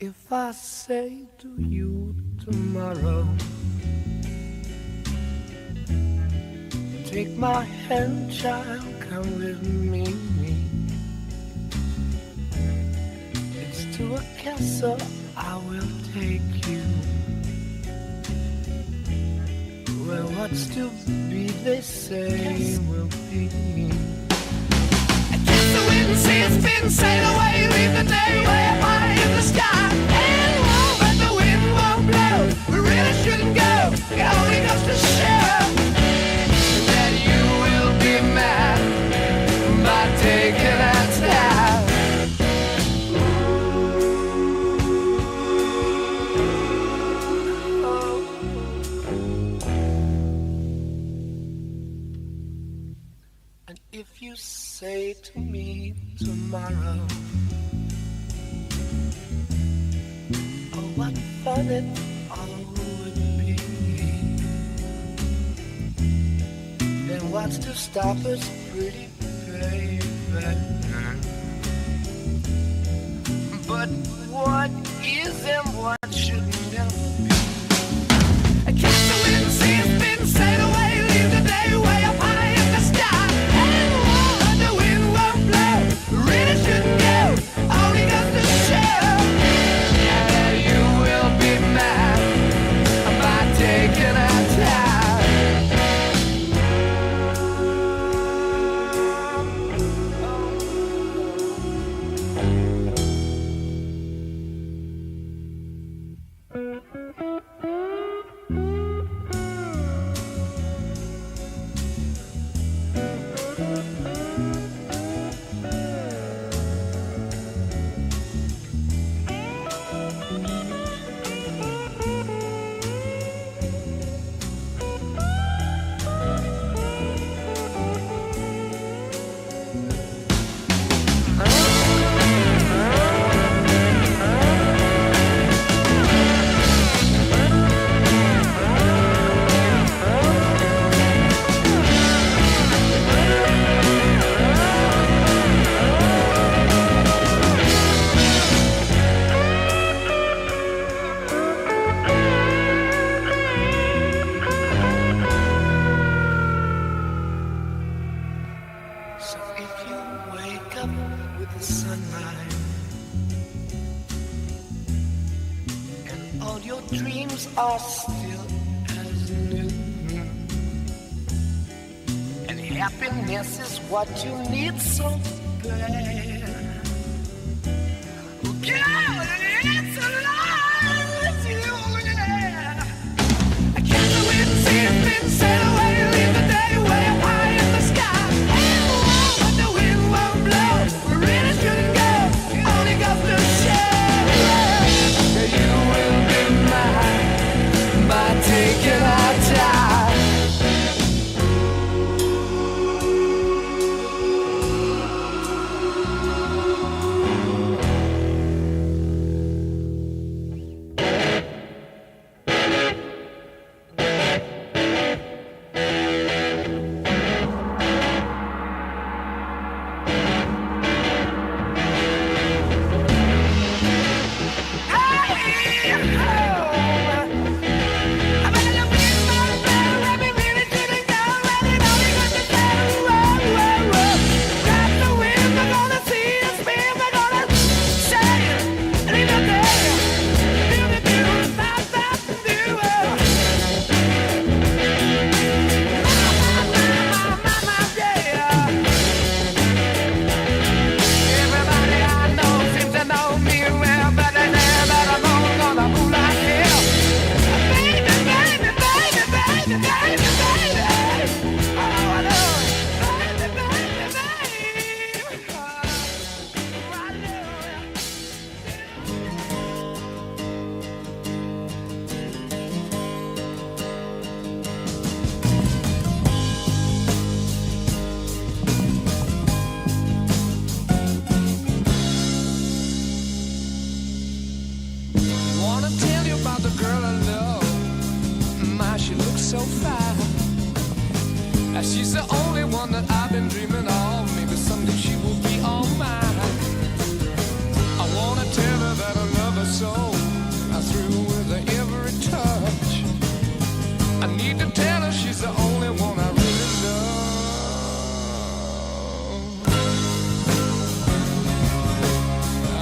If I say to you tomorrow, take my hand, child, come with me. It's to a castle I will take you, where what's to be, they say, will be. I kiss the wind and say it's been, sail away, leave the day way up high in the sky. And but the wind won't blow, we really shouldn't go. It only goes to show that you will be mad by taking our time. And if you say to me tomorrow, oh, what fun it all would be, then what's to stop us, pretty baby? But what is and what shouldn't ever be? I catch the wind and see it's been, sail away, leave the day way up high in the sky. And but the wind won't blow, really shouldn't go, only goes to show that you will be mad by taking our time. So if you wake up with the sunrise and all your dreams are still as new, and happiness is what you need so bad, girl, it's alive with you, yeah. I catch the wind, see it spin, sail away, leave the day way up high in the sky. But the wind won't blow, we really shouldn't go, it only goes to show that you will be mine by taking our time. so fine. She's the only one that I've been dreaming of. Maybe someday she will be all mine. I wanna tell her that I love her soul. I thrill with her every touch. I need to tell her she's the only one I really love.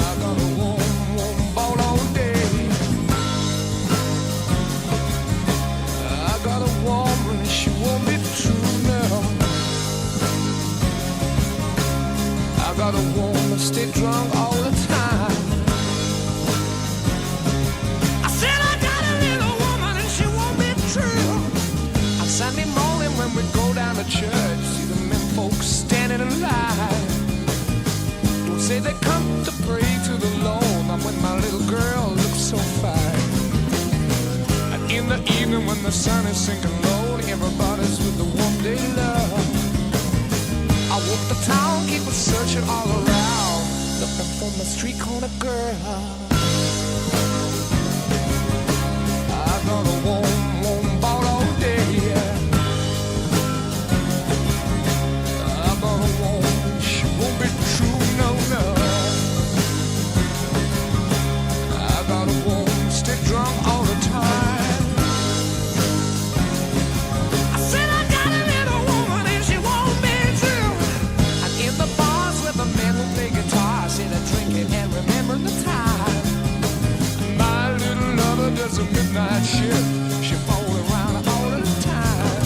I got a warm, warm ball all day. I got a woman, she won't be true now. I got a woman, stay drunk all the time. I said I got a little woman and she won't be true. On Sunday morning when we go down to church, see the men folks standing in line. Don't say they come to pray to the Lord. I'm with my little girl, looks so fine. And in the evening when the sun is sinking low, everybody's with the one they love. I walk the town, keep searching all around, looking for my street corner girl. I got a warm, warm ball all day. I got a warm, she won't be true, no, no. I got a warm, stay drunk all the time. I said I got a little woman and she won't be true. And in the bars where the men will play guitar, sit a drinking and remember the time. My little lover does a midnight shift. She follows around all the time.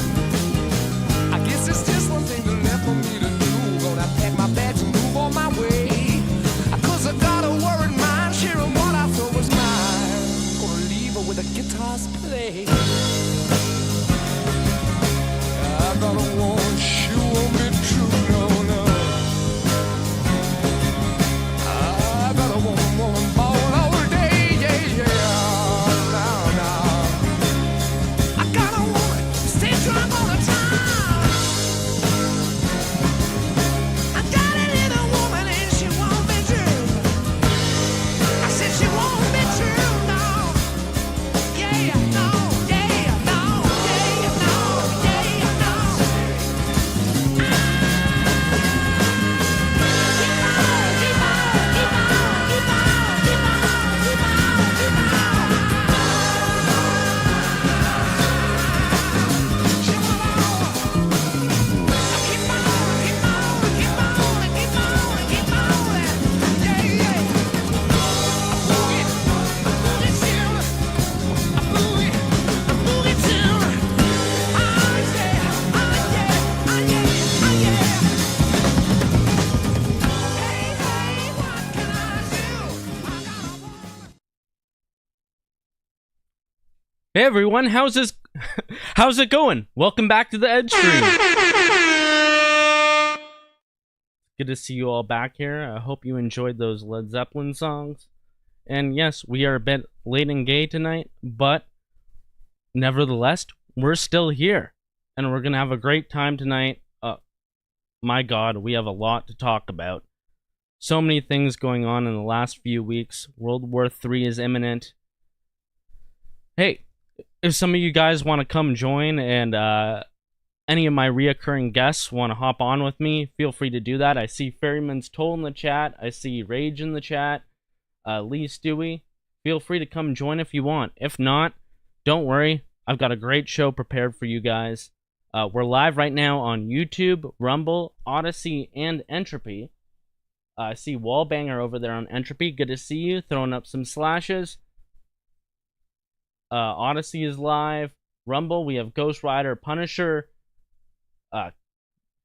I guess it's just one thing left for me to do. Gonna pack my bags and move on my way. 'Cause I got a worried mind, sharing what I thought was mine. Gonna leave her with the guitars play. I got a woman, she won't be true, no, no. I got a woman, woman, ball all day, yeah, yeah. Now, now. I got a woman, stay drunk all the time. I got a little woman and she won't be true. I said she won't be true, no. Yeah, no, yeah, no, yeah, no, yeah, no. Hey everyone, how's it going? Welcome back to the EdgeStream. Good to see you all back here. I hope you enjoyed those Led Zeppelin songs. And yes, we are a bit late and gay tonight, but nevertheless, we're still here. And we're going to have a great time tonight. My God, we have a lot to talk about. So many things going on in the last few weeks. World War III is imminent. Hey, if some of you guys want to come join and any of my reoccurring guests want to hop on with me, feel free to do that. I see Ferryman's Toll in the chat. I see Rage in the chat. Lee Stewie. Feel free to come join if you want. If not, don't worry. I've got a great show prepared for you guys. We're live right now on YouTube, Rumble, Odyssey, and Entropy. I see Wallbanger over there on Entropy. Good to see you. Throwing up some slashes. Odyssey is live. Rumble, we have Ghost Rider, Punisher,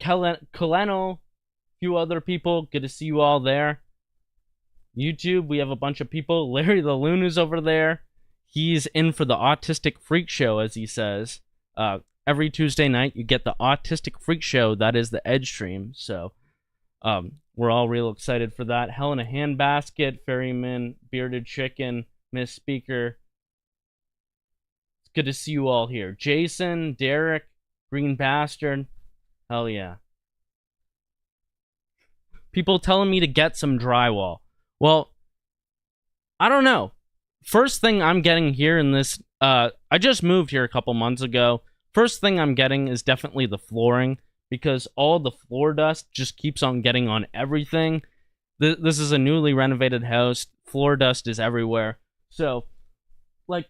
Kaleno, a few other people. Good to see you all there. YouTube, we have a bunch of people. Larry the Loon is over there. He's in for the Autistic Freak Show, as he says. Every Tuesday night, you get the Autistic Freak Show. That is the EdgeStream. So, we're all real excited for that. Hell in a Handbasket, Ferryman, Bearded Chicken, Miss Speaker. It's good to see you all here. Jason, Derek, Green Bastard. Hell yeah. People telling me to get some drywall. Well, I don't know. First thing I'm getting here in this... I just moved here a couple months ago. First thing I'm getting is definitely the flooring, because all the floor dust just keeps on getting on everything. This is a newly renovated house. Floor dust is everywhere. So, like,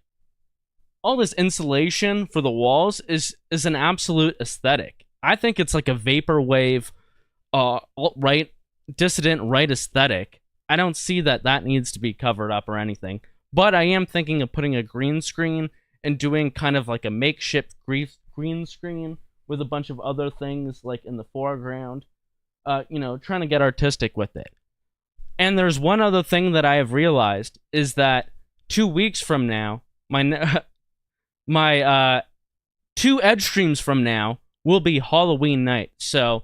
all this insulation for the walls is an absolute aesthetic. I think it's like a vaporwave, alt-right, dissident right aesthetic. I don't see that needs to be covered up or anything. But I am thinking of putting a green screen and doing kind of like a makeshift green screen with a bunch of other things like in the foreground. Trying to get artistic with it. And there's one other thing that I have realized is that 2 weeks from now, my 2 EdgeStreams from now will be Halloween night. So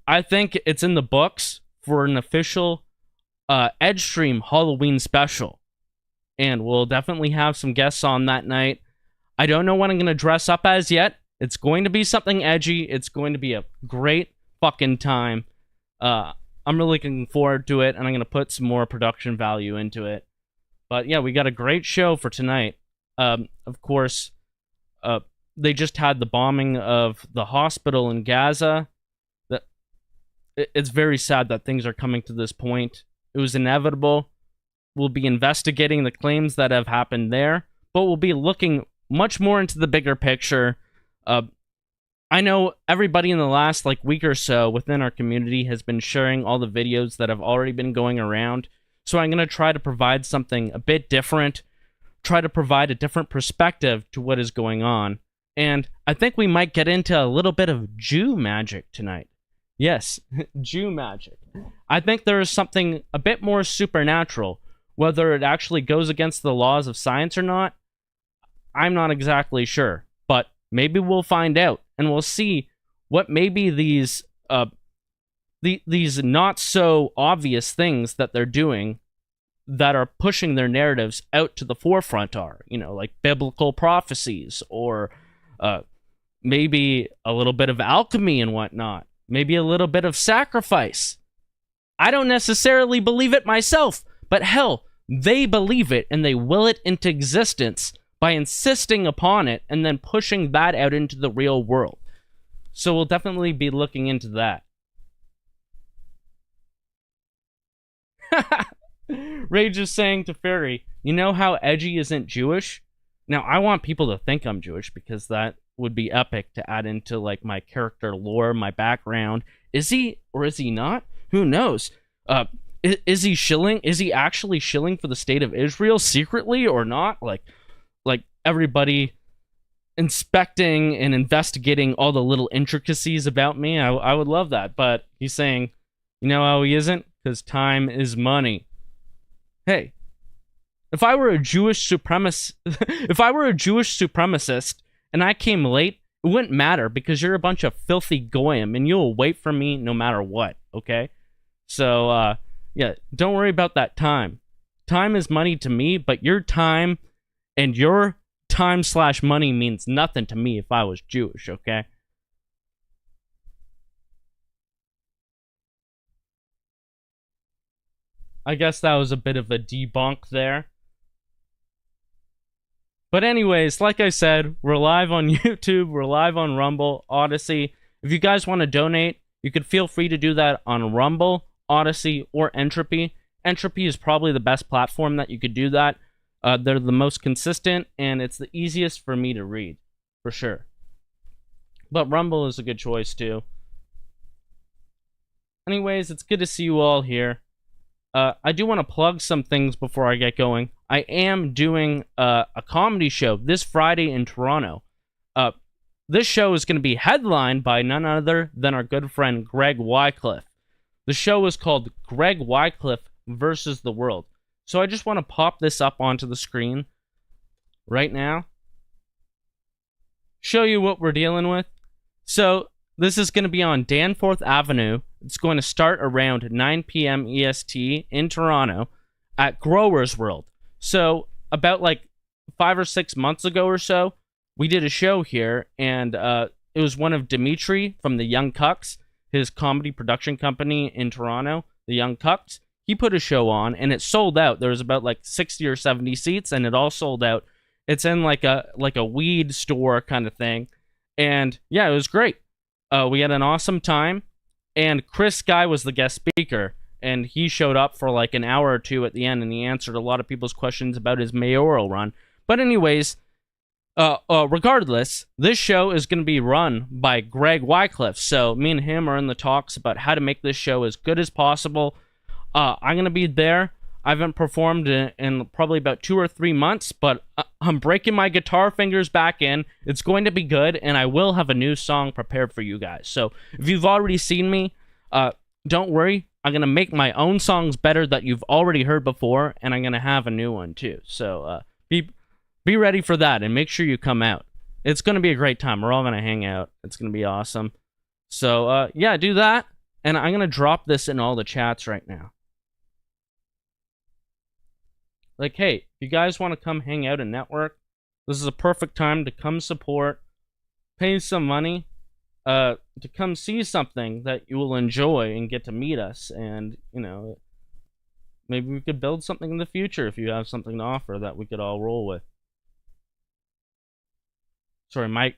I think it's in the books for an official EdgeStream Halloween special. And we'll definitely have some guests on that night. I don't know what I'm going to dress up as yet. It's going to be something edgy. It's going to be a great fucking time. I'm really looking forward to it, and I'm going to put some more production value into it. But yeah, we got a great show for tonight. Of course, they just had the bombing of the hospital in Gaza. It's very sad that things are coming to this point. It was inevitable. We'll be investigating the claims that have happened there, but we'll be looking much more into the bigger picture. I know everybody in the last week or so within our community has been sharing all the videos that have already been going around. So I'm going to try to provide something a bit different, try to provide a different perspective to what is going on. And I think we might get into a little bit of Jew magic tonight. Yes, Jew magic. I think there is something a bit more supernatural. Whether it actually goes against the laws of science or not, I'm not exactly sure. But maybe we'll find out, and we'll see what maybe these not so obvious things that they're doing that are pushing their narratives out to the forefront are, like biblical prophecies, or maybe a little bit of alchemy and whatnot, maybe a little bit of sacrifice. I don't necessarily believe it myself, but hell, they believe it and they will it into existence by insisting upon it and then pushing that out into the real world. So we'll definitely be looking into that. Rage is saying to Ferry, you know how Edgy isn't Jewish? Now, I want people to think I'm Jewish because that would be epic to add into my character lore, my background. Is he or is he not? Who knows? Is he shilling? Is he actually shilling for the state of Israel secretly or not? Like everybody inspecting and investigating all the little intricacies about me. I would love that. But he's saying, you know how he isn't? Because time is money. Hey, if I were a Jewish supremacist, and I came late, it wouldn't matter because you're a bunch of filthy goyim and you'll wait for me no matter what. Okay, so yeah, don't worry about that time. Time is money to me, but your time and your time/money means nothing to me if I was Jewish. Okay. I guess that was a bit of a debunk there. But anyways, like I said, we're live on YouTube, we're live on Rumble, Odyssey. If you guys want to donate, you could feel free to do that on Rumble, Odyssey, or Entropy. Entropy is probably the best platform that you could do that. They're the most consistent, and it's the easiest for me to read, for sure. But Rumble is a good choice, too. Anyways, it's good to see you all here. I do want to plug some things before I get going. I am doing a comedy show this Friday in Toronto. This show is going to be headlined by none other than our good friend Greg Wycliffe. The show is called Greg Wycliffe versus the World. So I just want to pop this up onto the screen right now. Show you what we're dealing with. So this is going to be on Danforth Avenue. It's going to start around 9 p.m. EST in Toronto at Growers World. So about 5 or 6 months ago or so, we did a show here, and it was one of Dimitri from the Young Cucks, his comedy production company in Toronto, the Young Cucks. He put a show on, and it sold out. There was about 60 or 70 seats, and it all sold out. It's in like a weed store kind of thing, and yeah, it was great. We had an awesome time. And Chris Guy was the guest speaker. and he showed up for like an hour or two at the end, and he answered a lot of people's questions about his mayoral run. But anyways, regardless, this show is going to be run by Greg Wycliffe. So me and him are in the talks about how to make this show as good as possible. I'm going to be there. I haven't performed in probably about 2 or 3 months, but I'm breaking my guitar fingers back in. It's going to be good, and I will have a new song prepared for you guys. So if you've already seen me, don't worry. I'm going to make my own songs better that you've already heard before, and I'm going to have a new one too. So be ready for that, and make sure you come out. It's going to be a great time. We're all going to hang out. It's going to be awesome. So yeah, do that, and I'm going to drop this in all the chats right now. Like, hey, if you guys want to come hang out and network, this is a perfect time to come support, pay some money, to come see something that you will enjoy and get to meet us. And, you know, maybe we could build something in the future if you have something to offer that we could all roll with. Sorry,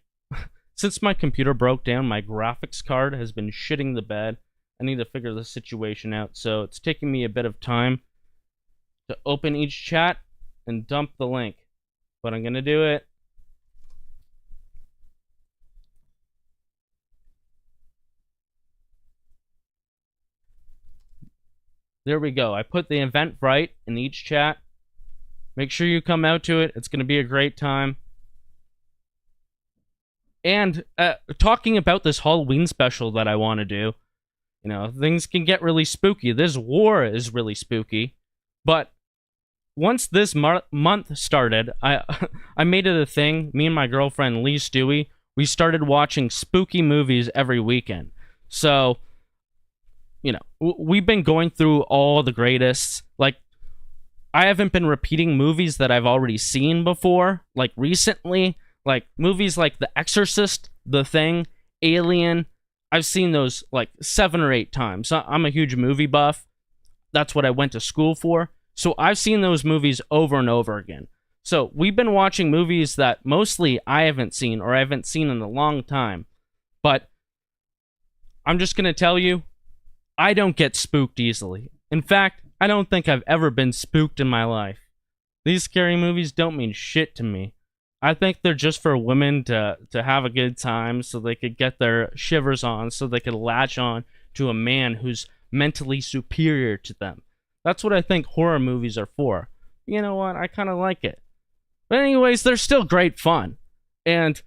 since my computer broke down, my graphics card has been shitting the bed. I need to figure this situation out, so it's taking me a bit of time to open each chat and dump the link, but I'm gonna do it. There we go. I put the Eventbrite in each chat. Make sure you come out to it. It's gonna be a great time. And talking about this Halloween special that I want to do, you know, things can get really spooky. This war is really spooky, but once this month started, I made it a thing. Me and my girlfriend, Lee Stewie, we started watching spooky movies every weekend. So, you know, we've been going through all the greatest. Like, I haven't been repeating movies that I've already seen before, like recently. Like, movies like The Exorcist, The Thing, Alien. I've seen those like 7 or 8 times. I'm a huge movie buff. That's what I went to school for. So I've seen those movies over and over again. So we've been watching movies that mostly I haven't seen or I haven't seen in a long time. But I'm just going to tell you, I don't get spooked easily. In fact, I don't think I've ever been spooked in my life. These scary movies don't mean shit to me. I think they're just for women to have a good time so they could get their shivers on, so they could latch on to a man who's mentally superior to them. That's what I think horror movies are for. You know what? I kind of like it. But anyways, they're still great fun. And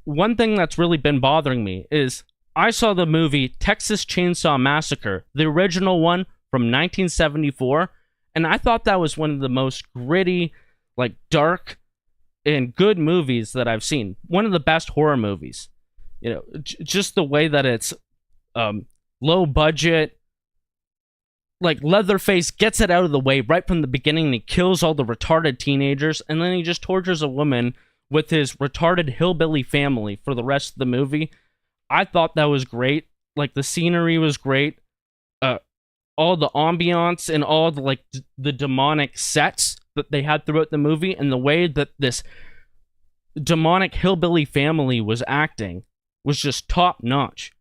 one thing that's really been bothering me is I saw the movie Texas Chainsaw Massacre, the original one from 1974, and I thought that was one of the most gritty, like, dark and good movies that I've seen. One of the best horror movies. You know, just the way that it's low budget. Like, Leatherface gets it out of the way right from the beginning, and he kills all the retarded teenagers, and then he just tortures a woman with his retarded hillbilly family for the rest of the movie. I thought that was great. Like, the scenery was great. All the ambiance and all the, like, the demonic sets that they had throughout the movie, and the way that this demonic hillbilly family was acting was just top notch.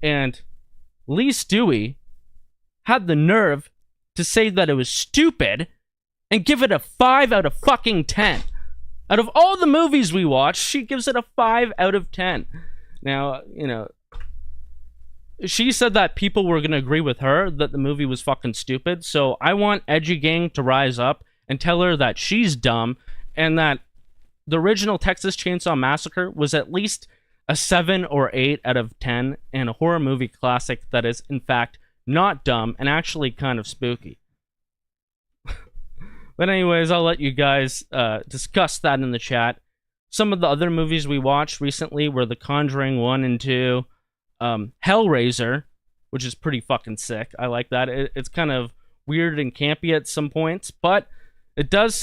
And Lee Stewie had the nerve to say that it was stupid and give it a 5 out of fucking 10. Out of all the movies we watched, she gives it a 5 out of 10. Now, you know, she said that people were going to agree with her that the movie was fucking stupid, so I want Edgy Gang to rise up and tell her that she's dumb and that the original Texas Chainsaw Massacre was at least a 7 or 8 out of 10 and a horror movie classic that is, in fact, not dumb and actually kind of spooky. But anyways, I'll let you guys discuss that in the chat. Some of the other movies we watched recently were The Conjuring 1 and 2, Hellraiser, which is pretty fucking sick. I like that. It's kind of weird and campy at some points, but it does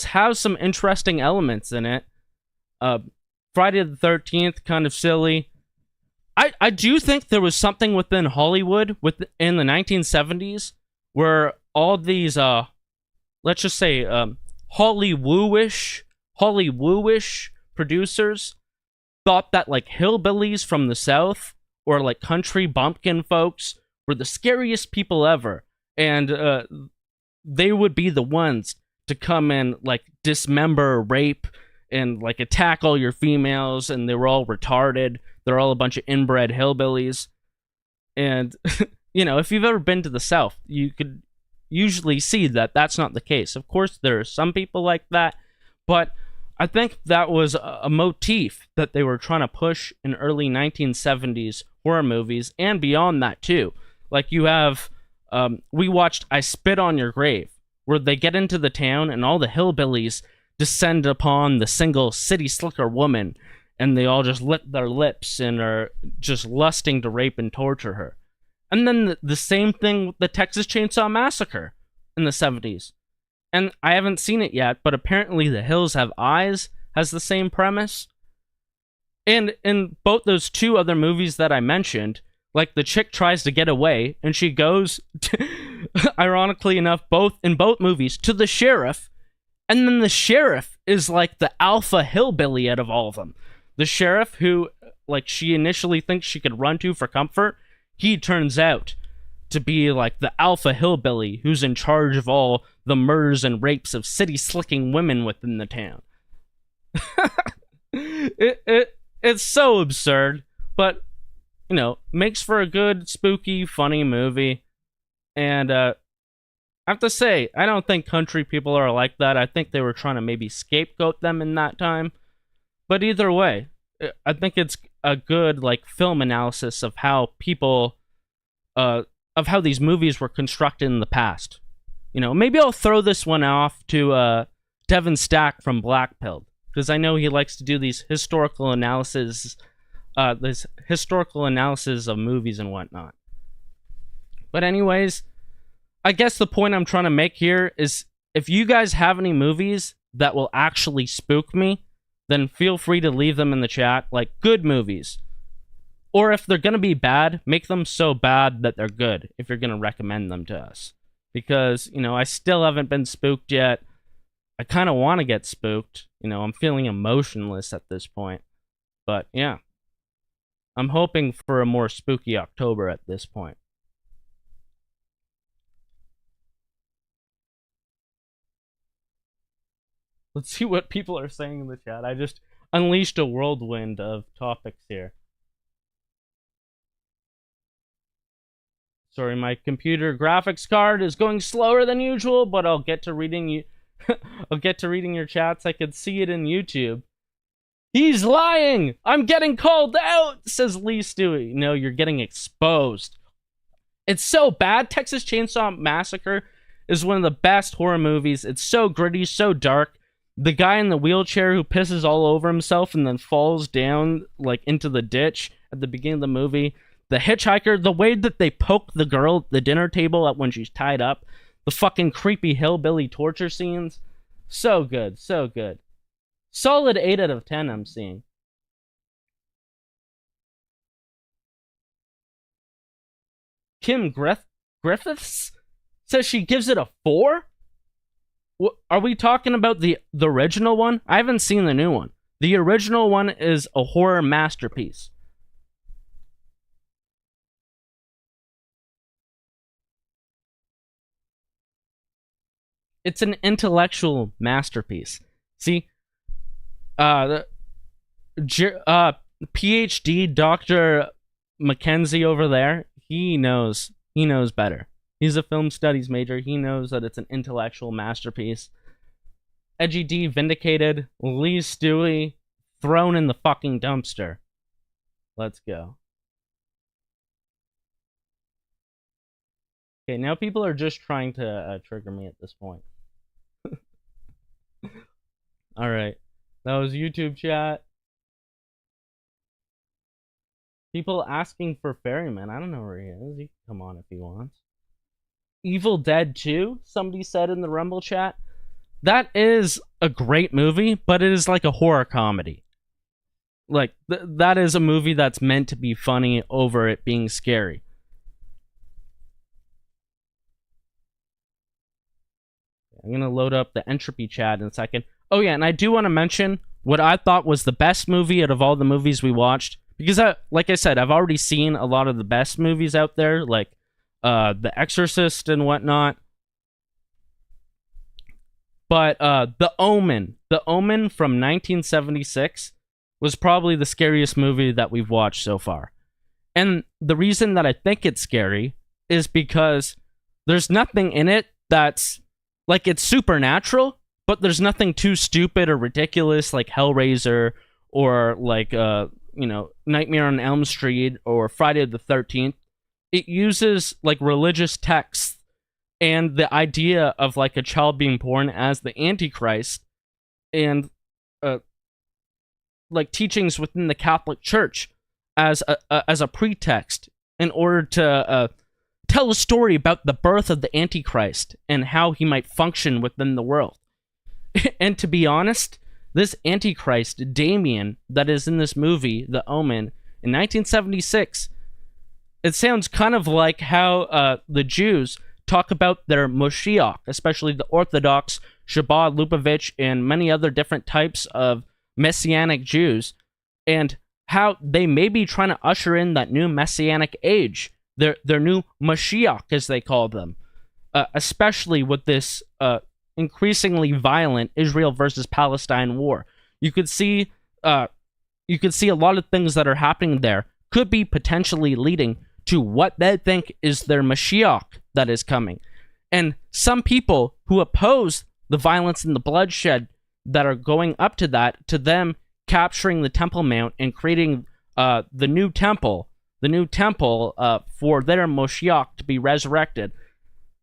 have some interesting elements in it. Friday the 13th, kind of silly. I do think there was something within Hollywood in the 1970s where all these let's just say Hollywooish producers thought that, like, hillbillies from the South or like country bumpkin folks were the scariest people ever, and they would be the ones to come and like dismember, rape, and like attack all your females, and they were all retarded. They're all a bunch of inbred hillbillies. And you know, if you've ever been to the South, you could usually see that that's not the case. Of course, there are some people like that, but I think that was a motif that they were trying to push in early 1970s horror movies, and beyond that too. Like you have, we watched I Spit on Your Grave, where they get into the town and all the hillbillies descend upon the single city slicker woman, and they all just lick their lips and are just lusting to rape and torture her. And then the same thing with the Texas Chainsaw Massacre in the 70s. And I haven't seen it yet, but apparently The Hills Have Eyes has the same premise. And in both those two other movies that I mentioned, like the chick tries to get away, and she goes, ironically enough, in both movies, to the sheriff, and then the sheriff is like the alpha hillbilly out of all of them. The sheriff who, like, she initially thinks she could run to for comfort, he turns out to be like the alpha hillbilly who's in charge of all the murders and rapes of city-slicking women within the town. It's so absurd, but, you know, makes for a good, spooky, funny movie. And I have to say, I don't think country people are like that. I think they were trying to maybe scapegoat them in that time. But either way, I think it's a good, like, film analysis of how people, of how these movies were constructed in the past. You know, maybe I'll throw this one off to Devin Stack from Blackpilled, because I know he likes to do these historical analysis of movies and whatnot. But anyways, I guess the point I'm trying to make here is, if you guys have any movies that will actually spook me, then feel free to leave them in the chat, like good movies. Or if they're going to be bad, make them so bad that they're good, if you're going to recommend them to us. Because, you know, I still haven't been spooked yet. I kind of want to get spooked. You know, I'm feeling emotionless at this point. But, yeah. I'm hoping for a more spooky October at this point. Let's see what people are saying in the chat. I just unleashed a whirlwind of topics here. Sorry, my computer graphics card is going slower than usual, but I'll get to reading you. I'll get to reading your chats. I could see it in YouTube. He's lying! I'm getting called out, says Lee Stewie. No, you're getting exposed. It's so bad. Texas Chainsaw Massacre is one of the best horror movies. It's so gritty, so dark. The guy in the wheelchair who pisses all over himself and then falls down like into the ditch at the beginning of the movie. The hitchhiker, the way that they poke the girl at the dinner table when she's tied up. The fucking creepy hillbilly torture scenes. So good, so good. Solid 8 out of 10 I'm seeing. Kim Griffiths says she gives it a 4? Are we talking about the original one? I haven't seen the new one. The original one is a horror masterpiece. It's an intellectual masterpiece. See, PhD Dr. Mackenzie over there, he knows better. He's a film studies major. He knows that it's an intellectual masterpiece. Edgy D vindicated. Lee Stewie thrown in the fucking dumpster. Let's go. Okay, now people are just trying to trigger me at this point. Alright. That was YouTube chat. People asking for Ferryman. I don't know where he is. He can come on if he wants. Evil Dead 2, somebody said in the Rumble chat. That is a great movie, but it is like a horror comedy. Like, that is a movie that's meant to be funny over it being scary. I'm going to load up the entropy chat in a second. Oh yeah, and I do want to mention what I thought was the best movie out of all the movies we watched. Because, like I said, I've already seen a lot of the best movies out there, like The Exorcist and whatnot. But The Omen from 1976 was probably the scariest movie that we've watched so far. And the reason that I think it's scary is because there's nothing in it that's, like, it's supernatural, but there's nothing too stupid or ridiculous like Hellraiser or like, Nightmare on Elm Street or Friday the 13th. It uses, like, religious texts and the idea of, like, a child being born as the Antichrist and, like, teachings within the Catholic Church as a pretext in order to tell a story about the birth of the Antichrist and how he might function within the world. And to be honest, this Antichrist, Damien, that is in this movie, The Omen, in 1976, it sounds kind of like how the Jews talk about their Moshiach, especially the Orthodox, Shabbat, Lubavitch, and many other different types of Messianic Jews, and how they may be trying to usher in that new Messianic age, their new Mashiach, as they call them, especially with this increasingly violent Israel versus Palestine war. You could see a lot of things that are happening there could be potentially leading to what they think is their Mashiach that is coming. And some people who oppose the violence and the bloodshed that are going up to that, to them capturing the Temple Mount and creating the new temple for their Mashiach to be resurrected.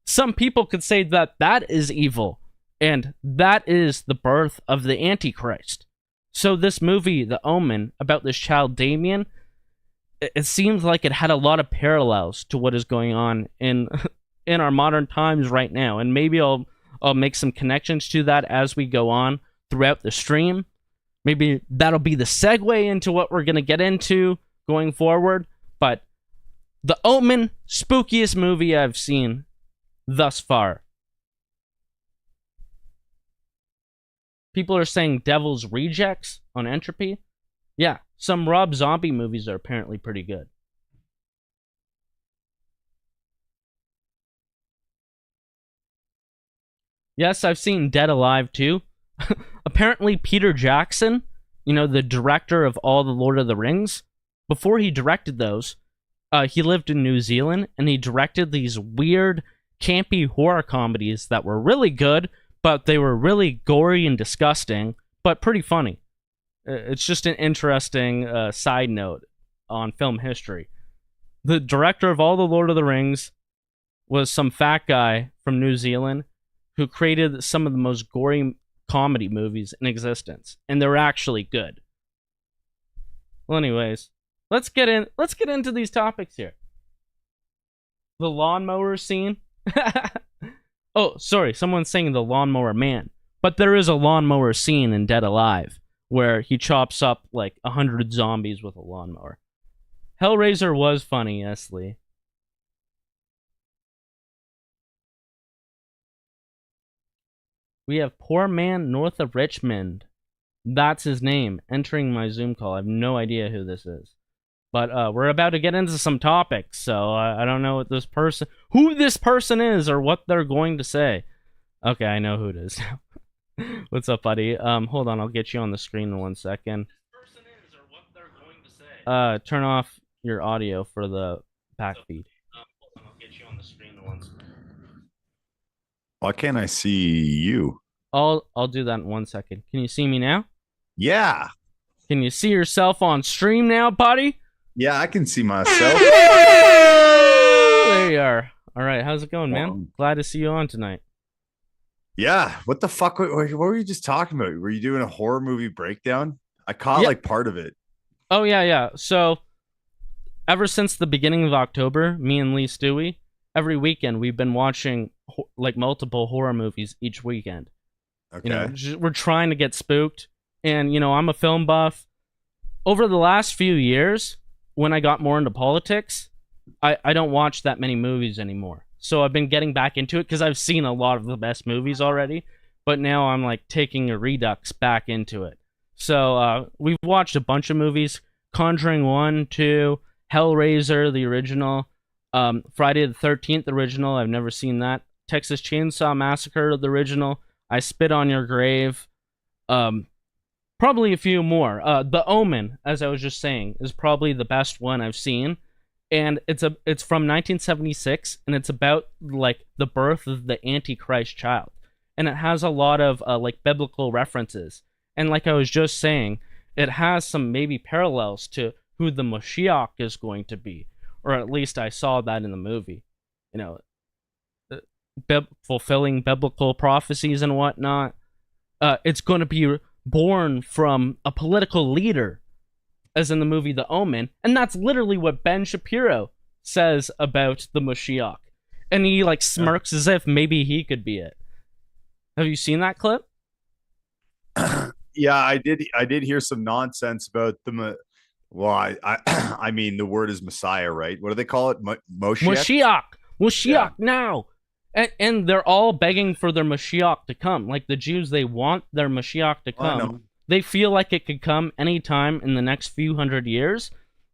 Some people could say that that is evil, and that is the birth of the Antichrist. So this movie, The Omen, about this child Damien, it seems like it had a lot of parallels to what is going on in our modern times right now, and maybe I'll make some connections to that as we go on throughout the stream. Maybe that'll be the segue into what we're going to get into going forward. But The Omen, spookiest movie I've seen thus far. People are saying Devil's Rejects on Entropy. Yeah, some Rob Zombie movies are apparently pretty good. Yes, I've seen Dead Alive too. Apparently Peter Jackson, the director of all the Lord of the Rings, before he directed those, he lived in New Zealand and he directed these weird, campy horror comedies that were really good, but they were really gory and disgusting, but pretty funny. It's just an interesting side note on film history. The director of all the Lord of the Rings was some fat guy from New Zealand who created some of the most gory comedy movies in existence, and they're actually good. Well, anyways, let's get into these topics here. The lawnmower scene. Oh, sorry, someone's saying the lawnmower man, but there is a lawnmower scene in Dead Alive where he chops up like 100 zombies with a lawnmower. Hellraiser was funny, yes, Lee. We have Poor Man North of Richmond. That's his name, entering my Zoom call. I have no idea who this is. But we're about to get into some topics, so I don't know who this person is or what they're going to say. Okay, I know who it is now. What's up, buddy? Hold on, I'll get you on the screen in 1 second. Turn off your audio for the back feed. Hold on, I'll get you on the screen in 1 second. Why can't I see you? I'll do that in 1 second. Can you see me now? Yeah. Can you see yourself on stream now, buddy? Yeah, I can see myself. There you are. All right, how's it going, man? Glad to see you on tonight. Yeah. What the fuck? What were you just talking about? Were you doing a horror movie breakdown? I caught like part of it. Oh, yeah. So, ever since the beginning of October, me and Lee Stewie, every weekend we've been watching like multiple horror movies each weekend. Okay. We're trying to get spooked. And, I'm a film buff. Over the last few years, when I got more into politics, I don't watch that many movies anymore. So I've been getting back into it because I've seen a lot of the best movies already. But now I'm like taking a redux back into it. So we've watched a bunch of movies. Conjuring 1, 2, Hellraiser, the original. Friday the 13th original, I've never seen that. Texas Chainsaw Massacre, the original. I Spit on Your Grave. Probably a few more. The Omen, as I was just saying, is probably the best one I've seen. And it's from 1976, and it's about like the birth of the Antichrist child. And it has a lot of like biblical references. And like I was just saying, it has some maybe parallels to who the Mashiach is going to be. Or at least I saw that in the movie. You know, fulfilling biblical prophecies and whatnot. It's going to be born from a political leader, as in the movie The Omen, and that's literally what Ben Shapiro says about the Mashiach. And he like smirks as if maybe he could be it. Have you seen that clip? Yeah, I did hear some nonsense about I mean, the word is Messiah, right? What do they call it? Mashiach now. And they're all begging for their Mashiach to come. Like the Jews, they want their Mashiach to come. They feel like it could come anytime in the next few hundred years,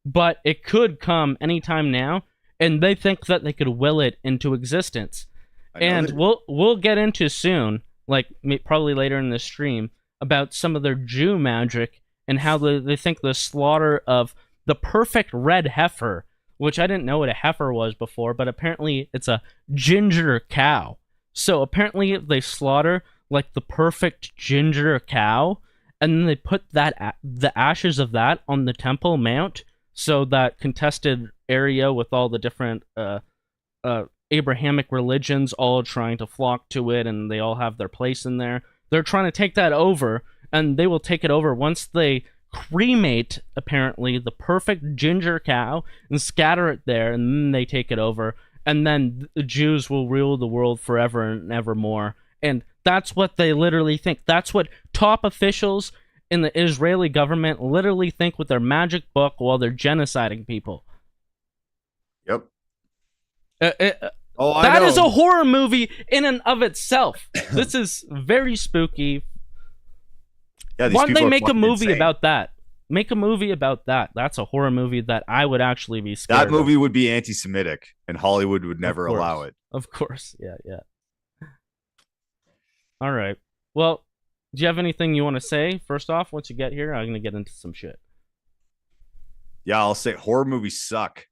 but it could come anytime now, and they think that they could will it into existence. And we'll get into soon, like probably later in the stream, about some of their Jew magic and how they think the slaughter of the perfect red heifer, which I didn't know what a heifer was before, but apparently it's a ginger cow. So apparently they slaughter like the perfect ginger cow, and then they put the ashes of that on the Temple Mount, so that contested area with all the different Abrahamic religions all trying to flock to it, and they all have their place in there. They're trying to take that over, and they will take it over once they cremate, apparently, the perfect ginger cow and scatter it there, and then they take it over, and then the Jews will rule the world forever and evermore. And that's what they literally think. That's what top officials in the Israeli government literally think with their magic book while they're genociding people. Yep. That is a horror movie in and of itself. This is very spooky. Yeah, why don't they make a movie about that? Make a movie about that. That's a horror movie that I would actually be scared That movie would be anti-Semitic, and Hollywood would never of allow it. Of course. Yeah. All right. Well, do you have anything you want to say? First off, once you get here, I'm going to get into some shit. Yeah, I'll say horror movies suck.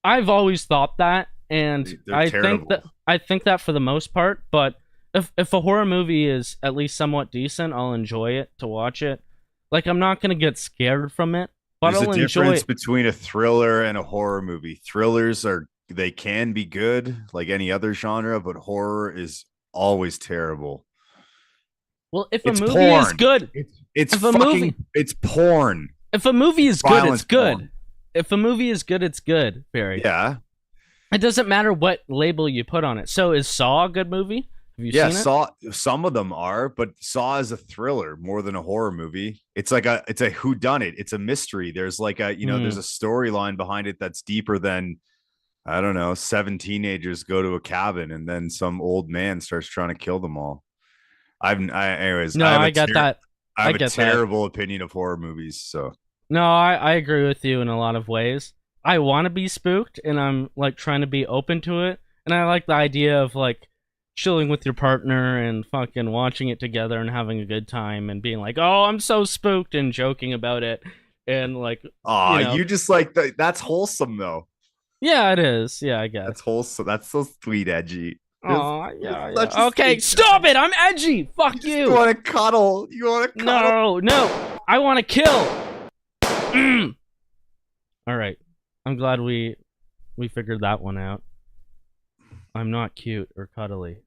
I've always thought that, and They're terrible. I think that for the most part, but if a horror movie is at least somewhat decent, I'll enjoy it to watch it. Like, I'm not going to get scared from it, but There's I'll a enjoy difference it. between a thriller and a horror movie. Thrillers they can be good, like any other genre, but horror is always terrible. Well, if It's a movie porn. is good, It's porn. if a movie is good, Violence it's good. porn. If a movie is good, it's good, Barry. Yeah. It doesn't matter what label you put on it. So is Saw a good movie? Have you seen it? Saw. Some of them are, but Saw is a thriller more than a horror movie. It's a whodunit. It's a mystery. There's like there's a storyline behind it that's deeper than, I don't know, 7 teenagers go to a cabin and then some old man starts trying to kill them all. Anyways. No, I get that. I have a terrible opinion of horror movies. So no, I agree with you in a lot of ways. I want to be spooked, and I'm like trying to be open to it, and I like the idea of like chilling with your partner and fucking watching it together and having a good time and being like, oh, I'm so spooked, and joking about it, and like, you just like that's wholesome though. Yeah, it is. Yeah, I guess that's wholesome. That's so sweet, Edgy. Oh yeah. Okay, stop it. I'm edgy. Fuck you. You want to cuddle? No. I want to kill. All right. I'm glad we figured that one out. I'm not cute or cuddly.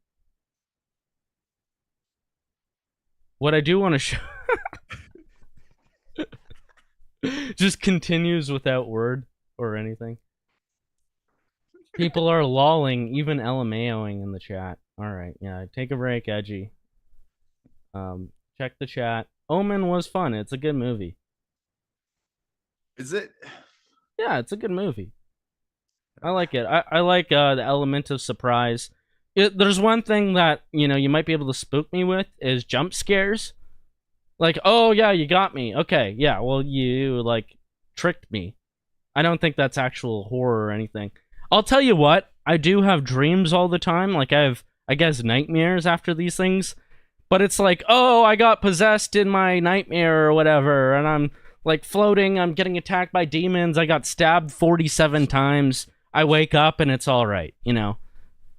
What I do want to show just continues without word or anything. People are lolling, even LMAOing in the chat. All right, yeah, take a break, Edgy. Check the chat. Omen was fun. It's a good movie. Is it? Yeah, it's a good movie. I like it. I like the element of surprise. There's one thing that, you might be able to spook me with is jump scares. Like, oh yeah, you got me. Okay, yeah, well, you, like, tricked me. I don't think that's actual horror or anything. I'll tell you what, I do have dreams all the time. Like, I have, I guess, nightmares after these things. But it's like, oh, I got possessed in my nightmare or whatever, and I'm, like, floating, I'm getting attacked by demons, I got stabbed 47 times, I wake up and it's all right, you know?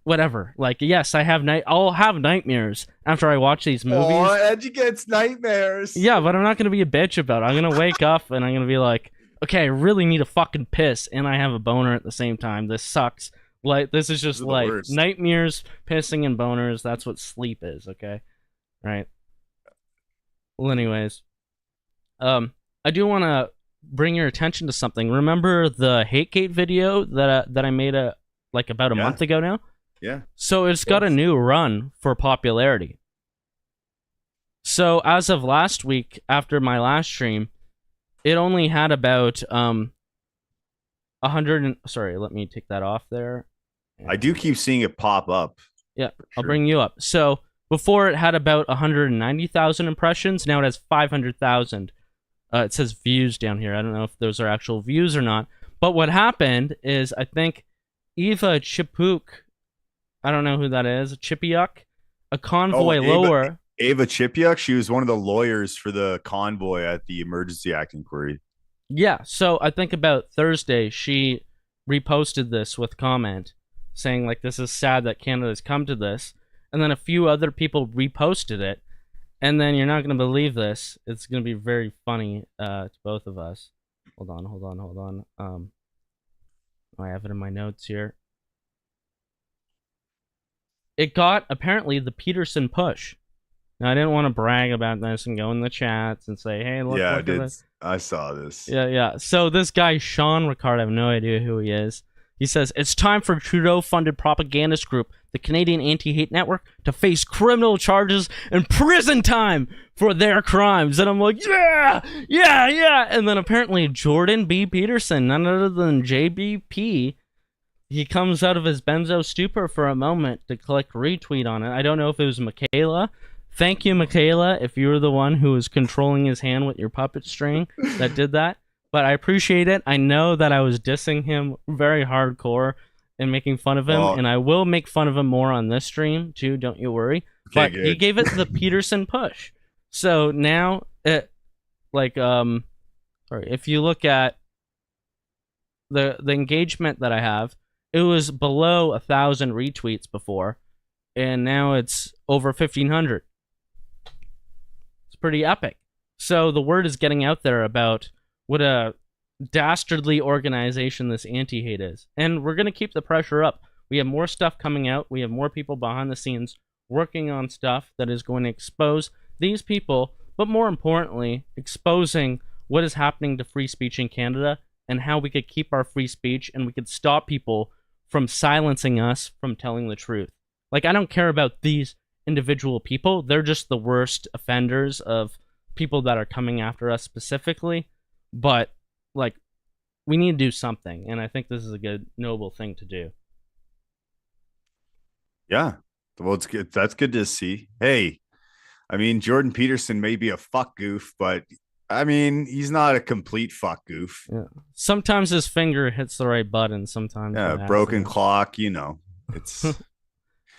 Whatever. Like, yes, I'll have nightmares after I watch these movies. Oh, Edgy gets nightmares. Yeah, but I'm not going to be a bitch about it. I'm going to wake up and I'm going to be like, okay, I really need a fucking piss, and I have a boner at the same time. This sucks. Like, this is just like nightmares, pissing, and boners. That's what sleep is, okay? Right. Well, anyways, I do want to bring your attention to something. Remember the Hategate video that I made about a month ago now? Yeah. So it's got a new run for popularity. So as of last week, after my last stream, it only had about 100. Sorry, let me take that off there. I do keep seeing it pop up. Yeah, I'll bring you up. So before it had about 190,000 impressions. Now it has 500,000. It says views down here. I don't know if those are actual views or not. But what happened is, I think Eva Chipuk, I don't know who that is, Chipiuk, a convoy lower. Ava Chipiuk, she was one of the lawyers for the convoy at the Emergency Act inquiry. Yeah, so I think about Thursday, she reposted this with comment saying, like, this is sad that Canada's come to this. And then a few other people reposted it. And then you're not going to believe this. It's going to be very funny to both of us. Hold on. I have it in my notes here. It got, apparently, the Peterson push. Now, I didn't want to brag about this and go in the chats and say, hey, look at this. I saw this. Yeah. So this guy, Sean Ricard, I have no idea who he is. He says, it's time for Trudeau-funded propagandist group, the Canadian Anti-Hate Network, to face criminal charges and prison time for their crimes. And I'm like, yeah. And then apparently Jordan B. Peterson, none other than JBP, he comes out of his benzo stupor for a moment to click retweet on it. I don't know if it was Michaela. Thank you, Michaela, if you were the one who was controlling his hand with your puppet string that did that. But I appreciate it. I know that I was dissing him very hardcore and making fun of him, and I will make fun of him more on this stream too, don't you worry. But he gave it the Peterson push. So now it, like, if you look at the engagement that I have, it was below 1,000 retweets before, and now it's over 1,500. It's pretty epic. So the word is getting out there about what a dastardly organization this anti-hate is. And we're going to keep the pressure up. We have more stuff coming out. We have more people behind the scenes working on stuff that is going to expose these people, but more importantly, exposing what is happening to free speech in Canada and how we could keep our free speech and we could stop people from silencing us from telling the truth. Like, I don't care about these individual people. They're just the worst offenders of people that are coming after us specifically. But, like, we need to do something, and I think this is a good, noble thing to do. Yeah, well, it's good. That's good to see. Hey, I mean, Jordan Peterson may be a fuck goof, but I mean, he's not a complete fuck goof. Yeah. Sometimes his finger hits the right button. Sometimes, broken clock. You know, it's.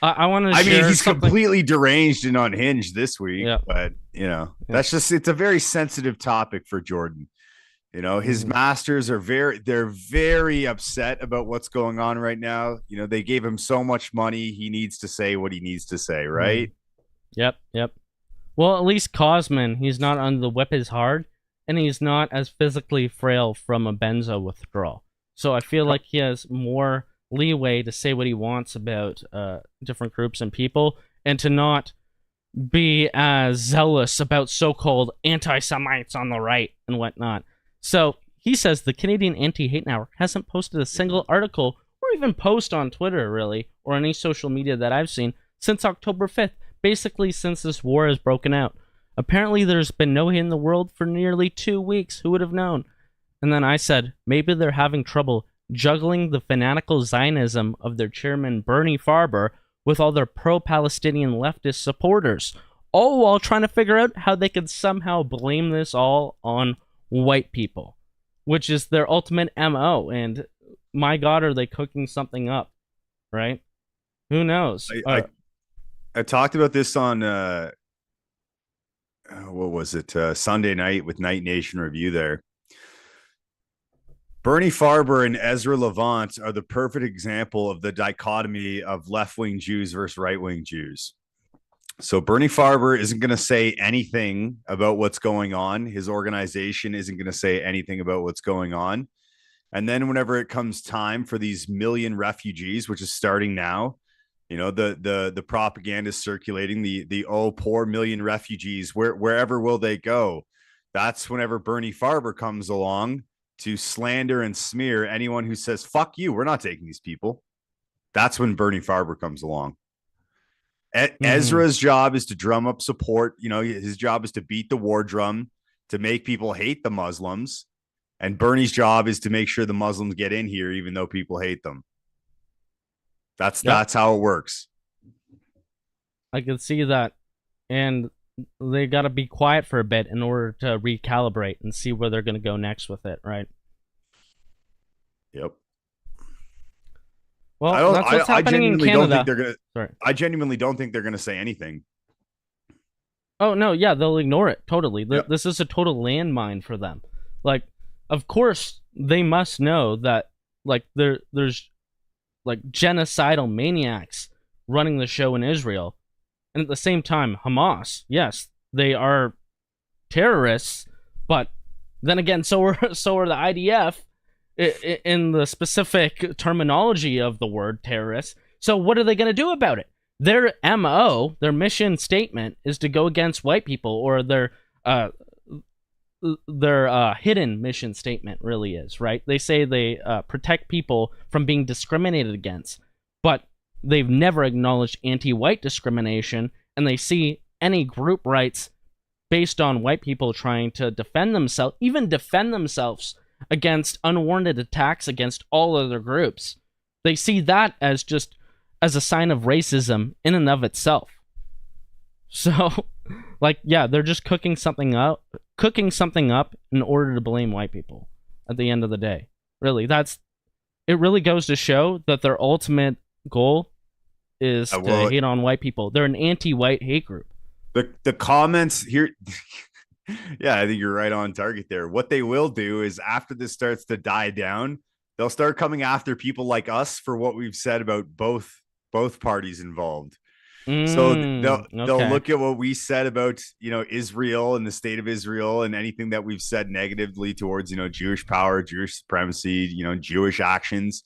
I want to. I mean, he's completely deranged and unhinged this week, but you know, that's just—it's a very sensitive topic for Jordan. You know, his masters are they're very upset about what's going on right now. You know, they gave him so much money. He needs to say what he needs to say, right? Yep. Well, at least Cosman, he's not under the whip as hard, and he's not as physically frail from a benzo withdrawal. So I feel like he has more leeway to say what he wants about different groups and people, and to not be as zealous about so-called anti-Semites on the right and whatnot. So he says the Canadian Anti-Hate Network hasn't posted a single article or even post on Twitter, really, or any social media that I've seen since October 5th, basically since this war has broken out. Apparently there's been no hate in the world for nearly 2 weeks. Who would have known? And then I said, maybe they're having trouble juggling the fanatical Zionism of their chairman Bernie Farber with all their pro-Palestinian leftist supporters, all while trying to figure out how they could somehow blame this all on white people, which is their ultimate MO. And my God, are they cooking something up? Right? Who knows? I talked about this on what was it? Sunday night with Night Nation Review there. Bernie Farber and Ezra Levant are the perfect example of the dichotomy of left-wing Jews versus right-wing Jews. So Bernie Farber isn't going to say anything about what's going on. His organization isn't going to say anything about what's going on. And then whenever it comes time for these million refugees, which is starting now, you know, the propaganda is circulating, the oh, poor million refugees, wherever will they go? That's whenever Bernie Farber comes along to slander and smear anyone who says, fuck you, we're not taking these people. That's when Bernie Farber comes along. Ezra's job is to drum up support. You know, his job is to beat the war drum, to make people hate the Muslims. And Bernie's job is to make sure the Muslims get in here, even though people hate them. That's how it works. I can see that. And they got to be quiet for a bit in order to recalibrate and see where they're going to go next with it, right? Yep. Well, that's what's happening in Canada. I genuinely don't think they're going to say anything. Oh, no, yeah, they'll ignore it, totally. This is a total landmine for them. Like, of course, they must know that, like, there's, like, genocidal maniacs running the show in Israel. And at the same time, Hamas, yes, they are terrorists, but then again, so are the IDF in the specific terminology of the word terrorists. So what are they going to do about it? Their MO, their mission statement, is to go against white people, or their hidden mission statement really is, right? They say they protect people from being discriminated against, but they've never acknowledged anti-white discrimination, and they see any group rights based on white people trying to defend themselves, even defend themselves against unwarranted attacks against all other groups. They see that as just as a sign of racism in and of itself. So, like, yeah, they're just cooking something up in order to blame white people at the end of the day. Really, it really goes to show that their ultimate goal is to hate on white people. They're an anti-white hate group. The comments here, yeah, I think you're right on target there. What they will do is, after this starts to die down, they'll start coming after people like us for what we've said about both parties involved. So they'll look at what we said about, you know, Israel and the state of Israel, and anything that we've said negatively towards, you know, Jewish power, Jewish supremacy, you know, Jewish actions.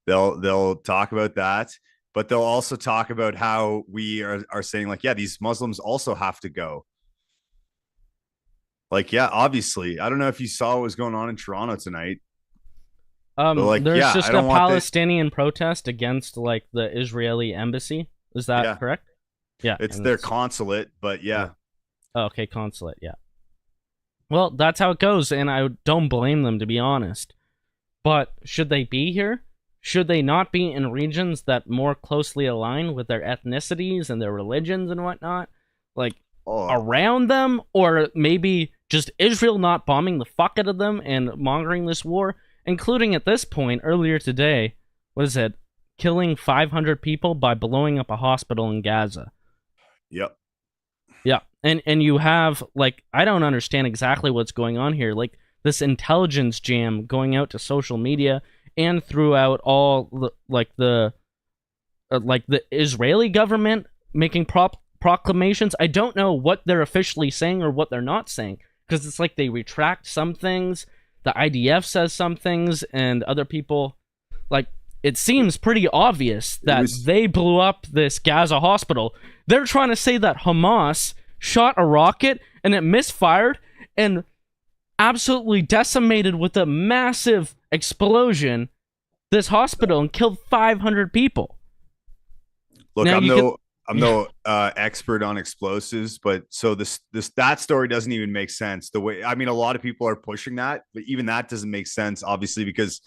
They'll talk about that, but they'll also talk about how we are saying, like, yeah, these Muslims also have to go. Like, yeah, obviously, I don't know if you saw what was going on in Toronto tonight. There's just a Palestinian protest against, like, the Israeli embassy. Is that correct? Yeah. It's their consulate, but yeah. Oh, okay, consulate, yeah. Well, that's how it goes, and I don't blame them, to be honest. But should they be here? Should they not be in regions that more closely align with their ethnicities and their religions and whatnot? Like, around them? Or maybe just Israel not bombing the fuck out of them and mongering this war? Including, at this point, earlier today, what is it? Killing 500 people by blowing up a hospital in Gaza. Yep. Yeah, and you have, like, I don't understand exactly what's going on here. Like, this intelligence jam going out to social media and throughout all the Israeli government making proclamations. I don't know what they're officially saying or what they're not saying, because it's like they retract some things, the IDF says some things, and other people, like, it seems pretty obvious that they blew up this Gaza hospital. They're trying to say that Hamas shot a rocket and it misfired and absolutely decimated with a massive explosion this hospital and killed 500 people. Look, now, I'm no expert on explosives, but so that story doesn't even make sense. The way, I mean, a lot of people are pushing that, but even that doesn't make sense, obviously, because,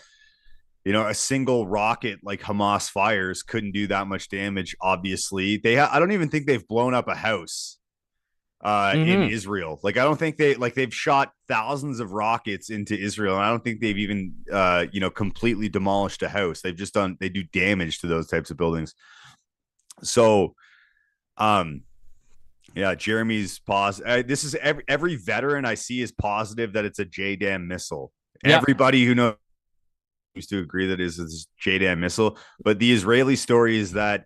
you know, a single rocket like Hamas fires couldn't do that much damage. Obviously, I don't even think they've blown up a house. in Israel. Like, I don't think they've shot thousands of rockets into Israel, and I don't think they've even completely demolished a house. They do damage to those types of buildings. So yeah, Jeremy's positive. This is every veteran I see is positive that it's a JDAM missile. Yeah. Everybody who knows used to agree that it's a JDAM missile, but the Israeli story is that,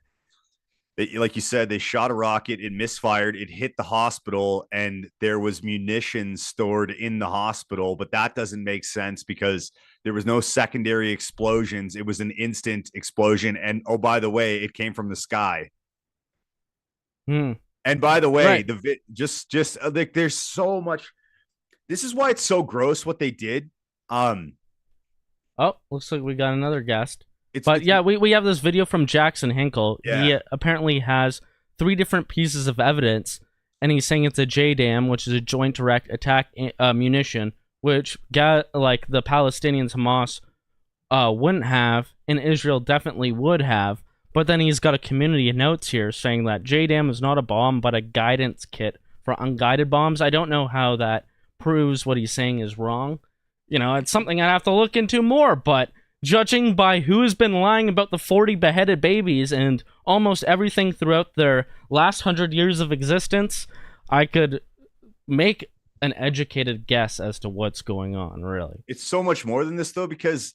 like you said, they shot a rocket, it misfired, it hit the hospital, and there was munitions stored in the hospital. But that doesn't make sense because there was no secondary explosions. It was an instant explosion, and oh, by the way, it came from the sky. And by the way, right. Just like, there's so much. This is why it's so gross what they did. Oh, looks like we got another guest. We have this video from Jackson Hinkle. Yeah. He apparently has 3 different pieces of evidence, and he's saying it's a JDAM, which is a Joint Direct Attack munition, which like the Palestinians, Hamas wouldn't have, and Israel definitely would have. But then he's got a community of notes here saying that JDAM is not a bomb, but a guidance kit for unguided bombs. I don't know how that proves what he's saying is wrong. It's something I'd have to look into more, but judging by who's been lying about the 40 beheaded babies and almost everything throughout their last 100 years of existence, I could make an educated guess as to what's going on, really. It's so much more than this, though, because,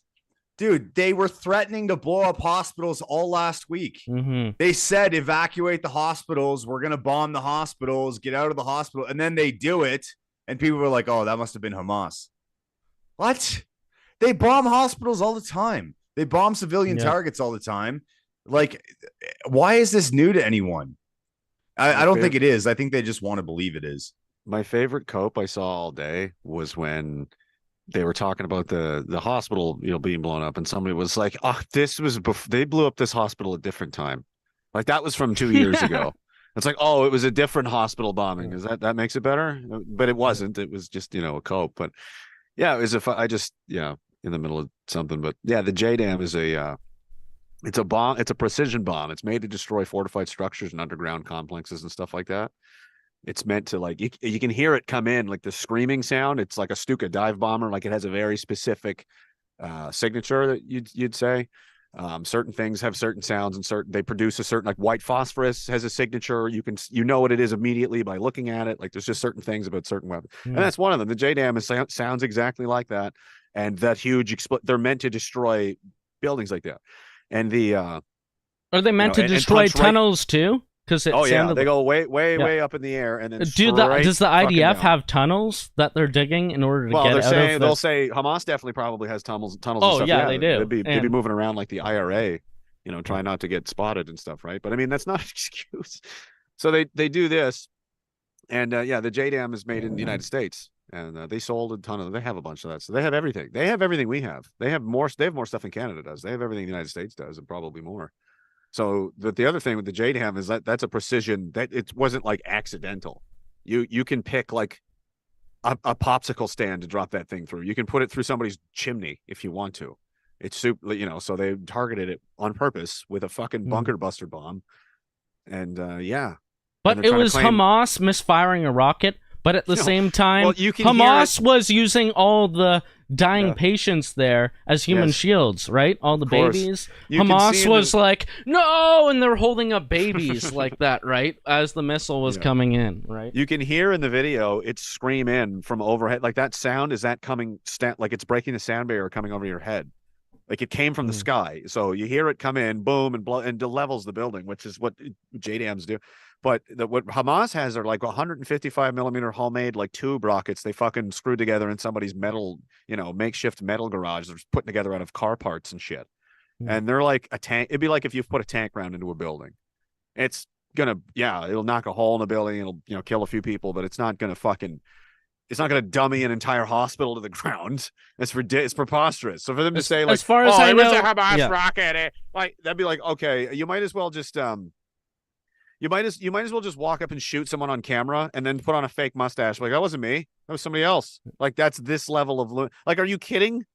dude, they were threatening to blow up hospitals all last week. They said, evacuate the hospitals. We're going to bomb the hospitals, get out of the hospital. And then they do it. And people were like, oh, that must have been Hamas. What? They bomb hospitals all the time. They bomb civilian targets all the time. Like, why is this new to anyone? I don't think it is. I think they just want to believe it is. My favorite cope I saw all day was when they were talking about the hospital, being blown up, and somebody was like, "Oh, this was they blew up this hospital a different time." Like, that was from 2 years ago. It's like, oh, it was a different hospital bombing. Is that makes it better? But it wasn't. It was just a cope. But yeah, it was in the middle of something. But yeah, the JDAM is it's a bomb. It's a precision bomb. It's made to destroy fortified structures and underground complexes and stuff like that. It's meant to, like, you can hear it come in, like the screaming sound. It's like a Stuka dive bomber. Like, it has a very specific signature that you'd say. Certain things have certain sounds, and they produce a certain, like, white phosphorus has a signature. You know what it is immediately by looking at it. Like, there's just certain things about certain weapons, and that's one of them. The JDAM sounds exactly like that, and that huge they're meant to destroy buildings like that. And are they meant to destroy tunnels too? Because they go way up in the air, and then does the IDF have tunnels that they're digging in order to get out of? They'll say Hamas definitely probably has tunnels. Oh, and stuff. Yeah, they do. They'd be moving around like the IRA, trying not to get spotted and stuff, right? But I mean, that's not an excuse. So they do this, and the JDAM is made in the United States, and they sold a ton of. They have a bunch of that, so they have everything. They have everything we have. They have more. They have more stuff than Canada does. They have everything the United States does, and probably more. So the other thing with the JDAM is that's a precision that it wasn't like accidental. You can pick like a popsicle stand to drop that thing through. You can put it through somebody's chimney if you want to. It's super, so they targeted it on purpose with a fucking bunker buster bomb. And But it was Hamas misfiring a rocket. But at the same time, Hamas was using all the dying patients there as human shields, right? All the babies. Hamas was like, no, and they're holding up babies like that, right? As the missile was coming in, right? You can hear in the video it scream in from overhead. Like, that sound, is that coming, like it's breaking the sound barrier coming over your head. Like, it came from the sky. So you hear it come in, boom, and blow, and levels the building, which is what JDAMs do. But what Hamas has are like 155 millimeter homemade, like, tube rockets they fucking screwed together in somebody's metal, makeshift metal garage. They're putting together out of car parts and shit. And they're like a tank. It'd be like if you put a tank round into a building. It's gonna, it'll knock a hole in a building. It'll, kill a few people, but it's not gonna dummy an entire hospital to the ground. It's preposterous. So for them to say, like, as far as I know, it was a Hamas rocket, like, that'd be like, okay, you might as well just You might as well just walk up and shoot someone on camera and then put on a fake mustache. Like, that wasn't me. That was somebody else. Like, that's this level of like, are you kidding?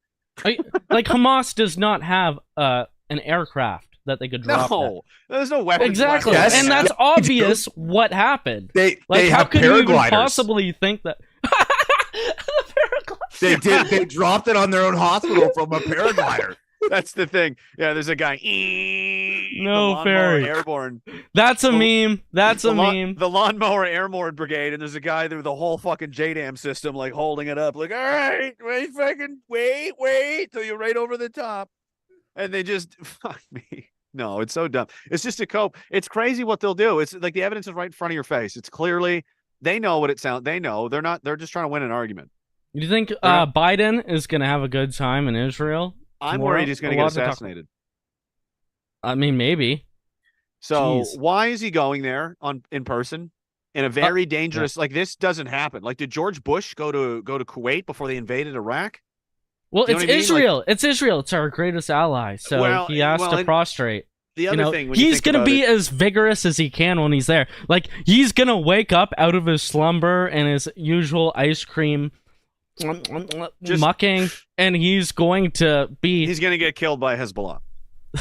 Like, Hamas does not have an aircraft that they could drop that. No, there's no weapons. Exactly, Yes. and that's obvious what happened. They Like, how have could you even paragliders. possibly think that? They did. They dropped it on their own hospital from a paraglider. That's the thing. Yeah, there's a guy. No, Ferry. Airborne. That's a meme. That's a The meme. the lawnmower airborne brigade, and there's a guy there with the whole fucking JDAM system, like holding it up, like, all right, wait till you're right over the top, and they just fuck me. No, it's so dumb. It's just a cope. It's crazy what they'll do. It's like the evidence is right in front of your face. It's clearly they know what it sounds. They know they're not. They're just trying to win an argument. You think Biden is gonna have a good time in Israel? I'm tomorrow? worried he's going to get assassinated. I mean, maybe. So Jeez. why is he going there in person in a very dangerous? Like this doesn't happen. Like did George Bush go to Kuwait before they invaded Iraq? Well, You know it's what I mean? Israel. It's Israel. It's our greatest ally. So Well, he has to and prostrate. The other thing, when he's going to be as vigorous as he can when he's there. Like, he's going to wake up out of his slumber and his usual ice cream mucking, and he's going to be... He's going to get killed by Hezbollah.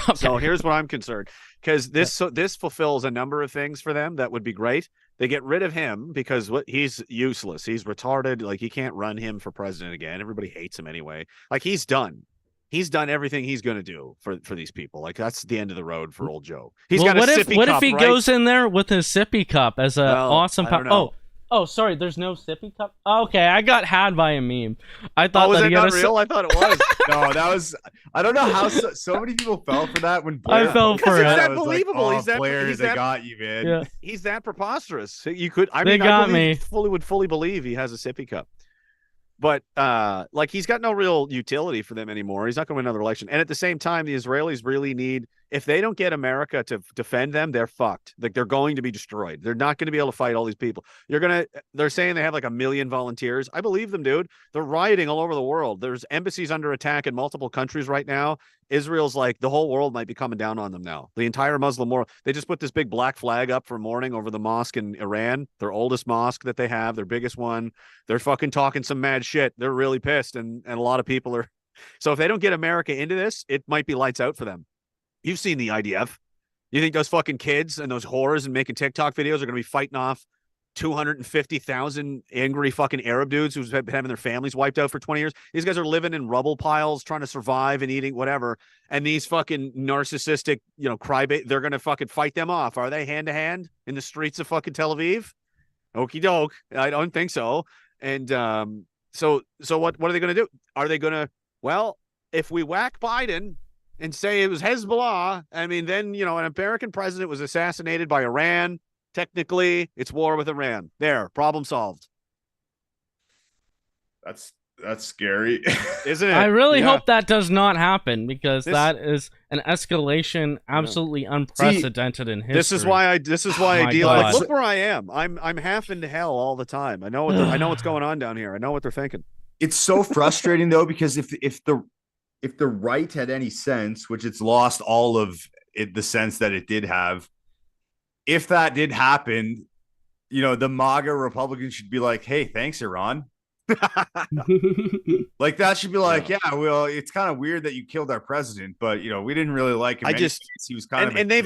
Okay. So here's what I'm concerned, because this fulfills a number of things for them that would be great. They get rid of him because he's useless. He's retarded. Like, you can't run him for president again. Everybody hates him anyway. Like, he's done. He's done everything he's going to do for these people. Like, that's the end of the road for old Joe. He's got a sippy what cup, if he right? goes in there with his sippy cup as a awesome... I don't know. Oh, sorry, there's no sippy cup? Okay, I got had by a meme. I thought was that that he had not real? I thought it was. No, that was. I don't know how so many people fell for that when Blair. I fell for it. I It's was unbelievable. Like, He's that- Blair, he's they that- got you, man. Yeah. He's that preposterous. You could. I They mean, got I me. would fully believe he has a sippy cup. But like, he's got no real utility for them anymore. He's not going to win another election. And at the same time, the Israelis really need, if they don't get America to defend them, they're fucked. Like, they're going to be destroyed. They're not going to be able to fight all these people. They're saying they have like 1 million volunteers. I believe them, dude. They're rioting all over the world. There's embassies under attack in multiple countries right now. Israel's like, the whole world might be coming down on them now. The entire Muslim world. They just put this big black flag up for mourning over the mosque in Iran, their oldest mosque that they have, their biggest one. They're fucking talking some mad shit. They're really pissed, and a lot of people are. So if they don't get America into this, it might be lights out for them. You've seen the IDF. You think those fucking kids and those whores and making TikTok videos are going to be fighting off 250,000 angry fucking Arab dudes who's been having their families wiped out for 20 years? These guys are living in rubble piles, trying to survive and eating whatever. And these fucking narcissistic, crybaby, they're going to fucking fight them off. Are they hand to hand in the streets of fucking Tel Aviv? Okie doke. I don't think so. And so what are they going to do? Are they going to, well, if we whack Biden and say it was Hezbollah, I mean, then, an American president was assassinated by Iran. Technically, it's war with Iran. There, problem solved. That's scary, isn't it? I really Yeah. hope that does not happen, because that is an escalation absolutely unprecedented in history. This is why I my deal. God. Like, look where I am. I'm half into hell all the time. I know what's going on down here. I know what they're thinking. It's so frustrating though, because if the right had any sense, which it's lost all of it, the sense that it did have, if that did happen, the MAGA Republicans should be like, hey, thanks, Iran. Like, that should be like, yeah, well, it's kind of weird that you killed our president, but we didn't really like him. He was kind of, and they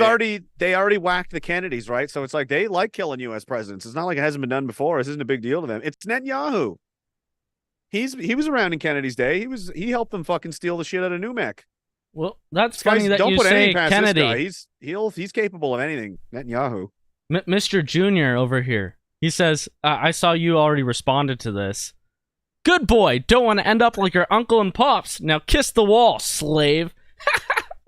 already whacked the Kennedys, right? So it's like they like killing U.S. presidents. It's not like it hasn't been done before. This isn't a big deal to them. It's Netanyahu. He was around in Kennedy's day. He helped them fucking steal the shit out of New Mexico. Well, that's funny that Don't you put say anything past Kennedy. this guy. He's capable of anything. Netanyahu. Mr. Junior over here. He says, I saw you already responded to this. Good boy. Don't want to end up like your uncle and pops. Now kiss the wall, slave.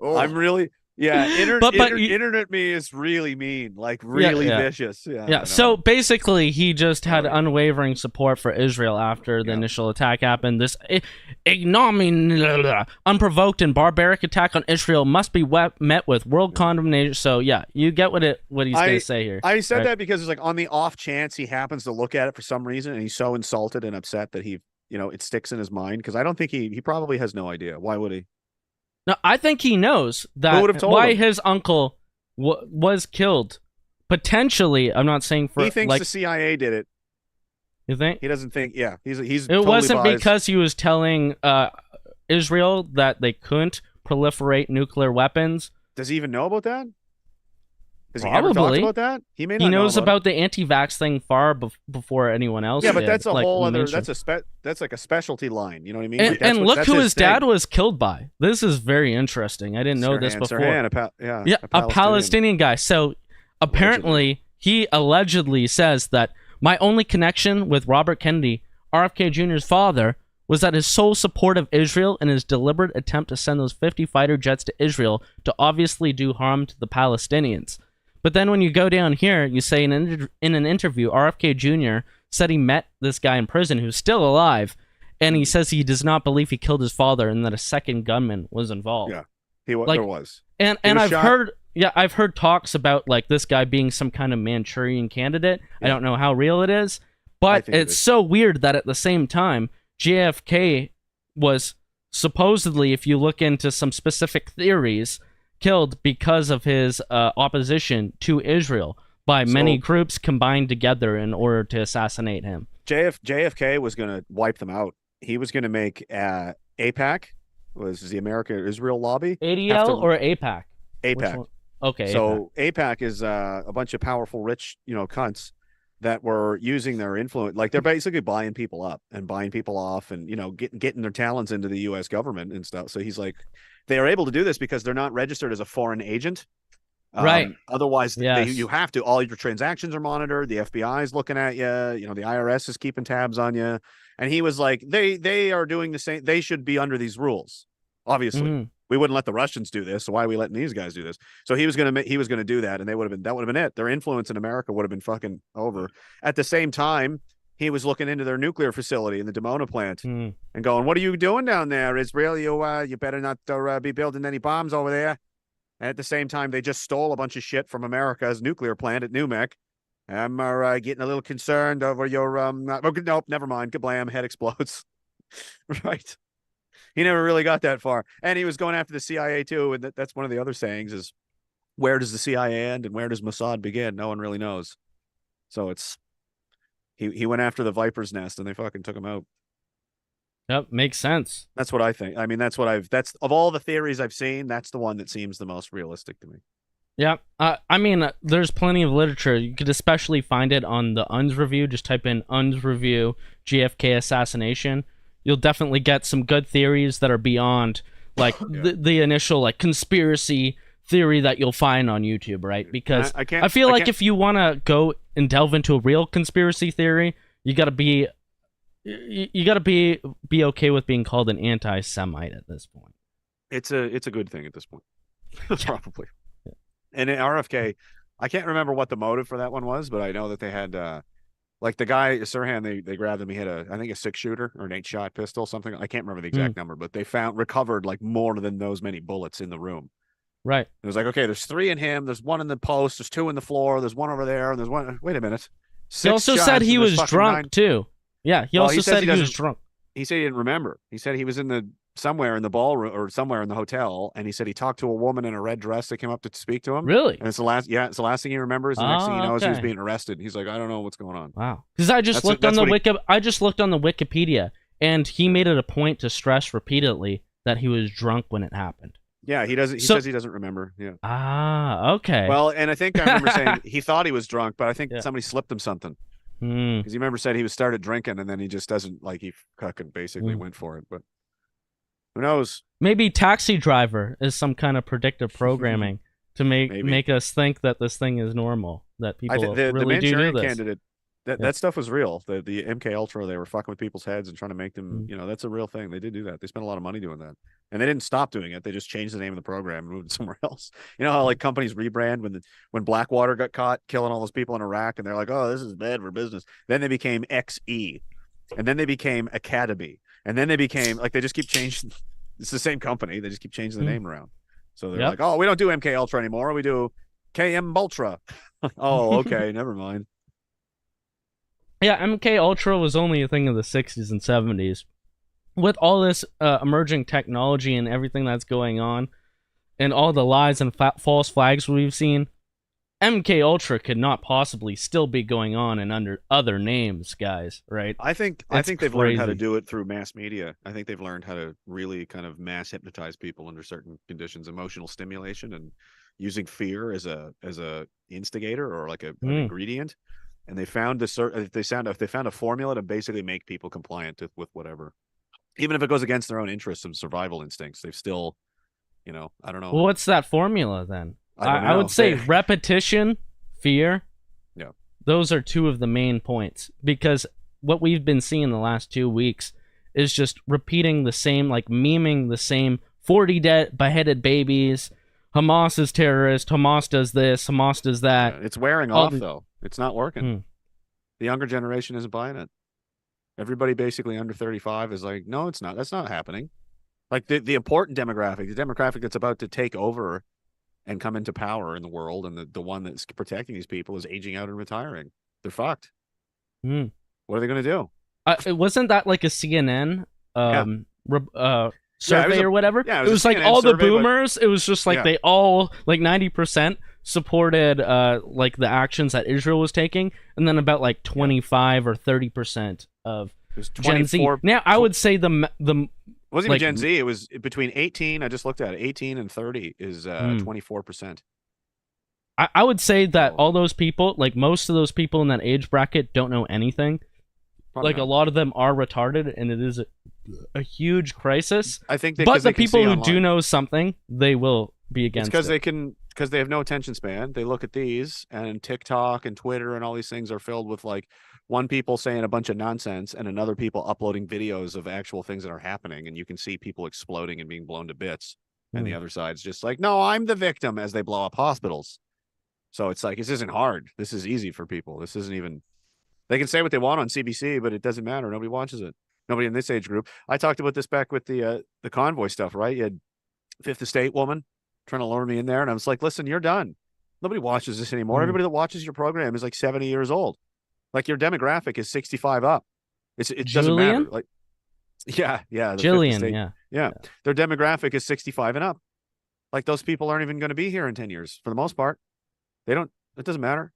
I'm really... Yeah, But internet me is really mean, like really vicious. Yeah. So basically, he just had unwavering support for Israel after the initial attack happened. This unprovoked and barbaric attack on Israel must be met with world condemnation. So yeah, you get what he's going to say here. I said that because it's like, on the off chance he happens to look at it for some reason and he's so insulted and upset that he, it sticks in his mind, because I don't think he probably has no idea. Why would he? No, I think he knows that why his uncle was killed. Potentially, I'm not saying for. He thinks the CIA did it. You think? He doesn't think. Yeah, he's. It totally wasn't biased. Because he was telling Israel that they couldn't proliferate nuclear weapons. Does he even know about that? Has he ever talked Probably. about that? He may not He knows know about the anti-vax thing far before anyone else. Yeah, but did, that's a like, whole in the other. mainstream. That's like a specialty line. You know what I mean? And, Like, that's and what- look that's who his dad thing. was killed by. This is very interesting. I didn't know this before. Sirhan, A Palestinian guy. So apparently he allegedly says that my only connection with Robert Kennedy, RFK Jr.'s father, was that his sole support of Israel and his deliberate attempt to send those 50 fighter jets to Israel to obviously do harm to the Palestinians. But then when you go down here, you say in an interview, RFK Jr. said he met this guy in prison who's still alive, and he says he does not believe he killed his father and that a second gunman was involved. Yeah, there was. And I've heard talks about like this guy being some kind of Manchurian candidate. I don't know how real it is, but it's so weird that at the same time, JFK was supposedly, if you look into some specific theories, killed because of his opposition to Israel by many groups combined together in order to assassinate him. JFK was going to wipe them out. He was going to make AIPAC, was the America-Israel lobby. ADL or AIPAC? AIPAC. Okay. So AIPAC is a bunch of powerful, rich, cunts that were using their influence. Like they're basically buying people up and buying people off and, getting their talents into the U.S. government and stuff. So he's like, they are able to do this because they're not registered as a foreign agent. Right. Otherwise, Yes. you have to. All your transactions are monitored. The FBI is looking at you. The IRS is keeping tabs on you. And he was like, they are doing the same. They should be under these rules. Obviously, we wouldn't let the Russians do this. So why are we letting these guys do this? So he was gonna do that, and that would have been it. Their influence in America would have been fucking over. At the same time, he was looking into their nuclear facility in the Dimona plant and going, "What are you doing down there, Israel? You better not be building any bombs over there." And at the same time, they just stole a bunch of shit from America's nuclear plant at New Mech. I'm getting a little concerned over your nope, never mind. Kablam, head explodes. Right. He never really got that far. And he was going after the CIA too. And that's one of the other sayings is, where does the CIA end and where does Mossad begin? No one really knows. So he went after the Viper's nest and they fucking took him out. Yep, makes sense. That's what I think. I mean, that's of all the theories I've seen, that's the one that seems the most realistic to me. Yeah, I mean, there's plenty of literature. You could especially find it on the UNS review. Just type in UNS review JFK assassination. You'll definitely get some good theories that are beyond like the initial like conspiracy theory that you'll find on YouTube, right? Because I feel like if you want to go and delve into a real conspiracy theory, you got to be okay with being called an anti-Semite at this point. It's a good thing at this point. Probably. Yeah. And in RFK, I can't remember what the motive for that one was, but I know that they had like the guy Sirhan, they grabbed him. He had I think a 6-shooter or an 8-shot pistol, something. I can't remember the exact number, but they recovered like more than those many bullets in the room. Right. It was like, okay, there's 3 in him. There's 1 in the post. There's 2 in the floor. There's 1 over there. And there's 1. Wait a minute. He also said he was drunk too. Yeah. He also said he was drunk. He said he didn't remember. He said he was somewhere in the ballroom or somewhere in the hotel, and he said he talked to a woman in a red dress that came up to speak to him. Really? And it's the last thing he remembers. The next thing he knows, he was being arrested. He's like, I don't know what's going on. Wow. Because I just looked on the Wikipedia, and he made it a point to stress repeatedly that he was drunk when it happened. Yeah, he doesn't. He says he doesn't remember. Yeah. Ah, okay. Well, and I think I remember saying he thought he was drunk, but I think somebody slipped him something. Because he remember said he started drinking, and then he just doesn't like he fucking basically went for it. But who knows? Maybe Taxi Driver is some kind of predictive programming to make us think that this thing is normal. That people really do this. Candidate, that stuff was real. The MK Ultra, they were fucking with people's heads and trying to make them. That's a real thing. They did do that. They spent a lot of money doing that, and they didn't stop doing it. They just changed the name of the program and moved it somewhere else. You know how like companies rebrand when Blackwater got caught killing all those people in Iraq, and they're like, oh, this is bad for business. Then they became XE, and then they became Academy, and then they became like they just keep changing. It's the same company. They just keep changing the name around. So they're like, oh, we don't do MK Ultra anymore. We do KM Ultra. Oh, okay, never mind. Yeah, MK Ultra was only a thing of the 60s and 70s. With all this emerging technology and everything that's going on, and all the lies and false flags we've seen, MK Ultra could not possibly still be going on and under other names, guys, right? I think It's they've learned how to crazy. do it through mass media. I think they've learned how to really kind of mass hypnotize people under certain conditions, emotional stimulation, and using fear as a instigator or like an ingredient. And they found if they found a formula to basically make people compliant with whatever, even if it goes against their own interests and survival instincts. They've still, I don't know. Well, what's that formula then? I I would say They- repetition, fear. Yeah. Those are two of the main points, because what we've been seeing the last 2 weeks is just repeating the same, like memeing the same 40 beheaded babies. Hamas is terrorist. Hamas does this. Hamas does that. It's wearing All off the- though. It's not working. The younger generation isn't buying it. Everybody basically under 35 is like, no, it's not. That's not happening. Like the important demographic, the demographic that's about to take over and come into power in the world, and the one that's protecting these people is aging out and retiring. They're fucked. Mm. What are they going to do? Wasn't that like a CNN survey was or whatever? yeah, it it was was a like CNN all the survey, but- boomers. It was just like Yeah. they all, like 90% supported like the actions that Israel was taking, and then about like 25 or 30% of It was Gen Z. 24. Now I would say the It wasn't like- even Gen Z. It was between 18. I just looked at it. 18 and 30 is 24%. I would say that all those people, like most of those people in that age bracket, don't know anything. Probably Like not. a lot of them are retarded, and it is a huge crisis. I think But the they can people see who online. do know something, they will be It's against because it. they have no attention span. They look at these, and TikTok and Twitter and all these things are filled with like one people saying a bunch of nonsense and another people uploading videos of actual things that are happening, and you can see people exploding and being blown to bits. And the other side's just like, no, I'm the victim, as they blow up hospitals. So it's like, this isn't hard. This is easy for people. This isn't even. They can say what they want on CBC, but it doesn't matter. Nobody watches it. Nobody in this age group. I talked about this back with the convoy stuff, right? You had Fifth Estate woman trying to lure me in there, and I was like, listen, you're done. Nobody watches this anymore. Everybody that watches your program is like 70 years old. Like your demographic is 65 up. It doesn't matter. Julian? Like, yeah, the Fifth Jillian, Estate- yeah. Their demographic is 65 and up. Like those people aren't even going to be here in 10 years for the most part. It doesn't matter.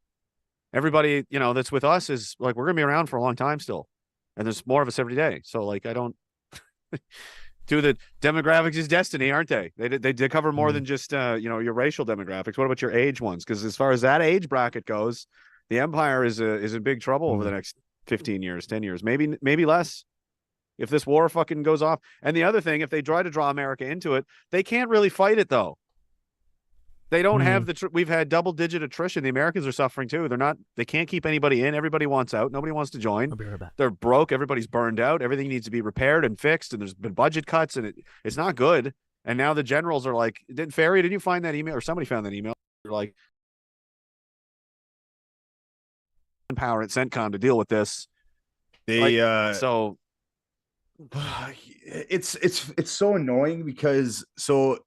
Everybody, that's with us is like, we're going to be around for a long time still. And there's more of us every day. So like, I don't do the demographics is destiny, aren't they? They cover more than just, your racial demographics. What about your age ones? Because as far as that age bracket goes, the empire is in big trouble over the next 15 years, 10 years, maybe less. If this war fucking goes off. And the other thing, if they try to draw America into it, they can't really fight it though. They don't have we've had double-digit attrition. The Americans are suffering too. They can't keep anybody in. Everybody wants out. Nobody wants to join. I'll be right back. They're broke. Everybody's burned out. Everything needs to be repaired and fixed. And there's been budget cuts, and it's not good. And now the generals are like, did you find that email, or somebody found that email? They're like, power at CENTCOM to deal with this. So it's so annoying because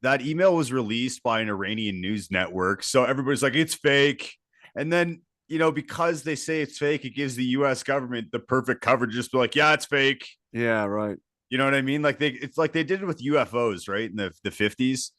that email was released by an Iranian news network, so everybody's like, it's fake. And then because they say it's fake, it gives the US government the perfect cover to just be like, yeah, it's fake. yeah, right. You know what I mean? Like it's like they did it with UFOs, right? In the 50s.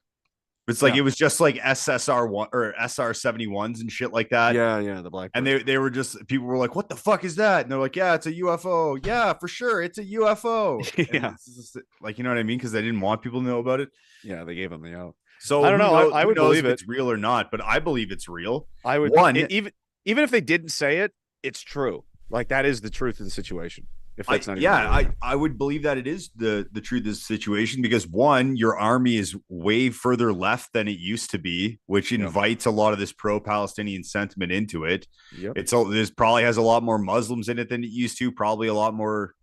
It's like, it was just like SSR1 or SR-71s and shit like that. Yeah, the black. And they were just, people were like, what the fuck is that? And they're like, yeah, it's a UFO. Yeah, for sure. It's a UFO. Yeah. It's just, like, you know what I mean? Because they didn't want people to know about it. Yeah, they gave them the out. So I don't know. I who would knows believe if it. it's real or not, but I believe it's real. I would even if they didn't say it, it's true. Like that is the truth of the situation. If that's not I would believe that it is the truth of the situation, because one, your army is way further left than it used to be, which invites a lot of this pro-Palestinian sentiment into it. Yep. This probably has a lot more Muslims in it than it used to, probably a lot more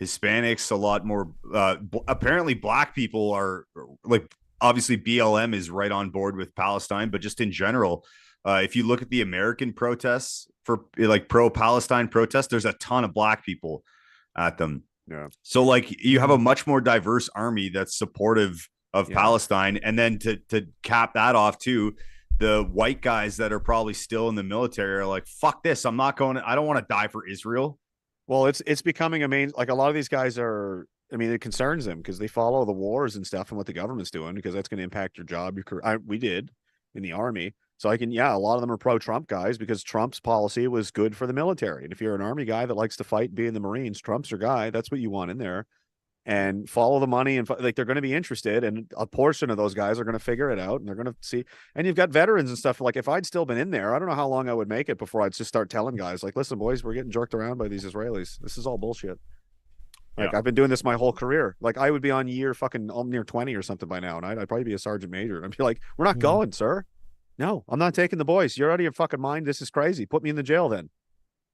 Hispanics, a lot more apparently black people are like, obviously BLM is right on board with Palestine, but just in general, if you look at the American protests for like pro-Palestine protests, there's a ton of black people at them. Yeah. So like you have a much more diverse army that's supportive of Palestine. And then to cap that off too, the white guys that are probably still in the military are like, fuck this. I don't want to die for Israel. Well, it's becoming like a lot of these guys are, I mean, it concerns them because they follow the wars and stuff and what the government's doing, because that's going to impact your job, your career. We did in the army. So a lot of them are pro-Trump guys because Trump's policy was good for the military. And if you're an army guy that likes to fight and be in the Marines, Trump's your guy. That's what you want in there. And follow the money, and like they're going to be interested, and a portion of those guys are going to figure it out, and they're going to see. And you've got veterans and stuff. Like if I'd still been in there, I don't know how long I would make it before I'd just start telling guys like, listen, boys, we're getting jerked around by these Israelis. This is all bullshit. Like I've been doing this my whole career. Like I would be on year fucking near 20 or something by now, and I'd probably be a sergeant major. And I'd be like, we're not going, sir. No, I'm not taking the boys. You're out of your fucking mind. This is crazy. Put me in the jail then.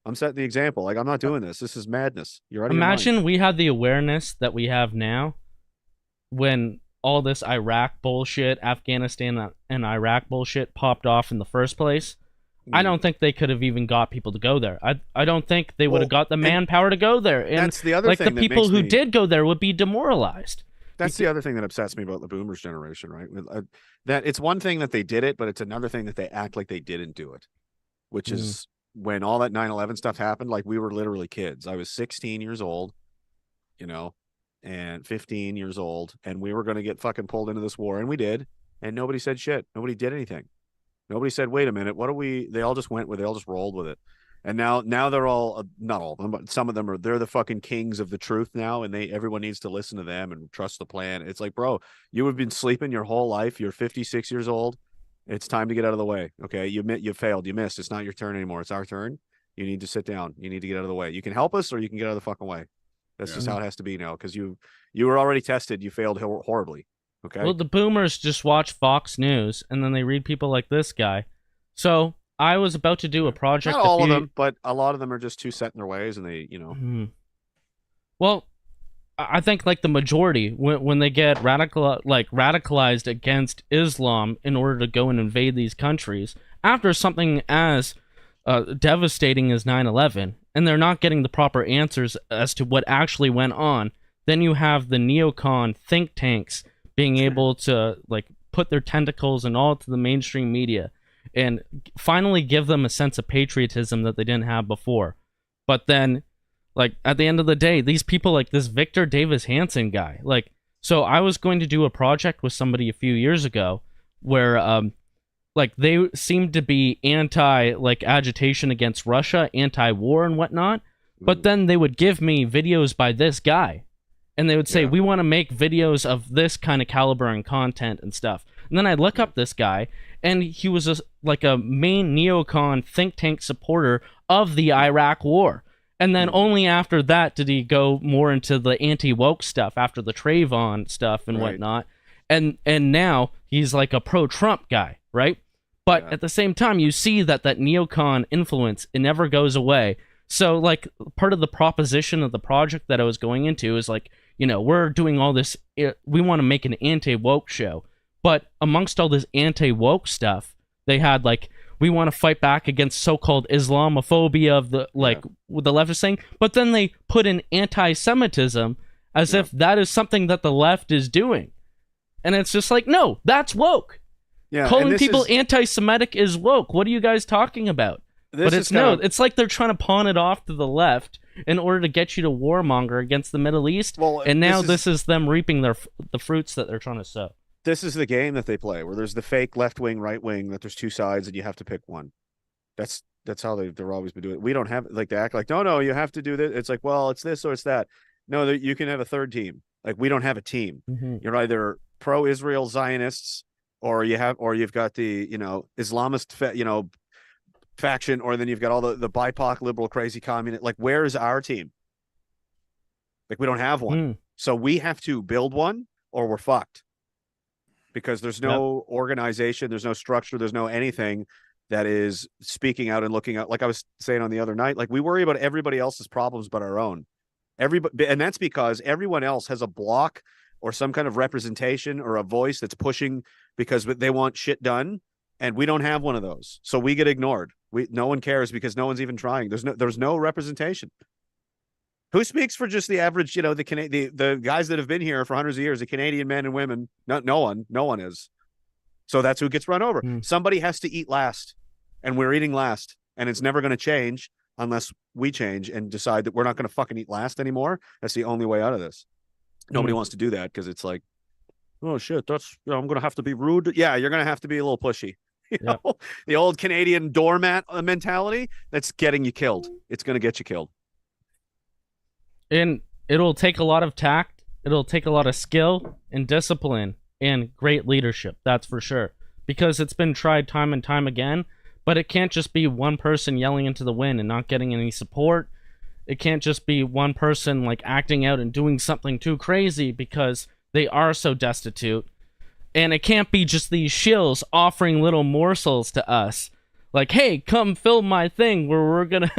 I'm setting the example. Like I'm not doing this. This is madness. You're out of your mind. Imagine we had the awareness that we have now when all this Iraq bullshit, Afghanistan and Iraq bullshit popped off in the first place. I don't think they could have even got people to go there. I don't think they would have got the manpower to go there. And that's the other like thing the people who did go there would be demoralized. That's the other thing that upsets me about the boomers generation, right? That it's one thing that they did it, but it's another thing that they act like they didn't do it, which is when all that 9/11 stuff happened. Like we were literally kids. I was 16 years old, and 15 years old, and we were going to get fucking pulled into this war, and we did, and nobody said shit. Nobody did anything. Nobody said, wait a minute, what are we? They all just went with it. They all just rolled with it. And now they're all, not all of them, but some of them they're the fucking kings of the truth now. And everyone needs to listen to them and trust the plan. It's like, bro, you have been sleeping your whole life. You're 56 years old. It's time to get out of the way. Okay. You failed. You missed. It's not your turn anymore. It's our turn. You need to sit down. You need to get out of the way. You can help us or you can get out of the fucking way. That's just how it has to be now. Cause you were already tested. You failed horribly. Okay. Well, the boomers just watch Fox News and then they read people like this guy. So I was about to do a project. Not all of them, but a lot of them are just too set in their ways, and they, Well, I think like the majority, when they get radicalized against Islam in order to go and invade these countries after something as devastating as 9/11, and they're not getting the proper answers as to what actually went on, then you have the neocon think tanks being able to like put their tentacles and all to the mainstream media and finally give them a sense of patriotism that they didn't have before. But then, like, at the end of the day, these people, like this Victor Davis Hansen guy, like, so I was going to do a project with somebody a few years ago where, like, they seemed to be anti, like, agitation against Russia, anti-war and whatnot, but then they would give me videos by this guy, and they would say, we want to make videos of this kind of caliber and content and stuff. And then I'd look up this guy, and he was like a main neocon think tank supporter of the Iraq war. And then only after that did he go more into the anti-woke stuff, after the Trayvon stuff and whatnot. And now he's like a pro-Trump guy, right? But at the same time, you see that neocon influence, it never goes away. So, like, part of the proposition of the project that I was going into is, like, we're doing all this, we want to make an anti-woke show. But amongst all this anti-woke stuff, they had, like, we want to fight back against so-called Islamophobia of the, like, what the left is saying. But then they put in anti-Semitism as if that is something that the left is doing. And it's just like, no, that's woke. Yeah, calling people anti-Semitic is woke. What are you guys talking about? But it's it's like they're trying to pawn it off to the left in order to get you to warmonger against the Middle East. Well, and now this is them reaping the fruits that they're trying to sow. This is the game that they play, where there's the fake left wing, right wing, that there's two sides and you have to pick one. That's how they're always been doing it. We don't have, like, they act like, no, you have to do this. It's like, well, it's this or it's that. No, you can have a third team. Like, we don't have a team. You're either pro-Israel Zionists, or you've got the, Islamist, faction, or then you've got all the BIPOC liberal crazy communist. Like, where is our team? Like, we don't have one. So we have to build one or we're fucked. Because there's no organization, there's no structure, there's no anything that is speaking out and looking out. Like I was saying on the other night, like, we worry about everybody else's problems but our own. And that's because everyone else has a block or some kind of representation or a voice that's pushing because they want shit done, and we don't have one of those. So we get ignored. No one cares because no one's even trying. There's no representation. Who speaks for just the average, the guys that have been here for hundreds of years, the Canadian men and women? No one is. So that's who gets run over. Somebody has to eat last, and we're eating last, and it's never going to change unless we change and decide that we're not going to fucking eat last anymore. That's the only way out of this. Nobody wants to do that because it's like, oh shit, I'm going to have to be rude. Yeah, you're going to have to be a little pushy. You Yep. know, the old Canadian doormat mentality that's getting you killed. It's going to get you killed. And it'll take a lot of tact, it'll take a lot of skill and discipline and great leadership, that's for sure. Because it's been tried time and time again, but it can't just be one person yelling into the wind and not getting any support. It can't just be one person like acting out and doing something too crazy because they are so destitute. And it can't be just these shills offering little morsels to us. Like, hey, come film my thing where we're gonna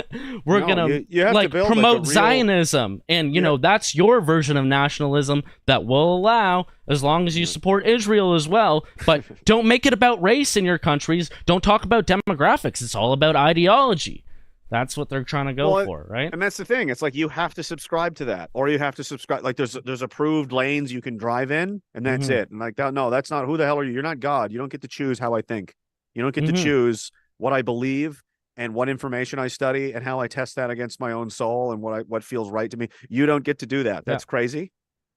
you have to like build, promote like, a real- Zionism, and you know that's your version of nationalism that will allow as long as you support Israel as well. But don't make it about race in your countries. Don't talk about demographics. It's all about ideology. That's what they're trying to go for, right? And that's the thing. It's like you have to subscribe to that, or you have to subscribe. Like there's approved lanes you can drive in, and that's it. And like, no, that's not. Who the hell are you? You're not God. You don't get to choose how I think. You don't get to choose what I believe and what information I study and how I test that against my own soul and what feels right to me. You don't get to do that. That's crazy.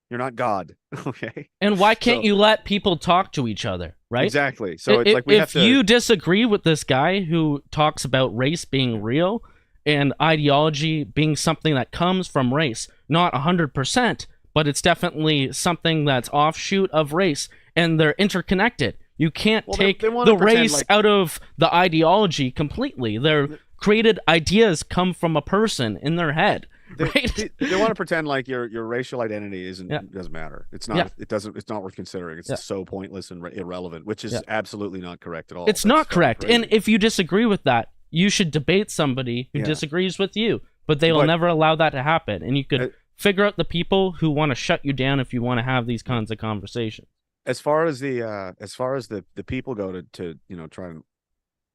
You're not God. Okay. And why can't you let people talk to each other, right? Exactly. So it's like we have if to. you disagree with this guy who talks about race being real and ideology being something that comes from race, not 100%, but it's definitely something that's offshoot of race, and they're interconnected. You can't take they wanna the pretend race like- out of the ideology completely. Their created ideas come from a person in their head, right? They want to pretend like your racial identity doesn't matter. It's not. Yeah. It doesn't. It's not worth considering. It's so pointless and irrelevant, which is absolutely not correct at all. It's That's not fucking correct. crazy. And if you disagree with that, you should debate somebody who disagrees with you. But they will never allow that to happen. And you could figure out the people who want to shut you down if you want to have these kinds of conversations. As far as the people go to try and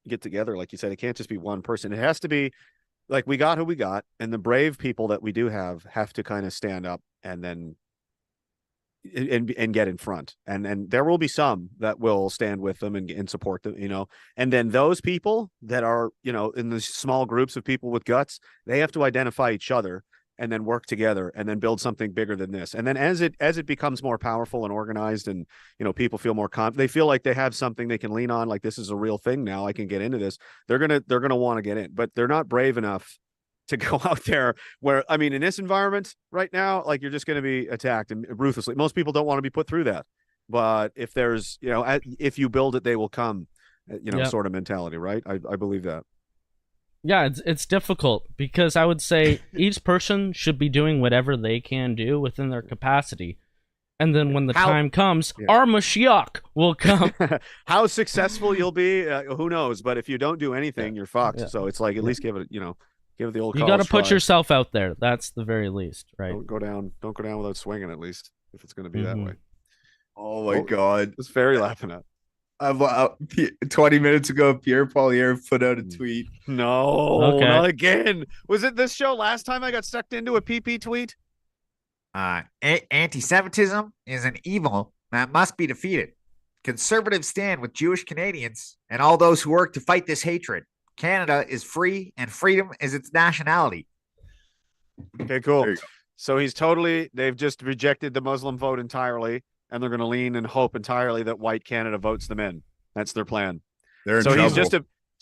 get together, like you said, it can't just be one person. It has to be like we got who we got, and the brave people that we do have to kind of stand up and then and get in front. And there will be some that will stand with them and support them, and then those people that are, in the small groups of people with guts, they have to identify each other and then work together and then build something bigger than this. And then as it becomes more powerful and organized and, people feel more they feel like they have something they can lean on, like this is a real thing now, I can get into this. They're going to want to get in, but they're not brave enough to go out there where, I mean, in this environment right now, like you're just going to be attacked and ruthlessly. Most people don't want to be put through that. But if there's, if you build it, they will come, sort of mentality, right? I believe that. Yeah, it's difficult because I would say each person should be doing whatever they can do within their capacity. And then when the time comes, our Mashiach will come. How successful you'll be, who knows? But if you don't do anything, you're fucked. So it's like, at least give it, give it the old You got to put try. yourself out there. That's the very least, right? Don't go down without swinging, at least, if it's going to be that way. Oh my God. What's Ferry laughing at? 20 minutes ago, Pierre Paulier put out a tweet. No, not again. Was it this show last time I got sucked into a PP tweet? Anti-Semitism is an evil that must be defeated. Conservatives stand with Jewish Canadians and all those who work to fight this hatred. Canada is free and freedom is its nationality. Okay, cool. So they've just rejected the Muslim vote entirely, and they're going to lean and hope entirely that white Canada votes them in. That's their plan. They're in trouble. He's just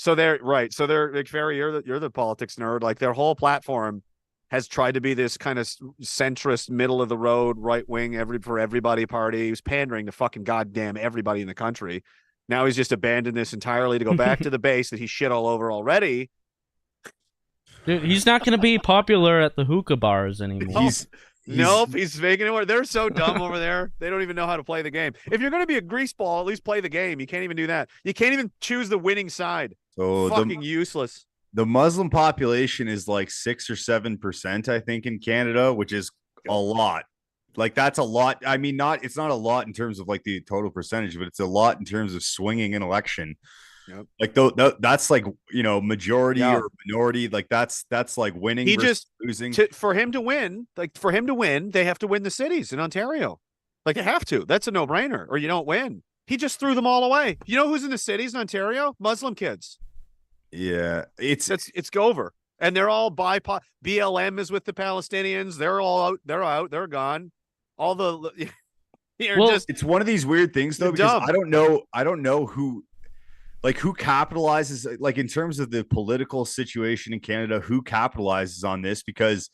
they're right. So they're like, Ferry, you're the politics nerd. Like their whole platform has tried to be this kind of centrist, middle of the road, right wing, for everybody party. He was pandering to fucking goddamn everybody in the country. Now he's just abandoned this entirely to go back to the base that he shit all over already. Dude, he's not going to be popular at the hookah bars anymore. Nope, he's making it work. They're so dumb over there. They don't even know how to play the game. If you're going to be a greaseball, at least play the game. You can't even do that. You can't even choose the winning side. So fucking useless. The Muslim population is like 6 or 7%, I think, in Canada, which is a lot. Like that's a lot. I mean, it's not a lot in terms of like the total percentage, but it's a lot in terms of swinging an election. Yep. Like that's like, majority or minority. Like that's like winning. Versus losing. For him to win, they have to win the cities in Ontario. Like they have to. That's a no-brainer, or you don't win. He just threw them all away. You know who's in the cities in Ontario? Muslim kids. Yeah, it's over, and they're all BLM is with the Palestinians. They're all out. They're out. They're gone. All the it's one of these weird things though, because I don't know who, like who capitalizes, like in terms of the political situation in Canada, who capitalizes on this? Because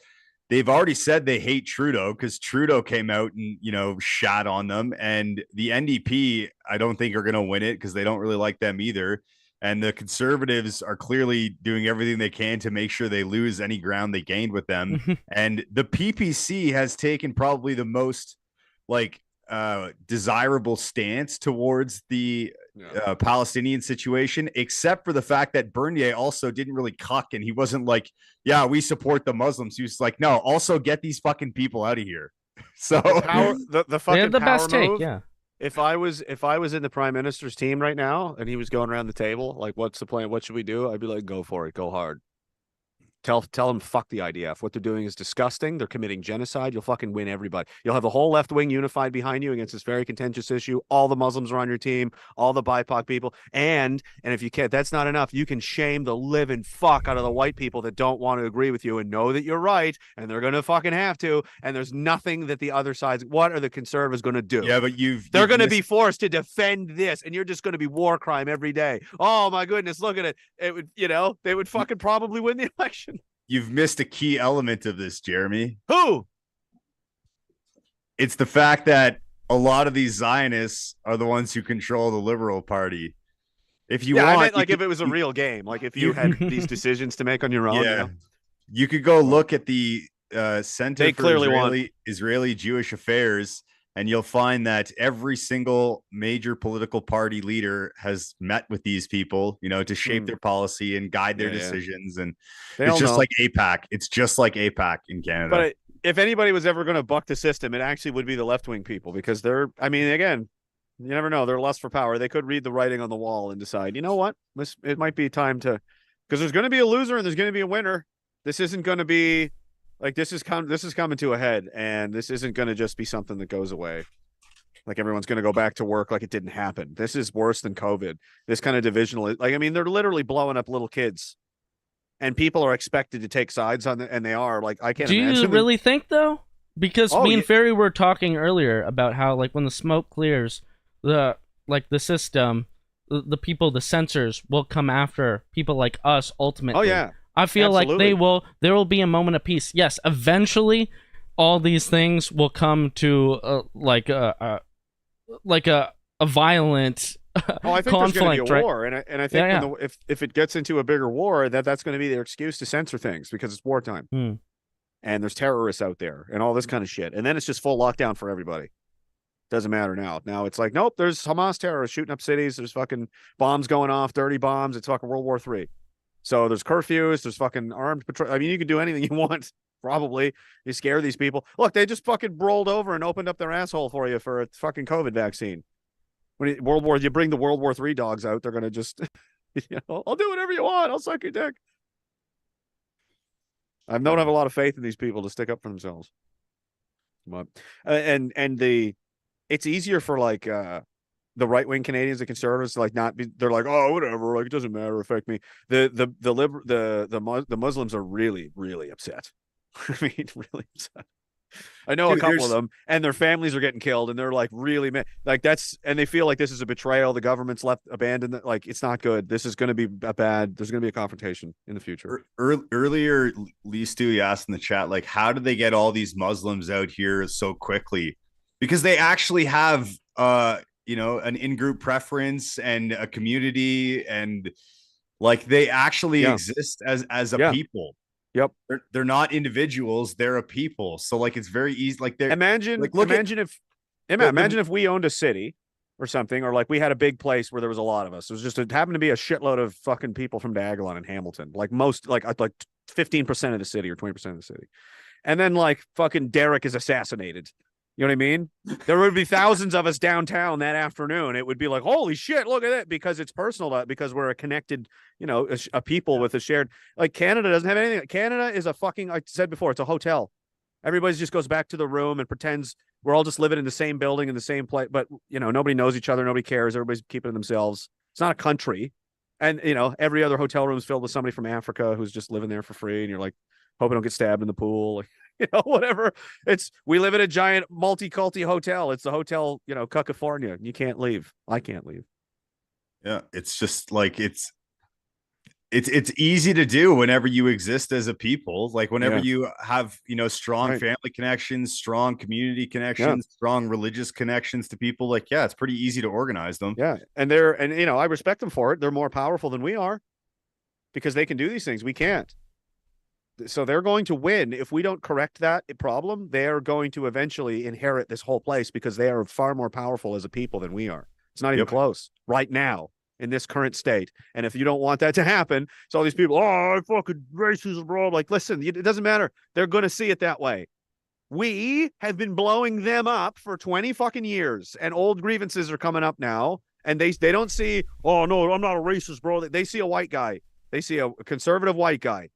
they've already said they hate Trudeau because Trudeau came out and, you know, shat on them. And the NDP, I don't think are going to win it because they don't really like them either. And the Conservatives are clearly doing everything they can to make sure they lose any ground they gained with them. And the PPC has taken probably the most like desirable stance towards the Palestinian situation, except for the fact that Bernier also didn't really cuck, and he wasn't like, yeah, we support the Muslims. He was like, no, also get these fucking people out of here. So the fucking They had the power best move, take, yeah. If I was in the prime minister's team right now and he was going around the table like, what's the plan? What should we do? I'd be like, go for it, go hard. Tell them fuck the IDF. What they're doing is disgusting. They're committing genocide. You'll fucking win everybody. You'll have the whole left wing unified behind you against this very contentious issue. All the Muslims are on your team, all the BIPOC people. And if you can't, that's not enough. You can shame the living fuck out of the white people that don't want to agree with you and know that you're right. And they're going to fucking have to. And there's nothing that the other side's, what are the conservatives going to do? Yeah, but they're going to be forced to defend this. And you're just going to be war crime every day. Oh my goodness. Look at it. It would, they would fucking probably win the election. You've missed a key element of this, Jeremy. Who? It's the fact that a lot of these Zionists are the ones who control the Liberal Party. If you want, I meant like if it was a real game, like if you had these decisions to make on your own. Yeah, you could go look at the Center for Israeli Jewish Affairs, and you'll find that every single major political party leader has met with these people, to shape their policy and guide their decisions. And it's just like APAC. It's just like APAC in Canada. But if anybody was ever going to buck the system, it actually would be the left-wing people, because again, you never know. They're lust for power. They could read the writing on the wall and decide, you know what? It might be time to, because there's going to be a loser and there's going to be a winner. This isn't going to be like, this is coming to a head, and this isn't going to just be something that goes away. Like everyone's going to go back to work like it didn't happen. This is worse than COVID. This kind of divisional, they're literally blowing up little kids, and people are expected to take sides on it, and they are. Like, I can't imagine. Do you really think though? Because me and Ferry were talking earlier about how, like, when the smoke clears, the system, the people, the censors will come after people like us ultimately. Oh yeah. I feel like there will be a moment of peace. Yes, eventually all these things will come to a violent I think conflict, there's going to be a right? war, and I think if it gets into a bigger war, that's going to be their excuse to censor things because it's wartime, and there's terrorists out there and all this kind of shit, and then it's just full lockdown for everybody. Doesn't matter now. Now it's like, nope, there's Hamas terrorists shooting up cities. There's fucking bombs going off, dirty bombs. It's fucking World War III. So there's curfews, there's fucking armed patrol. I mean, you can do anything you want, probably. You scare these people. Look, they just fucking rolled over and opened up their asshole for you for a fucking COVID vaccine. When you bring the World War III dogs out, they're going to just, I'll do whatever you want. I'll suck your dick. I don't have a lot of faith in these people to stick up for themselves. But, it's easier for like, the right-wing Canadians, the conservatives, like not be, they're like, oh, whatever, like it doesn't matter, affect me. The Muslims are really, really upset. I mean, really upset. I know a couple of them, and their families are getting killed, and they're like really mad. Like and they feel like this is a betrayal. The government's abandoned. Like, it's not good. This is going to be bad. There's going to be a confrontation in the future. Earlier, Lee Stewie asked in the chat, like, how did they get all these Muslims out here so quickly? Because they actually have an in-group preference and a community, and like they actually exist as a people. Yep. They're not individuals, they're a people. So like it's very easy. Like imagine if we owned a city or something, or like we had a big place where there was a lot of us. It was just happened to be a shitload of fucking people from Diagolon and Hamilton. Like 15% of the city or 20% of the city. And then like fucking Derek is assassinated. You know what I mean? There would be thousands of us downtown that afternoon. It would be like, holy shit, look at it, because it's personal, because we're a connected, a people with a shared, like Canada doesn't have anything. Canada is a fucking, I said before, it's a hotel. Everybody just goes back to the room and pretends we're all just living in the same building in the same place. But, nobody knows each other. Nobody cares. Everybody's keeping to themselves. It's not a country. And, every other hotel room is filled with somebody from Africa who's just living there for free. And you're like, hope I don't get stabbed in the pool. Like, whatever. We live in a giant multi-culti hotel. It's the hotel, California. You can't leave. I can't leave. Yeah, it's just like it's easy to do whenever you exist as a people. Like whenever Yeah. you have, strong Right. family connections, strong community Yeah. connections, strong religious connections to people. Like, yeah, it's pretty easy to organize them. Yeah. And I respect them for it. They're more powerful than we are because they can do these things. We can't. So they're going to win. If we don't correct that problem, they are going to eventually inherit this whole place because they are far more powerful as a people than we are. It's not even Yep. close right now in this current state. And if you don't want that to happen, so all these people, oh, fucking racism, bro. Like, listen, it doesn't matter. They're going to see it that way. We have been blowing them up for 20 fucking years, and old grievances are coming up now. And they don't see, oh no, I'm not a racist, bro. They see a white guy. They see a conservative white guy.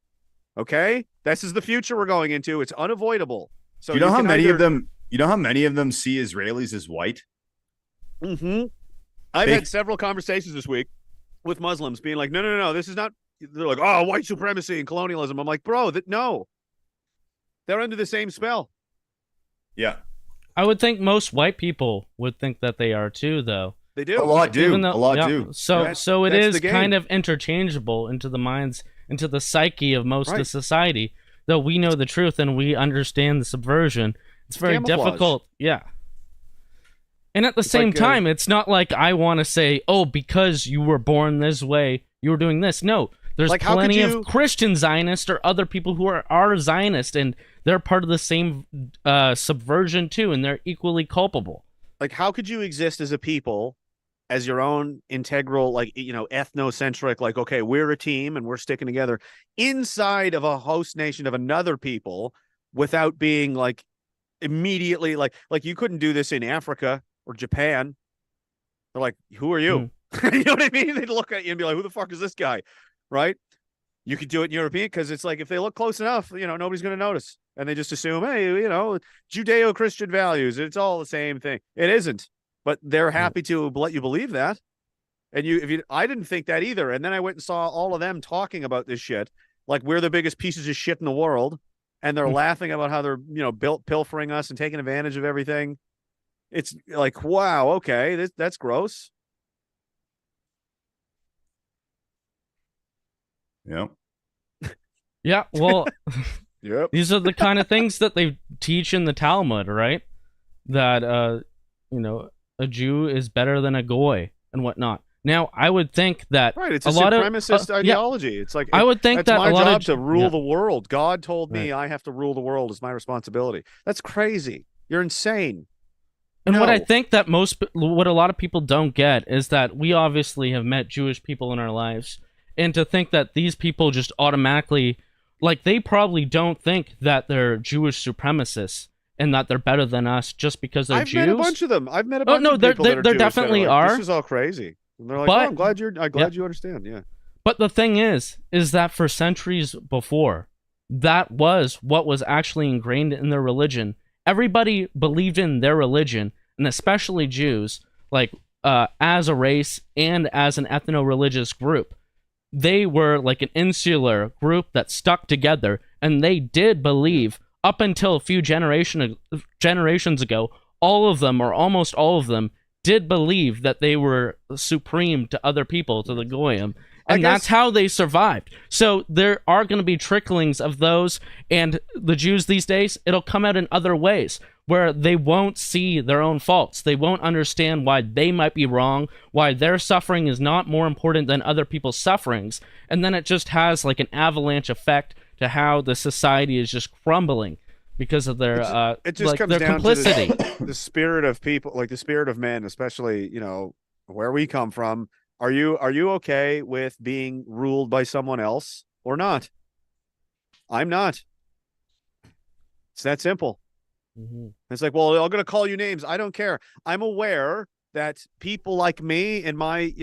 Okay, this is the future we're going into. It's unavoidable. So you know how many of them? You know how many of them see Israelis as white? Mm-hmm. I've had several conversations this week with Muslims being like, no, this is not. They're like, oh, white supremacy and colonialism. I'm like, bro, no, they're under the same spell. Yeah, I would think most white people would think that they are too, though. They do. a lot do. Even though- A lot yeah, do. So it that's is the game. kind of interchangeable into the minds, into the psyche of most Right. of society. Though we know the truth and we understand the subversion, it's very Camouflage. difficult. Yeah. And at the same like, time, it's not like I want to say, oh, because you were born this way, you were doing this. No, there's Like, how could plenty you- of Christian Zionists or other people who are Zionist, and they're part of the same subversion too, and they're equally culpable. Like, how could you exist as a people, as your own integral, like, ethnocentric, like, okay, we're a team and we're sticking together inside of a host nation of another people without being like immediately like you couldn't do this in Africa or Japan. They're like, who are you? You know what I mean? They'd look at you and be like, who the fuck is this guy? Right? You could do it in European because it's like if they look close enough, nobody's going to notice. And they just assume, hey, Judeo-Christian values. It's all the same thing. It isn't. But they're happy to let you believe that. And I didn't think that either. And then I went and saw all of them talking about this shit. Like we're the biggest pieces of shit in the world. And they're laughing about how they're, pilfering us and taking advantage of everything. It's like, wow, okay, that's gross. Yep. Yeah, well, Yep. these are the kind of things that they teach in the Talmud, right? That a Jew is better than a goy and whatnot. Now, I would think that Right, it's a lot supremacist of ideology. It's like I would think that's that my a lot job of to rule yeah. the world. God told me Right. I have to rule the world. It's my responsibility. That's crazy. You're insane. And what I No. think that what a lot of people don't get is that we obviously have met Jewish people in our lives, and to think that these people just automatically, like, they probably don't think that they're Jewish supremacists and that they're better than us just because they're I've Jews. met a bunch of them. I've met a Oh, bunch no, of there- people that there- are there Jewish that definitely like, are. This is all crazy. And they're like, But- oh, I'm glad you understand. Yeah. But the thing is that for centuries before, that was what was actually ingrained in their religion. Everybody believed in their religion, and especially Jews, like as a race and as an ethno-religious group. They were like an insular group that stuck together, and they did believe, up until a few generations ago, all of them, or almost all of them, did believe that they were supreme to other people, to the Goyim. And guess- that's how they survived. So there are going to be tricklings of those, and the Jews these days, it'll come out in other ways, where they won't see their own faults. They won't understand why they might be wrong, why their suffering is not more important than other people's sufferings. And then it just has like an avalanche effect to how the society is just crumbling because of their It just like comes their down complicity. to the spirit of people, like the spirit of men, especially, where we come from. Are you okay with being ruled by someone else or not? I'm not. It's that simple. Mhm. It's like, well, I'm going to call you names. I don't care. I'm aware that people like me and my,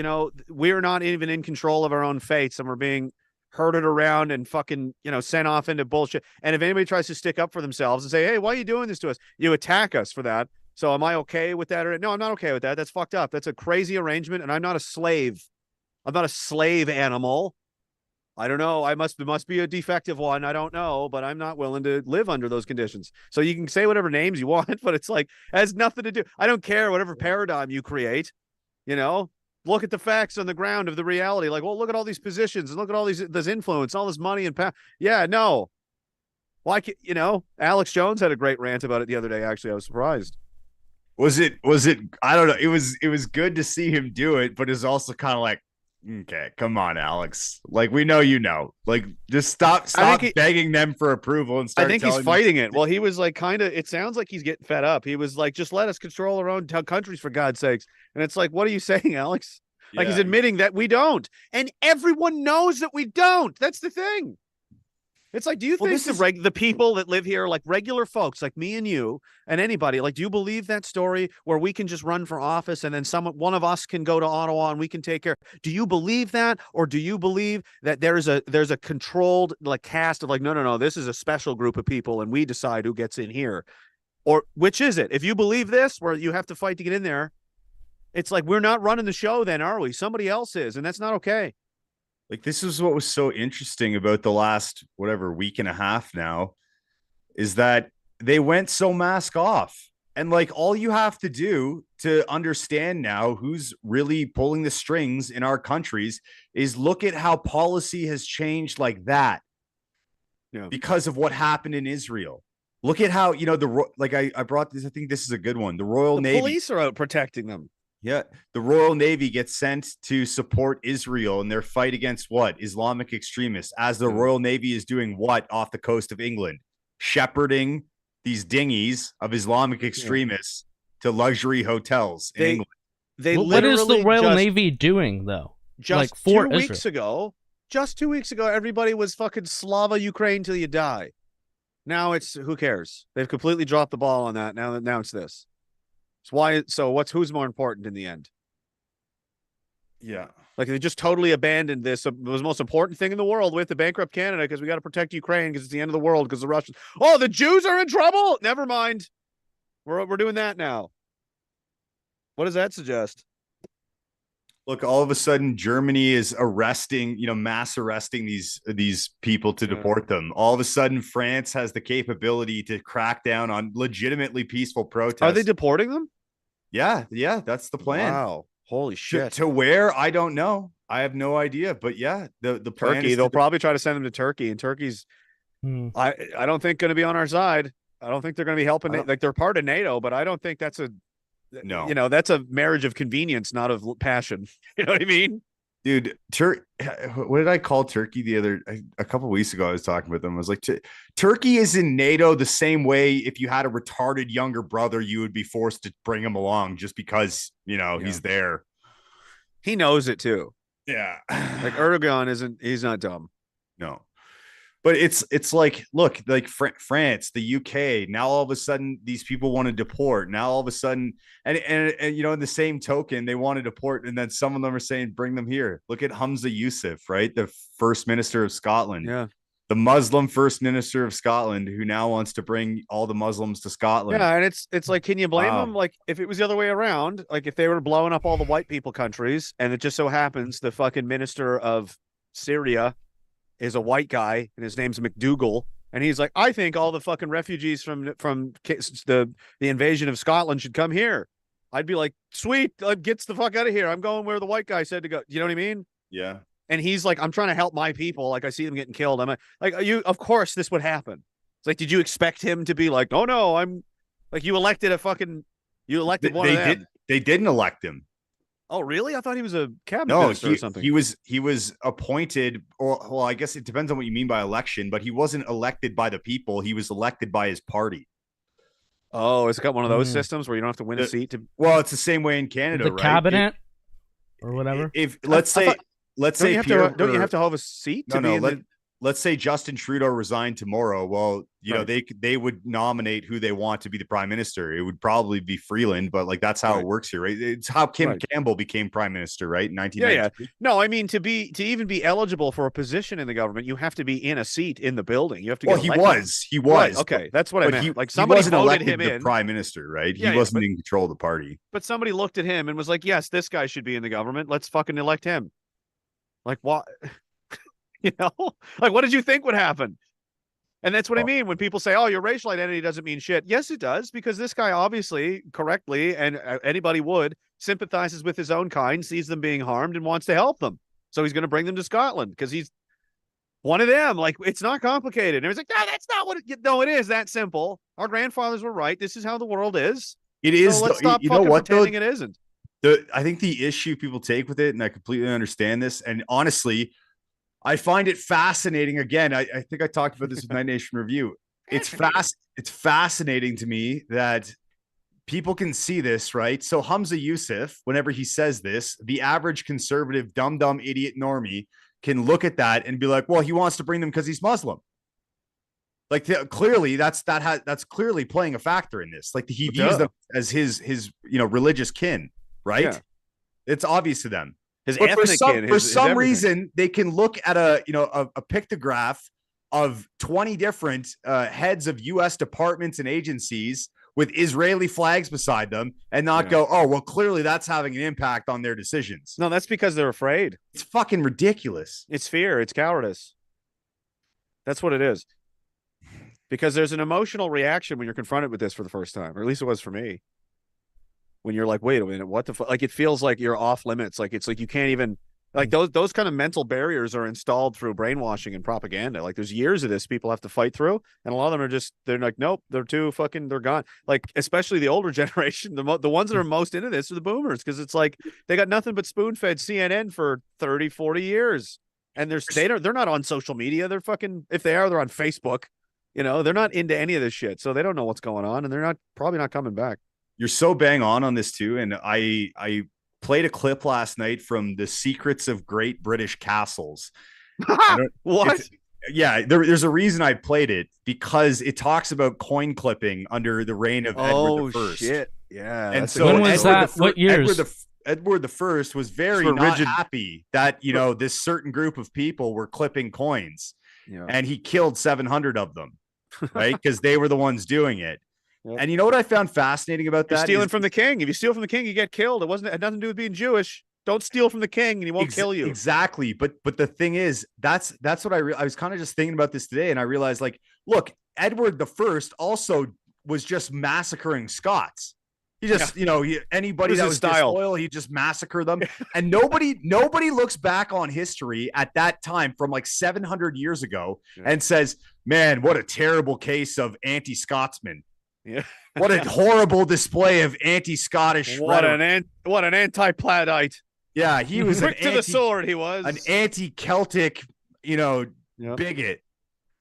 we're not even in control of our own fates, and we're being herded around and fucking, sent off into bullshit. And if anybody tries to stick up for themselves and say, hey, why are you doing this to us? You attack us for that. So am I okay with that? No, I'm not okay with that. That's fucked up. That's a crazy arrangement. And I'm not a slave. I'm not a slave animal. I don't know. I must be a defective one. I don't know, but I'm not willing to live under those conditions. So you can say whatever names you want, but it's like, it has nothing to do. I don't care whatever paradigm you create, look at the facts on the ground of the reality. Like, well, look at all these positions and look at all this influence, all this money and power. Yeah, no. Like, Alex Jones had a great rant about it the other day. Actually, I was surprised. Was it? I don't know. It was good to see him do it, but it's also kind of like, okay, come on, Alex. Like, we know Like, just stop begging them for approval and start. I think he's fighting it. Well, he was like, it sounds like he's getting fed up. He was like, just let us control our own countries, for God's sakes. And it's like, what are you saying, Alex? Like, he's admitting that we don't. And everyone knows that we don't. That's the thing. It's like, do you think the people that live here, like regular folks like me and you and anybody, like, do you believe that story where we can just run for office and then one of us can go to Ottawa and we can take care? Do you believe that? Or do you believe that there's a controlled like cast of like, no, this is a special group of people and we decide who gets in here? Or which is it? If you believe this, where you have to fight to get in there, it's like, we're not running the show then, are we? Somebody else is, and that's not okay. Like, this is what was so interesting about the last, week and a half now, is that they went so mask off. And like, all you have to do to understand now who's really pulling the strings in our countries is look at how policy has changed like that. Yeah. Because of what happened in Israel. Look at how, I brought this, I think this is a good one. The Royal Navy. Police are out protecting them. Yeah, the Royal Navy gets sent to support Israel in their fight against what? Islamic extremists, as the Royal Navy is doing what off the coast of England? Shepherding these dinghies of Islamic extremists to luxury hotels in England. What is the Royal Navy doing, though? Just like 2 weeks ago, everybody was fucking Slava Ukraine till you die. Now it's, who cares? They've completely dropped the ball on that. Now it's this. Who's more important in the end? Yeah. Like, they just totally abandoned this. It was the most important thing in the world with the bankrupt Canada because we got to protect Ukraine because it's the end of the world because the Russians. Oh, the Jews are in trouble. Never mind. We're doing that now. What does that suggest? Look, all of a sudden, Germany is arresting, mass arresting these people to deport them. All of a sudden, France has the capability to crack down on legitimately peaceful protests. Are they deporting them? Yeah, that's the plan. Wow, holy shit! To where? I don't know. I have no idea. But yeah, the plan Turkey. They'll probably try to send them to Turkey, and Turkey's, I don't think going to be on our side. I don't think they're going to be helping. Like, they're part of NATO, but I don't think that's a. No, that's a marriage of convenience, not of passion. You know what I mean? Dude, what did I call Turkey a couple of weeks ago? I was talking with them. I was like, Turkey is in NATO the same way if you had a retarded younger brother, you would be forced to bring him along just because, he's there. He knows it too. Yeah. Like, Erdogan he's not dumb. No. But it's like, look, like France, the UK, now all of a sudden these people want to deport. Now all of a sudden, and in the same token, they want to deport, and then some of them are saying, bring them here. Look at Hamza Yusuf, right? The First Minister of Scotland. Yeah. The Muslim First Minister of Scotland, who now wants to bring all the Muslims to Scotland. Yeah, and it's like, can you blame them? Like, if it was the other way around, like if they were blowing up all the white people countries, and it just so happens the fucking minister of Syria is a white guy and his name's McDougal, and he's like, I think all the fucking refugees from the invasion of Scotland should come here. I'd be like, sweet, gets the fuck out of here. I'm going where the white guy said to go. You know what I mean? Yeah. And he's like, I'm trying to help my people. Like, I see them getting killed. I'm like, of course this would happen. It's like, did you expect him to be like, oh no, I'm like, you elected one of them. They didn't elect him. Oh, really? I thought he was a cabinet minister or something. He was appointed, or well, I guess it depends on what you mean by election, but he wasn't elected by the people. He was elected by his party. Oh, it's got one of those systems where you don't have to win a seat to. Well, it's the same way in Canada, right? Cabinet or whatever. If let's say don't you have to have a seat? Let's say Justin Trudeau resigned tomorrow. Well, they would nominate who they want to be the prime minister. It would probably be Freeland, but like, that's how it works here, right? It's how Kim Campbell became prime minister, right? In 1993. Yeah. No, I mean, to even be eligible for a position in the government, you have to be in a seat in the building. You have to. Well, he was. Right, okay, that's what I meant. Like, somebody wasn't voted elected him in prime minister, right? He wasn't in control of the party. But somebody looked at him and was like, yes, this guy should be in the government. Let's fucking elect him. Like, what? Like, what did you think would happen? And that's what I mean when people say, "Oh, your racial identity doesn't mean shit." Yes, it does, because this guy obviously, correctly, and anybody would, sympathizes with his own kind, sees them being harmed, and wants to help them. So he's going to bring them to Scotland because he's one of them. Like, it's not complicated. And it's like, no, that's not what it, no, it is that simple. Our grandfathers were right. This is how the world is. It is. So let's stop you know fucking what, pretending though? it isn't. I think the issue people take with it, and I completely understand this, and honestly, I find it fascinating. Again, I think I talked about this with Night Nation Review. It's fascinating to me that people can see this, right? So Hamza Yusuf, whenever he says this, the average conservative, dumb idiot normie can look at that and be like, well, he wants to bring them because he's Muslim. Like, clearly that's clearly playing a factor in this. Like, he views them as his religious kin, right? Yeah. It's obvious to them. For some reason, they can look at a pictograph of 20 different heads of U.S. departments and agencies with Israeli flags beside them and not go, oh, well, clearly that's having an impact on their decisions. No, that's because they're afraid. It's fucking ridiculous. It's fear. It's cowardice. That's what it is. Because there's an emotional reaction when you're confronted with this for the first time, or at least it was for me. When you're like, wait a minute, what the fuck? Like, it feels like you're off limits. Like, it's like you can't even, like, those kind of mental barriers are installed through brainwashing and propaganda. Like, there's years of this people have to fight through, and a lot of them are they're like, nope, they're gone. Like, especially the older generation, the ones that are most into this are the boomers, because it's like they got nothing but spoon-fed CNN for 30, 40 years, and they're not on social media. They're fucking, if they are, they're on Facebook. They're not into any of this shit, so they don't know what's going on, and they're probably not coming back. You're so bang on this too, and I played a clip last night from The Secrets of Great British Castles. What? Yeah, there's a reason I played it, because it talks about coin clipping under the reign of Edward I. Oh shit! Yeah. And so when was that? What years? Edward I was very not happy that this certain group of people were clipping coins, and he killed 700 of them, right? Because they were the ones doing it. Yep. And you know what I found fascinating about that? Stealing from the king. If you steal from the king, you get killed. It had nothing to do with being Jewish. Don't steal from the king, and he won't kill you. Exactly. But the thing is, that's what I was kind of just thinking about this today, and I realized, like, look, Edward I also was just massacring Scots. He just, anybody that was disloyal, he just massacred them. And nobody looks back on history at that time from like 700 years ago and says, man, what a terrible case of anti-Scotsman. Yeah. What a horrible display of anti-Scottish. What an anti-Plaidite. Yeah, he was quick to the sword. He was an anti-Celtic, bigot.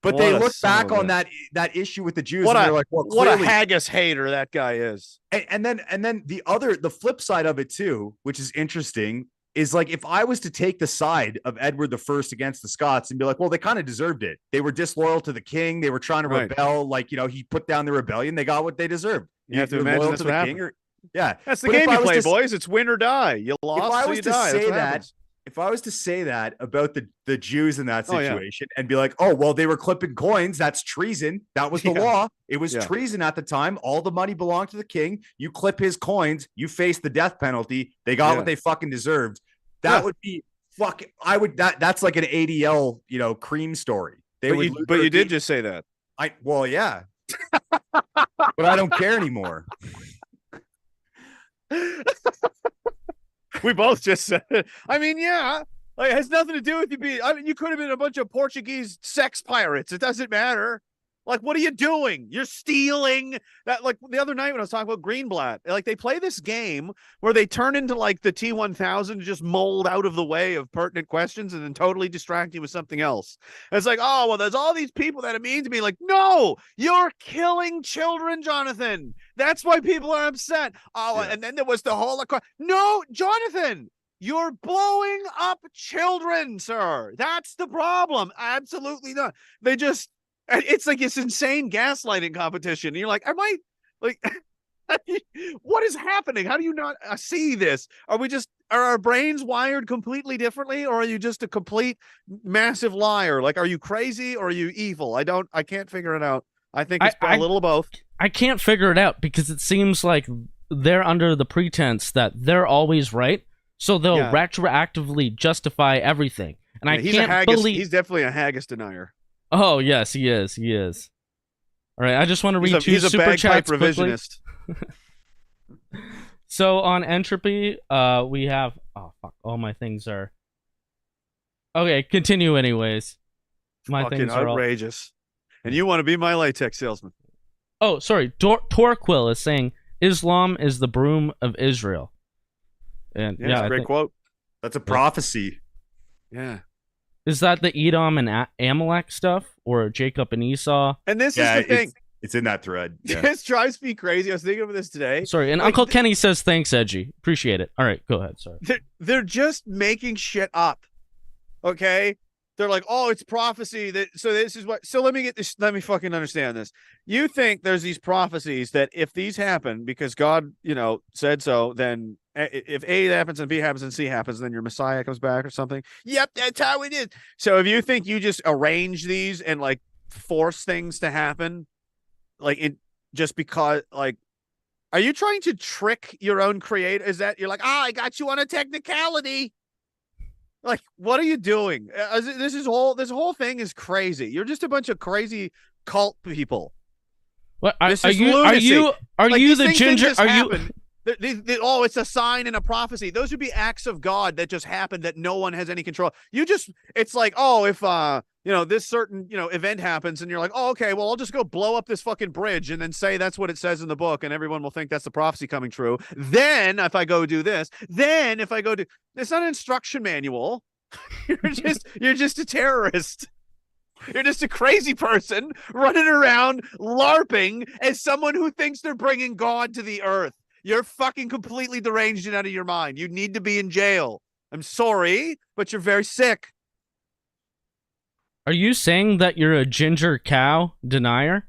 But they look back on that issue with the Jews, and they're like, well, what a haggis hater that guy is. And then the flip side of it too, which is interesting, is like, if I was to take the side of Edward I against the Scots and be like, well, they kind of deserved it. They were disloyal to the king. They were trying to rebel. Like, he put down the rebellion. They got what they deserved. You have to imagine that's what happened. That's the game you play, boys. It's win or die. You lost, so you die. If I was to say that about the Jews in that situation and be like, oh, well, they were clipping coins, that's treason. That was the law. It was treason at the time. All the money belonged to the king. You clip his coins, you face the death penalty. They got what they fucking deserved. That would be fucking, that's like an ADL, cream story. But you did just say that. Yeah. But I don't care anymore. We both just said it. I mean, yeah, like, it has nothing to do with you being. I mean, you could have been a bunch of Portuguese sex pirates. It doesn't matter. Like, what are you doing? You're stealing that. Like, the other night when I was talking about Greenblatt, like, they play this game where they turn into like the T-1000 to just mold out of the way of pertinent questions and then totally distract you with something else. And it's like, oh, well, there's all these people that are mean to me. Like, no, you're killing children, Jonathan. That's why people are upset. Oh, and then there was the Holocaust. No, Jonathan, you're blowing up children, sir. That's the problem. Absolutely not. It's like this insane gaslighting competition. And you're like, am I like, what is happening? How do you not see this? Are our brains wired completely differently, or are you just a complete massive liar? Like, are you crazy or are you evil? I can't figure it out. I think it's a little of both. I can't figure it out because it seems like they're under the pretense that they're always right. So they'll retroactively justify everything. And I can't believe he's definitely a haggis denier. Oh yes, he is. He is. All right, I just want to read two He's a super bagpipe chats quickly. revisionist. So on entropy, we have all my things are okay. Continue anyways. My Fucking things are all... outrageous. And you want to be my latex salesman? Oh, sorry. Torquil is saying Islam is the broom of Israel. And Yeah, it's a great quote. That's a prophecy. Yeah. Is that the Edom and Amalek stuff, or Jacob and Esau? And this is the thing. It's in that thread. Yeah. This drives me crazy. I was thinking of this today. Sorry, and Uncle Kenny says thanks, Edgy. Appreciate it. All right, go ahead. Sorry. They're just making shit up. Okay? They're like, oh, it's prophecy. So this is what. So let me get this. Let me fucking understand this. You think there's these prophecies that if these happen because God, said so, then if A happens and B happens and C happens, then your Messiah comes back or something. Yep, that's how it is. So if you think you just arrange these and like force things to happen, like it just because, like, are you trying to trick your own creator? Is that you're like, I got you on a technicality? Like, what are you doing? This whole thing is crazy. You're just a bunch of crazy cult people. What are you the ginger? Are you? It's a sign and a prophecy. Those would be acts of God that just happened that no one has any control. It's like, if this certain event happens and you're like, oh, okay, well, I'll just go blow up this fucking bridge and then say that's what it says in the book and everyone will think that's the prophecy coming true. Then if I go do this, then if I go do, it's not an instruction manual. you're just a terrorist. You're just a crazy person running around LARPing as someone who thinks they're bringing God to the earth. You're fucking completely deranged and out of your mind. You need to be in jail. I'm sorry, but you're very sick. Are you saying that you're a ginger cow denier?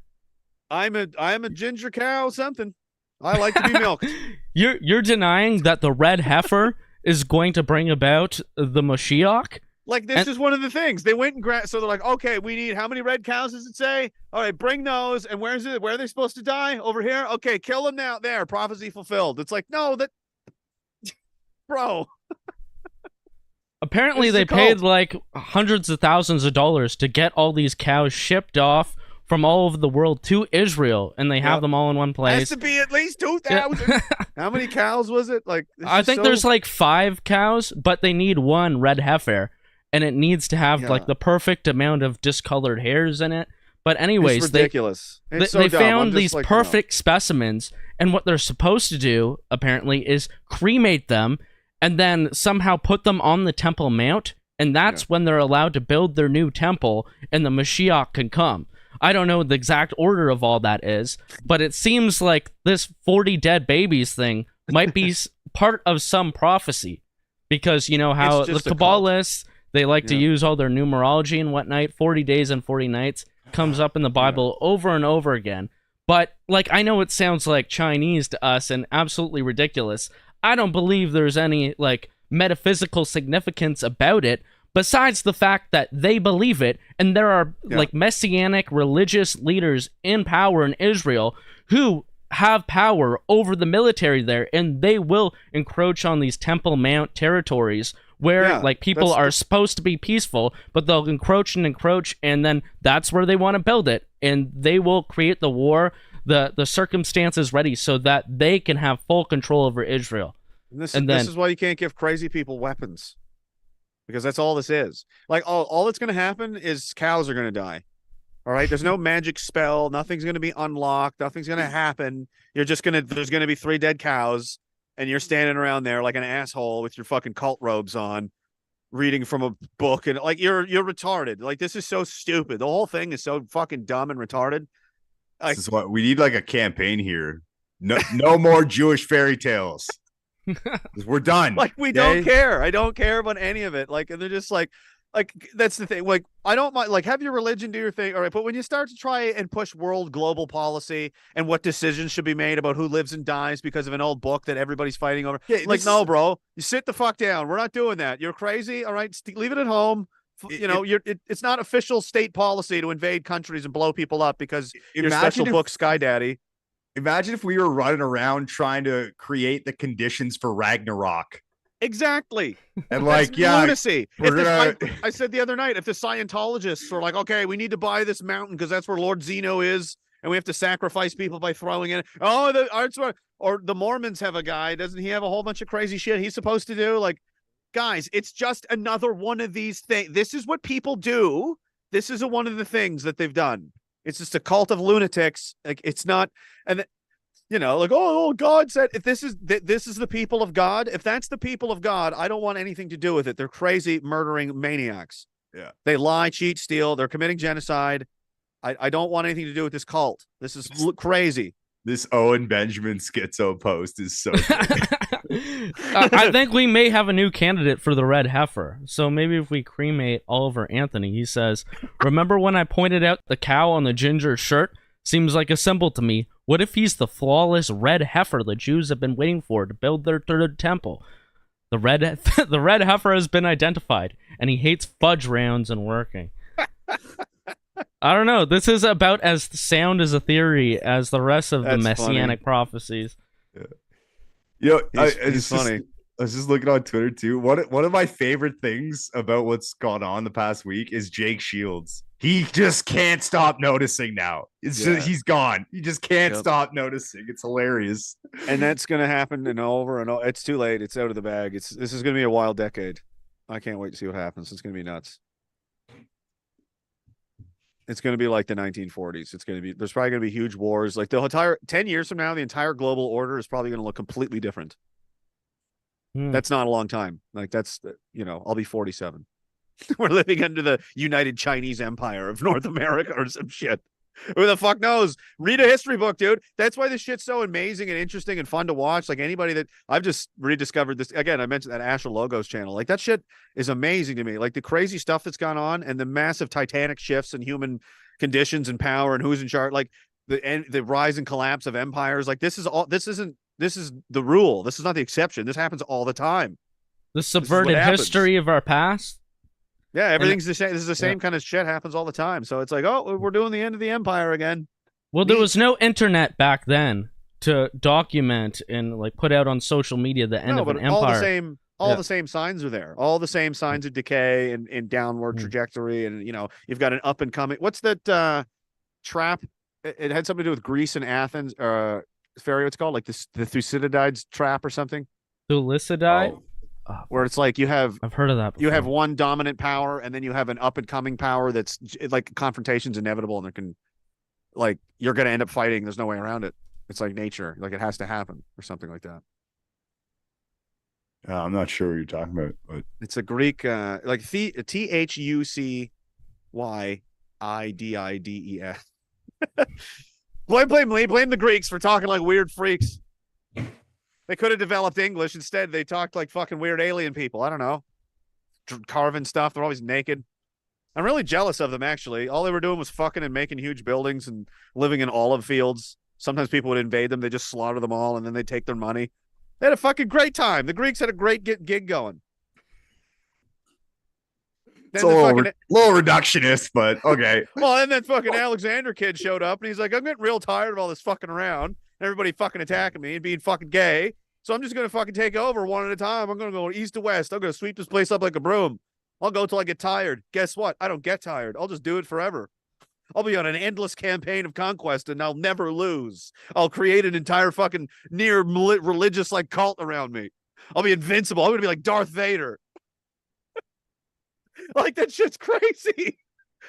I'm a ginger cow something. I like to be milked. You're denying that the red heifer is going to bring about the Mashiach? Like, this is one of the things. They went and so they're like, okay, we need, how many red cows does it say? All right, bring those. And where are they supposed to die? Over here? Okay, kill them now. There, prophecy fulfilled. It's like, no, bro. Apparently they paid like hundreds of thousands of dollars to get all these cows shipped off from all over the world to Israel, and they have them all in one place. Has to be at least 2,000. How many cows was it? Like, I think there's like 5 cows, but they need one red heifer. And it needs to have like the perfect amount of discolored hairs in it. But anyways, it's ridiculous. They found these perfect specimens, and what they're supposed to do apparently is cremate them and then somehow put them on the Temple Mount, and that's when they're allowed to build their new temple and the Mashiach can come. I don't know what the exact order of all that is, but it seems like this 40 dead babies thing might be part of some prophecy, because you know how the Kabbalists, they like to use all their numerology and whatnot. 40 days and 40 nights comes up in the Bible over and over again. But, like, I know it sounds like Chinese to us and absolutely ridiculous. I don't believe there's any, like, metaphysical significance about it, besides the fact that they believe it, and there are, like, messianic religious leaders in power in Israel who have power over the military there, and they will encroach on these Temple Mount territories where like people are supposed to be peaceful, but they'll encroach, and then that's where they want to build it, and they will create the war, the circumstances ready so that they can have full control over Israel. And this is why you can't give crazy people weapons, because that's all this is. Like, all that's going to happen is cows are going to die. All right, there's no magic spell. Nothing's going to be unlocked. Nothing's going to happen. There's going to be 3 dead cows, and you're standing around there like an asshole with your fucking cult robes on, reading from a book, and like you're retarded. Like, this is so stupid. The whole thing is so fucking dumb and retarded. Like, this is what we need, like a campaign here. No more Jewish fairy tales. We're done. Like, we don't care. I don't care about any of it. Like, and they're just like that's the thing. Like, I don't mind, like, have your religion do your thing, all right, but when you start to try and push world global policy and what decisions should be made about who lives and dies because of an old book that everybody's fighting over, no, bro, you sit the fuck down. We're not doing that. You're crazy. All right, leave it at home. It's not official state policy to invade countries and blow people up because your special book Sky Daddy. Imagine if we were running around trying to create the conditions for Ragnarok. Exactly. And That's like, yeah, lunacy. we're I said the other night, if the Scientologists are like, okay, we need to buy this mountain because that's where Lord Zeno is, and we have to sacrifice people by throwing in. Or the Mormons have a guy. Doesn't he have a whole bunch of crazy shit he's supposed to do? Like, guys, it's just another one of these things. This is what people do. This is one of the things that they've done. It's just a cult of lunatics. Like, it's not, and like, oh, God said, if this is the people of God, if that's the people of God, I don't want anything to do with it. They're crazy, murdering maniacs. Yeah. They lie, cheat, steal. They're committing genocide. I don't want anything to do with this cult. This is crazy. This Owen Benjamin schizo post is so good. I think we may have a new candidate for the red heifer. So maybe if we cremate Oliver Anthony, he says, remember when I pointed out the cow on the ginger shirt? Seems like a symbol to me. What if he's the flawless red heifer the Jews have been waiting for to build their third temple? The red heifer has been identified, and he hates fudge rounds and working. I don't know. This is about as sound as a theory as the rest of the messianic prophecies. Yeah. He's funny. I was just looking on Twitter too. One of my favorite things about what's gone on the past week is Jake Shields. He just can't stop noticing now. Just, he's gone. He just can't stop noticing. It's hilarious. And that's going to happen and over and over. It's too late. It's out of the bag. This is going to be a wild decade. I can't wait to see what happens. It's going to be nuts. It's going to be like the 1940s. There's probably going to be huge wars. Like the entire 10 years from now, the entire global order is probably going to look completely different. That's not a long time. Like that's, I'll be 47. We're living under the United Chinese Empire of North America or some shit. Who the fuck knows? Read a history book, dude. That's why this shit's so amazing and interesting and fun to watch. Like anybody that I've just rediscovered this again. I mentioned that Asher Logos channel. Like that shit is amazing to me. Like the crazy stuff that's gone on and the massive titanic shifts in human conditions and power and who's in charge. Like the rise and collapse of empires. Like this is the rule. This is not the exception. This happens all the time. The subverted history of our past. Yeah, everything's the same. This is the same kind of shit happens all the time. So it's like, oh, we're doing the end of the empire again. Well, there was no internet back then to document and like put out on social media the end of an empire. All the same signs are there. All the same signs of decay and downward trajectory. And you've got an up and coming. What's that trap? It had something to do with Greece and Athens. Ferry, what's it called? Like the Thucydides trap or something. Thucydides. Where it's like I've heard of that before. You have one dominant power and then you have an up and coming power that's like confrontation's inevitable and you're going to end up fighting. There's no way around it. It's like nature. Like it has to happen or something like that. I'm not sure what you're talking about, but it's a Greek, like Thucydides. Blame the Greeks for talking like weird freaks. They could have developed English. Instead, they talked like fucking weird alien people. I don't know. Carving stuff. They're always naked. I'm really jealous of them, actually. All they were doing was fucking and making huge buildings and living in olive fields. Sometimes people would invade them. They just slaughter them all, and then they take their money. They had a fucking great time. The Greeks had a great gig going. It's a little reductionist, but okay. Well, and then fucking Alexander kid showed up, and he's like, I'm getting real tired of all this fucking around. Everybody fucking attacking me and being fucking gay. So I'm just going to fucking take over one at a time. I'm going to go east to west. I'm going to sweep this place up like a broom. I'll go till I get tired. Guess what? I don't get tired. I'll just do it forever. I'll be on an endless campaign of conquest and I'll never lose. I'll create an entire fucking near religious like cult around me. I'll be invincible. I'm going to be like Darth Vader. Like that shit's crazy.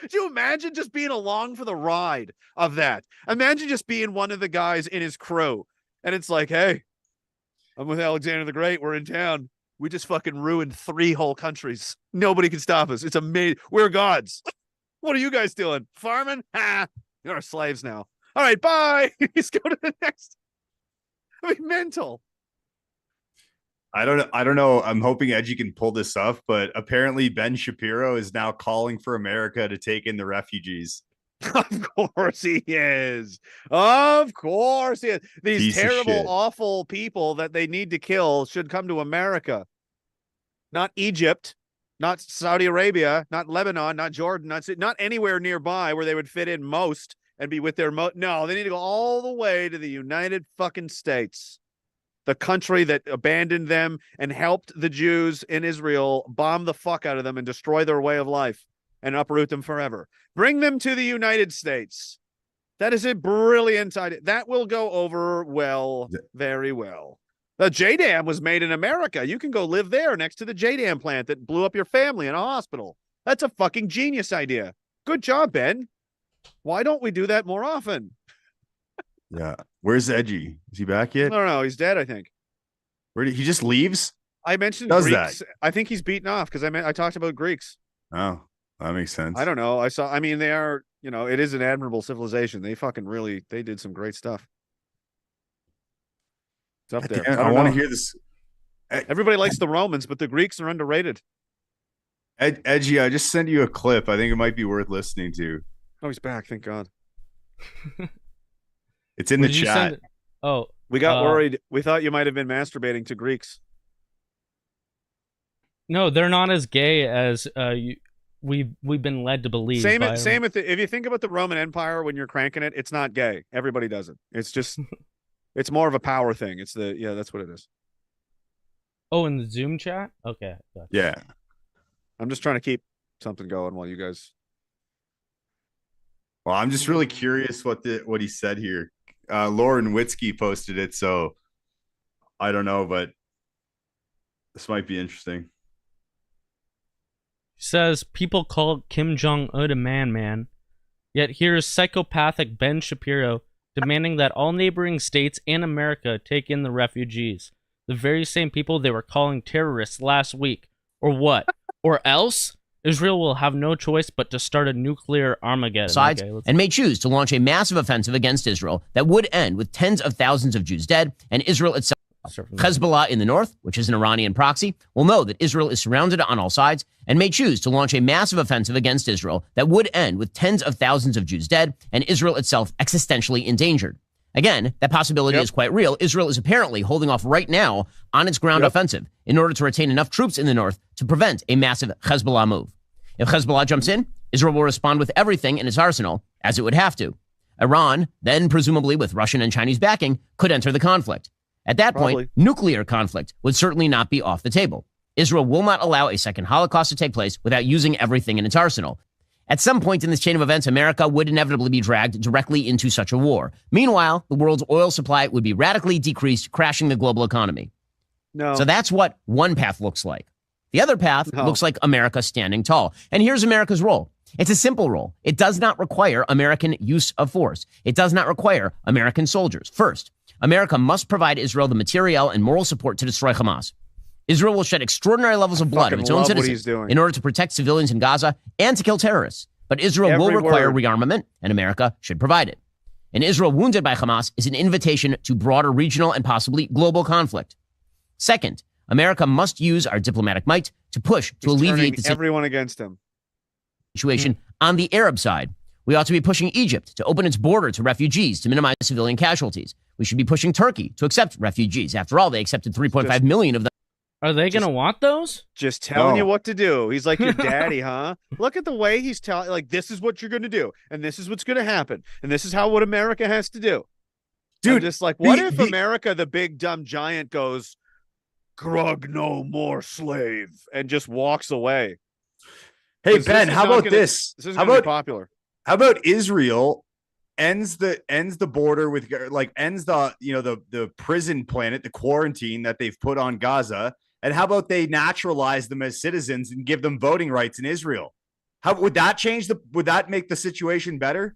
Could you imagine just being along for the ride of that? Imagine just being one of the guys in his crew. And it's like, hey, I'm with Alexander the Great. We're in town. We just fucking ruined 3 whole countries. Nobody can stop us. It's amazing. We're gods. What are you guys doing? Farming? Ha! You're our slaves now. All right, bye. Just go to the next. I mean, mental. I don't know. I'm hoping Edgy can pull this up, but apparently Ben Shapiro is now calling for America to take in the refugees. Of course he is. Of course he is. These Piece terrible, awful people that they need to kill should come to America. Not Egypt, not Saudi Arabia, not Lebanon, not Jordan, not anywhere nearby where they would fit in most and be with their no, they need to go all the way to the United fucking States. the country that abandoned them and helped the Jews in Israel bomb the fuck out of them and destroy their way of life and uproot them forever. Bring them to the United States. That is a brilliant idea. That will go over well, very well. The JDAM was made in America. You can go live there next to the JDAM plant that blew up your family in a hospital. That's a fucking genius idea. Good job, Ben. Why don't we do that more often? Yeah. Where's Edgy? Is he back yet? No, he's dead, I think. Where did he just leaves? I mentioned Does Greeks. that? I think he's beaten off because I talked about Greeks. Oh, that makes sense. I don't know. I mean, they are, it is an admirable civilization. They they did some great stuff. It's up there. I want to hear this. Everybody likes the Romans, but the Greeks are underrated. Edgy, I just sent you a clip. I think it might be worth listening to. Oh, he's back. Thank God. It's in the chat. Oh, we got worried. We thought you might have been masturbating to Greeks. No, they're not as gay as we've been led to believe. Same with if you think about the Roman Empire when you're cranking it, it's not gay. Everybody does it. It's just it's more of a power thing. It's that's what it is. Oh, in the Zoom chat? Okay. Gotcha. Yeah. I'm just trying to keep something going while you guys. Well, I'm just really curious what he said here. Lauren Witzke posted it, so I don't know, but this might be interesting. He says people call Kim Jong-un a man, yet here's psychopathic Ben Shapiro demanding that all neighboring states and America take in the refugees. The very same people they were calling terrorists last week. Or what? Or else? Israel will have no choice but to start a nuclear Armageddon. Sides and may choose to launch a massive offensive against Israel that would end with tens of thousands of Jews dead and Israel itself. Hezbollah in the north, which is an Iranian proxy, will know that Israel is surrounded on all sides and may choose to launch a massive offensive against Israel that would end with tens of thousands of Jews dead and Israel itself existentially endangered. Again, that possibility is quite real. Israel is apparently holding off right now on its ground offensive in order to retain enough troops in the north to prevent a massive Hezbollah move. If Hezbollah jumps in, Israel will respond with everything in its arsenal, as it would have to. Iran, then presumably with Russian and Chinese backing, could enter the conflict. At that point, nuclear conflict would certainly not be off the table. Israel will not allow a second Holocaust to take place without using everything in its arsenal. At some point in this chain of events, America would inevitably be dragged directly into such a war. Meanwhile, the world's oil supply would be radically decreased, crashing the global economy. So that's what one path looks like. The other path looks like America standing tall. And here's America's role. It's a simple role. It does not require American use of force. It does not require American soldiers. First, America must provide Israel the material and moral support to destroy Hamas. Israel will shed extraordinary levels of blood of its own citizens in order to protect civilians in Gaza and to kill terrorists. But Israel will require rearmament, and America should provide it. An Israel wounded by Hamas is an invitation to broader regional and possibly global conflict. Second, America must use our diplomatic might to push to alleviate the everyone against him. Situation on the Arab side. We ought to be pushing Egypt to open its border to refugees to minimize civilian casualties. We should be pushing Turkey to accept refugees. After all, they accepted 3.5 million of them. Are they going to want those? Just telling you what to do. He's like your daddy, huh? Look at the way he's telling, like, this is what you're going to do. And this is what's going to happen. And this is what America has to do. Dude, I'm just like, what if America, the big dumb giant, goes, Grug no more slave, and just walks away? Hey, Ben, how about this? This is going to be popular. How about Israel ends the border with, like, ends the prison planet, the quarantine that they've put on Gaza, and how about they naturalize them as citizens and give them voting rights in Israel? How would that would that make the situation better?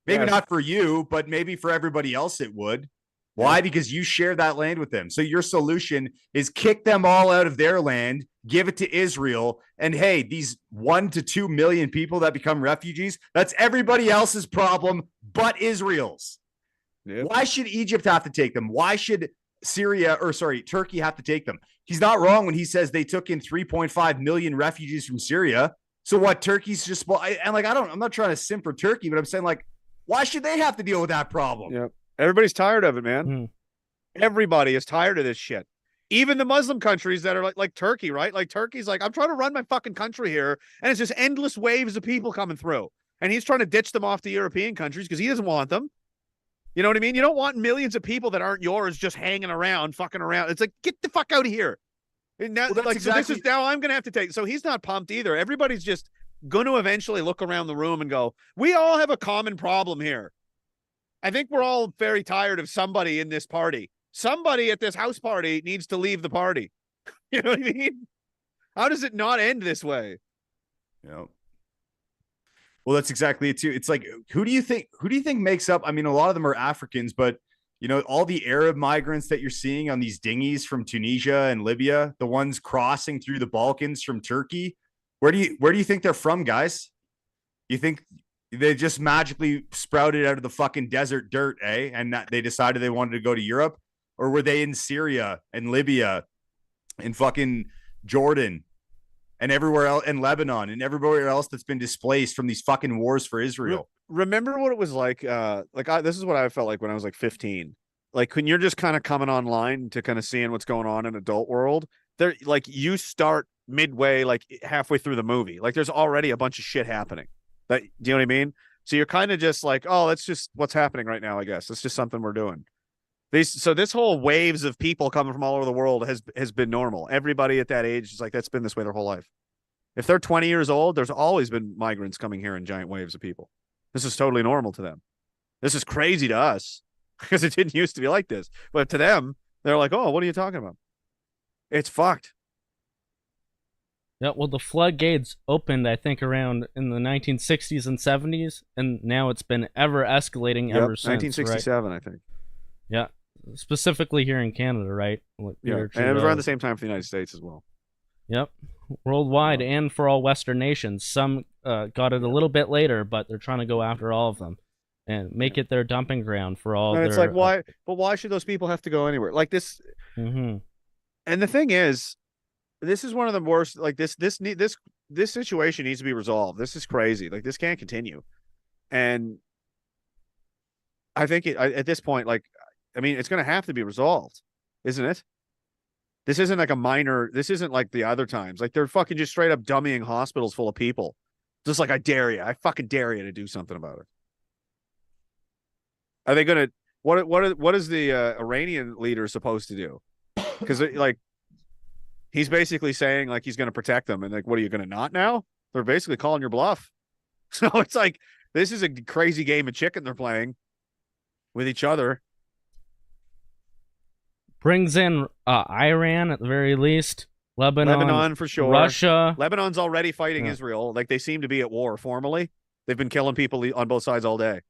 Maybe not for you, but maybe for everybody else it would. Why? Because you share that land with them. So your solution is kick them all out of their land, give it to Israel, and hey, these 1 to 2 million people that become refugees, that's everybody else's problem but Israel's. Yep. Why should Egypt have to take them? Why should Turkey have to take them? He's not wrong when he says they took in 3.5 million refugees from Syria. So what? Turkey's just, I'm not trying to simp for Turkey, but I'm saying, like, why should they have to deal with that problem? Yep. Everybody's tired of it, man. Everybody is tired of this shit. Even the Muslim countries that are like Turkey, right? Like Turkey's like, I'm trying to run my fucking country here, and it's just endless waves of people coming through. And he's trying to ditch them off to European countries because he doesn't want them. You know what I mean? You don't want millions of people that aren't yours just hanging around, fucking around. It's like, get the fuck out of here. And now, Well, so this is now I'm going to have to take. So he's not pumped either. Everybody's just going to eventually look around the room and go, we all have a common problem here. I think we're all very tired of somebody in this party. Somebody at this house party needs to leave the party. You know what I mean? How does it not end this way? Yeah. Well, that's exactly it too. It's like, who do you think makes up? I mean, a lot of them are Africans, but you know, all the Arab migrants that you're seeing on these dinghies from Tunisia and Libya, the ones crossing through the Balkans from Turkey, where do you think they're from, guys? You think they just magically sprouted out of the fucking desert dirt, eh? And that they decided they wanted to go to Europe? Or were they in Syria and Libya and fucking Jordan and everywhere else, and Lebanon and everywhere else that's been displaced from these fucking wars for Israel? Remember what it was like? This is what I felt like when I was like 15. Like when you're just kind of coming online to kind of seeing what's going on in adult world, there, like you start midway, like halfway through the movie, like there's already a bunch of shit happening. Do you know what I mean? So you're kind of just like, oh, that's just what's happening right now. I guess it's just something we're doing. So this whole waves of people coming from all over the world has been normal. Everybody at that age is like, that's been this way their whole life. If they're 20 years old, there's always been migrants coming here in giant waves of people. This is totally normal to them. This is crazy to us because it didn't used to be like this. But to them, they're like, oh, what are you talking about? It's fucked. Yeah, well, the floodgates opened, I think, around in the 1960s and 70s, and now it's been ever escalating ever since. 1967, right? I think. Yeah, specifically here in Canada, right? Yeah, and it was around the same time for the United States as well. Yep, worldwide and for all Western nations. Some got it a little bit later, but they're trying to go after all of them and make it their dumping ground for all. And their, it's like, why? But why should those people have to go anywhere? Like this. Mm-hmm. And the thing is, this is one of the worst. Like this situation needs to be resolved. This is crazy. Like this can't continue. And I think at this point, like, I mean, it's going to have to be resolved, isn't it? This isn't like a minor. This isn't like the other times. Like they're fucking just straight up dummying hospitals full of people. Just like, I dare you. I fucking dare you to do something about it. Are they going to? What is the Iranian leader supposed to do? Because like, he's basically saying like he's going to protect them, and like, what are you going to not now? They're basically calling your bluff. So it's like this is a crazy game of chicken they're playing with each other. Brings in Iran at the very least, Lebanon for sure, Russia. Lebanon's already fighting Israel. Like they seem to be at war formally. They've been killing people on both sides all day.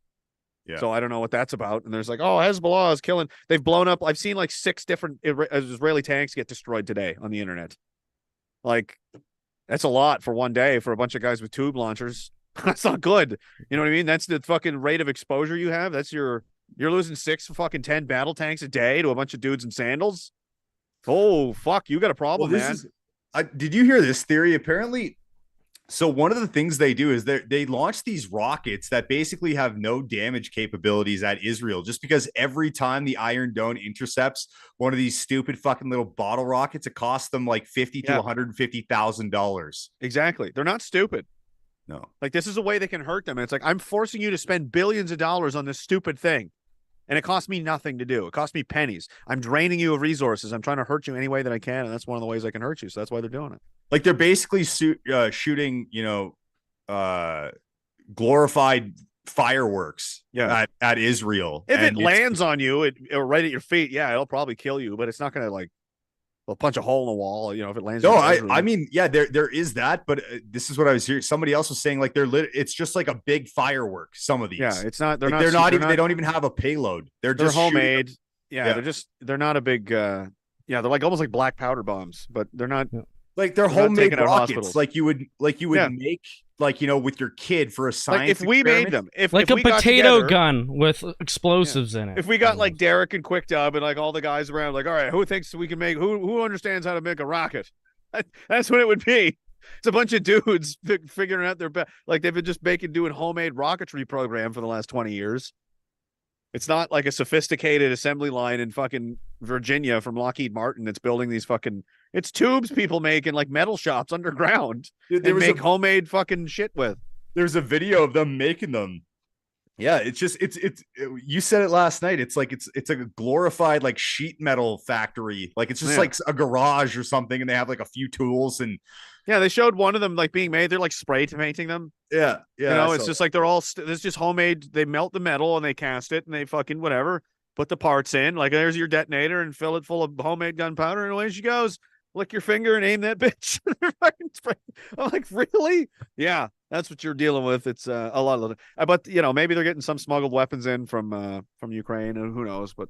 Yeah. So I don't know what that's about. And there's like, oh, Hezbollah is killing. They've blown up. I've seen like 6 different Israeli tanks get destroyed today on the internet. Like, that's a lot for one day for a bunch of guys with tube launchers. That's not good. You know what I mean? That's the fucking rate of exposure you have. That's you're losing 6 fucking 10 battle tanks a day to a bunch of dudes in sandals. Oh, fuck. You got a problem, man. Did you hear this theory? Apparently, so one of the things they do is they launch these rockets that basically have no damage capabilities at Israel, just because every time the Iron Dome intercepts one of these stupid fucking little bottle rockets, it costs them like $50,000 to $150,000. Exactly. They're not stupid. No. Like this is a way they can hurt them. And it's like, I'm forcing you to spend billions of dollars on this stupid thing. And it costs me nothing to do. It costs me pennies. I'm draining you of resources. I'm trying to hurt you any way that I can. And that's one of the ways I can hurt you. So that's why they're doing it. Like they're basically shooting, glorified fireworks at Israel. If it lands on you or right at your feet, yeah, it'll probably kill you, but it's not going to like punch a hole in the wall, if it lands. No, I mean, yeah, there is that, but this is what I was hearing. Somebody else was saying like it's just like a big firework. Some of these, yeah, it's not. They don't even have a payload. They're just homemade. Yeah, they're not a big. They're like almost like black powder bombs, but they're not. Like they're homemade rockets, like you would make, with your kid for a science. Like if we made them, if a potato gun with explosives in it. If we got like Derek and Quick Dub and like all the guys around, like, all right, who thinks we can make? Who understands how to make a rocket? That's what it would be. It's a bunch of dudes figuring out their best. Like they've been just doing homemade rocketry program for the last 20 years. It's not like a sophisticated assembly line in fucking Virginia from Lockheed Martin that's building these fucking. It's tubes people make in like metal shops underground. Dude, they make homemade fucking shit with. There's a video of them making them, Yeah, it's just you said it last night. It's like it's like a glorified like sheet metal factory. Like it's just like a garage or something, and they have like a few tools and yeah, they showed one of them like being made. They're like spray painting them. Yeah. You know, it's just like they're all it's just homemade. They melt the metal and they cast it and they fucking whatever. Put the parts in. Like there's your detonator and fill it full of homemade gunpowder and away she goes. Lick your finger and aim that bitch. I'm like, really? Yeah, that's what you're dealing with. It's a lot of, but you know, maybe they're getting some smuggled weapons in from Ukraine, and who knows? But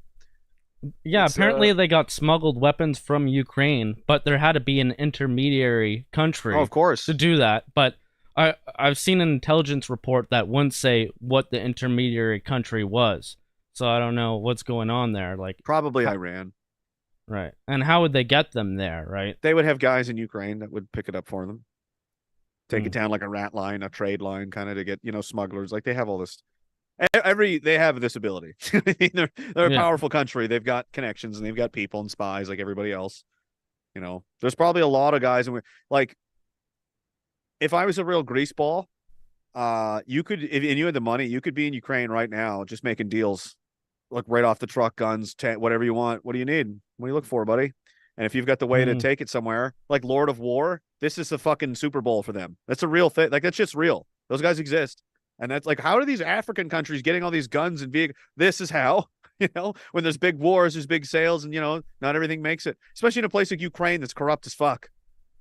yeah, apparently they got smuggled weapons from Ukraine, but there had to be an intermediary country, of course, to do that. But I've seen an intelligence report that wouldn't say what the intermediary country was, so I don't know what's going on there. Like probably Iran. Right. And how would they get them there, right? They would have guys in Ukraine that would pick it up for them. Take it down like a rat line, a trade line, kind of to get, you know, smugglers. Like they have all this. They have this ability. They're a powerful country. They've got connections and they've got people and spies like everybody else. You know, there's probably a lot of guys. And like, if I was a real greaseball, you could, and you had the money, you could be in Ukraine right now, just making deals. Like right off the truck, guns, whatever you want. What do you need? What do you look for, buddy? And if you've got the way to take it somewhere, like Lord of War, this is the fucking Super Bowl for them. That's a real thing. Like that's just real. Those guys exist. And that's like, how are these African countries getting all these guns and vehicles? This is how, you know, when there's big wars, there's big sales, and you know, not everything makes it. Especially in a place like Ukraine that's corrupt as fuck.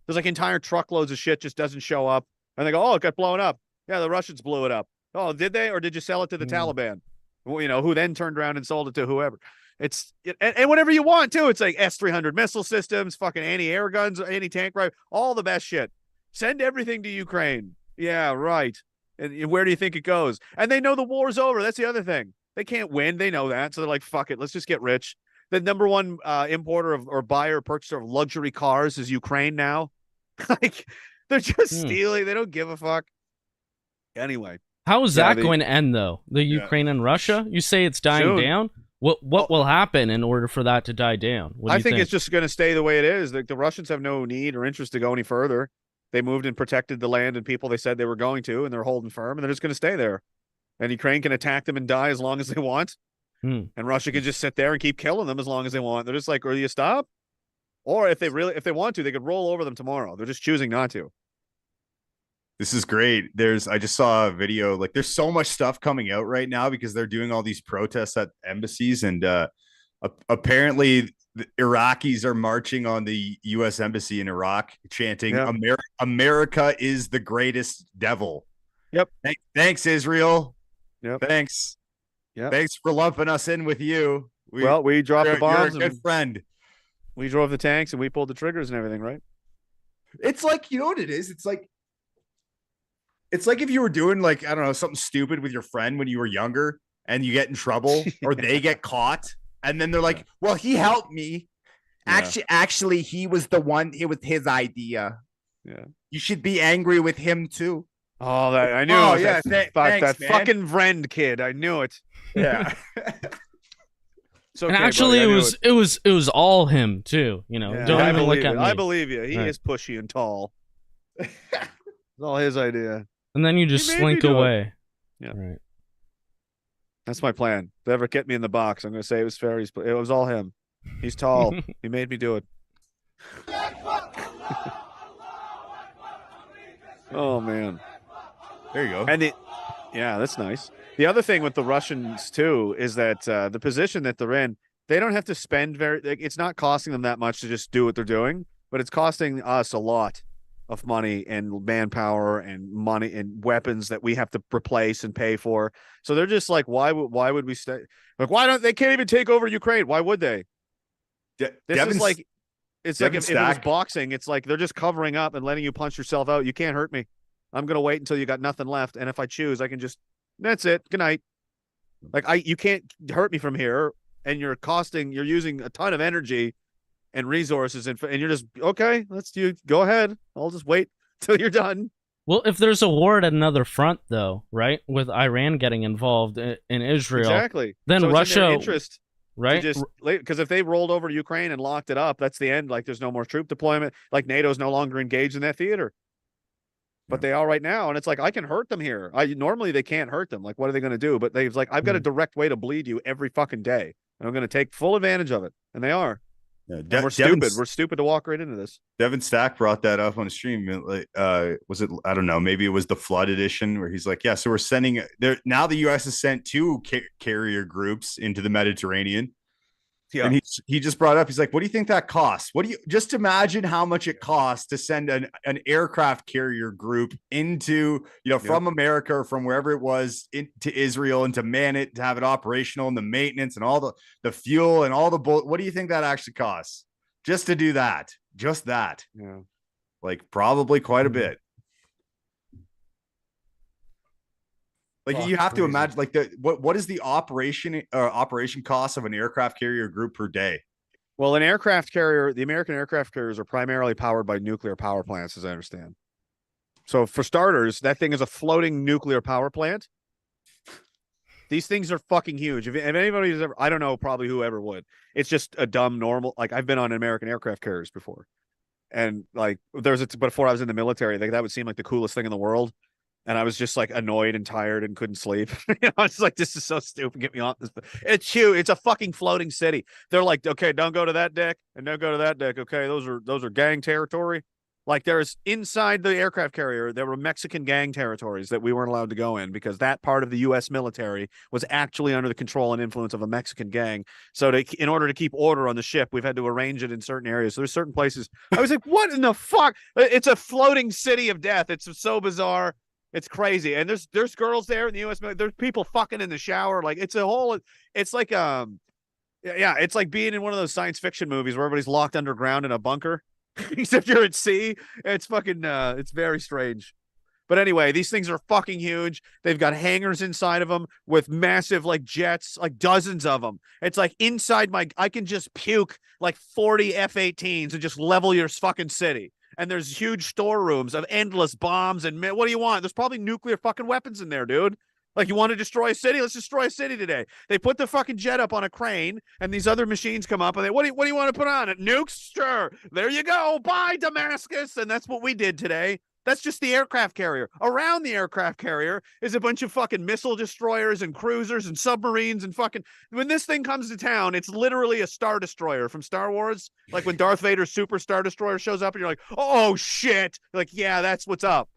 There's like entire truckloads of shit just doesn't show up. And they go, oh, it got blown up. Yeah, the Russians blew it up. Oh, did they? Or did you sell it to the Taliban? Well, you know, who then turned around and sold it to whoever. And whatever you want too. It's like S-300 missile systems, fucking anti-air guns, anti-tank rifle, all the best shit. Send everything to Ukraine. Yeah, right. And where do you think it goes? And they know the war's over. That's the other thing. They can't win. They know that. So they're like, fuck it. Let's just get rich. The number one importer of or buyer, purchaser of luxury cars is Ukraine now. Like they're just stealing. They don't give a fuck. Anyway. How is that going to end, though? The Ukraine and Russia? You say it's dying down? What will happen in order for that to die down? I think it's just going to stay the way it is. The Russians have no need or interest to go any further. They moved and protected the land and people they said they were going to, and they're holding firm, and they're just going to stay there. And Ukraine can attack them and die as long as they want. And Russia can just sit there and keep killing them as long as they want. They're just like, will you stop? Or if they want to, they could roll over them tomorrow. They're just choosing not to. This is great. I just saw a video, like there's so much stuff coming out right now because they're doing all these protests at embassies, and apparently the Iraqis are marching on the U.S. embassy in Iraq, chanting America is the greatest devil. Yep. Thanks, Israel. Yep. Thanks. Yep. Thanks for lumping us in with you. We dropped the bombs. You're a good friend. We drove the tanks and we pulled the triggers and everything, right? It's like, you know what it is? It's like if you were doing like, I don't know, something stupid with your friend when you were younger and you get in trouble or they get caught and then they're like, well, he helped me. Actually, he was the one. It was his idea. Yeah. You should be angry with him too. Oh, I knew. Oh, yeah. Thanks, that fucking friend kid. I knew it. Yeah. So and actually, it was all him too. You know, don't even look at me. I believe you. He is pushy and tall. It's all his idea. And then you just slink away. Yeah. Right. That's my plan. If they ever get me in the box, I'm going to say it was Ferry's. It was all him. He's tall. He made me do it. Oh, man. There you go. And yeah, that's nice. The other thing with the Russians, too, is that the position that they're in, they don't have to spend it's not costing them that much to just do what they're doing, but it's costing us a lot of money and manpower and money and weapons that we have to replace and pay for. So they're just like, why would we stay? Like, they can't even take over Ukraine. Why would they? It's like if it was boxing, it's like they're just covering up and letting you punch yourself out. You can't hurt me. I'm going to wait until you got nothing left. And if I choose, I can just, that's it. Good night. Like you can't hurt me from here. And you're using a ton of energy and resources, and you're just, okay, go ahead. I'll just wait till you're done. Well, if there's a war at another front, though, right, with Iran getting involved in Israel, exactly, then so Russia, it's in their interest, right? Because if they rolled over to Ukraine and locked it up, that's the end. Like there's no more troop deployment. Like NATO's no longer engaged in that theater. but they are right now. And it's like, I can hurt them here. Normally they can't hurt them. Like, what are they going to do? But they've like, I've got a direct way to bleed you every fucking day. And I'm going to take full advantage of it. And they are. Yeah, And we're stupid. We're stupid to walk right into this. Devin Stack brought that up on stream. Like, was it? I don't know. Maybe it was the flood edition where he's like, "Yeah, so we're sending there now. The U.S. has sent 2 carrier groups into the Mediterranean." Yeah, and he just brought up. He's like, "What do you think that costs? What do you just imagine how much it costs to send an aircraft carrier group into from America or from wherever it was into Israel and to man it, to have it operational and the maintenance and all the fuel and all the what do you think that actually costs just to do that? Just that? Yeah, like probably quite a bit." Like you have to imagine, like what is the operation cost of an aircraft carrier group per day? Well, an aircraft carrier, the American aircraft carriers are primarily powered by nuclear power plants, as I understand. So for starters, that thing is a floating nuclear power plant. These things are fucking huge. If anybody's ever, I don't know, probably whoever would. It's just a dumb normal. Like I've been on American aircraft carriers before, and like before I was in the military, like that would seem like the coolest thing in the world. And I was just like annoyed and tired and couldn't sleep. I was like, this is so stupid. Get me off this. It's huge. It's a fucking floating city. They're like, okay, don't go to that deck and don't go to that deck. Okay, those are gang territory. Like there's inside the aircraft carrier, there were Mexican gang territories that we weren't allowed to go in because that part of the U.S. military was actually under the control and influence of a Mexican gang. So in order to keep order on the ship, we've had to arrange it in certain areas. So there's certain places. I was like, what in the fuck? It's a floating city of death. It's so bizarre. It's crazy. And there's girls there in the U.S. There's people fucking in the shower. Like it's like it's like being in one of those science fiction movies where everybody's locked underground in a bunker, except you're at sea. It's fucking, it's very strange. But anyway, these things are fucking huge. They've got hangars inside of them with massive like jets, like dozens of them. It's like inside I can just puke like 40 F-18s and just level your fucking city. And there's huge storerooms of endless bombs and what do you want? There's probably nuclear fucking weapons in there, dude. Like you want to destroy a city? Let's destroy a city today. They put the fucking jet up on a crane and these other machines come up and what do you want to put on it? Nukes? Sure. There you go. Bye, Damascus. And that's what we did today. That's just the aircraft carrier. Around the aircraft carrier is a bunch of fucking missile destroyers and cruisers and submarines and fucking... When this thing comes to town, it's literally a Star Destroyer from Star Wars. Like when Darth Vader's Super Star Destroyer shows up and you're like, oh, shit. You're like, yeah, that's what's up.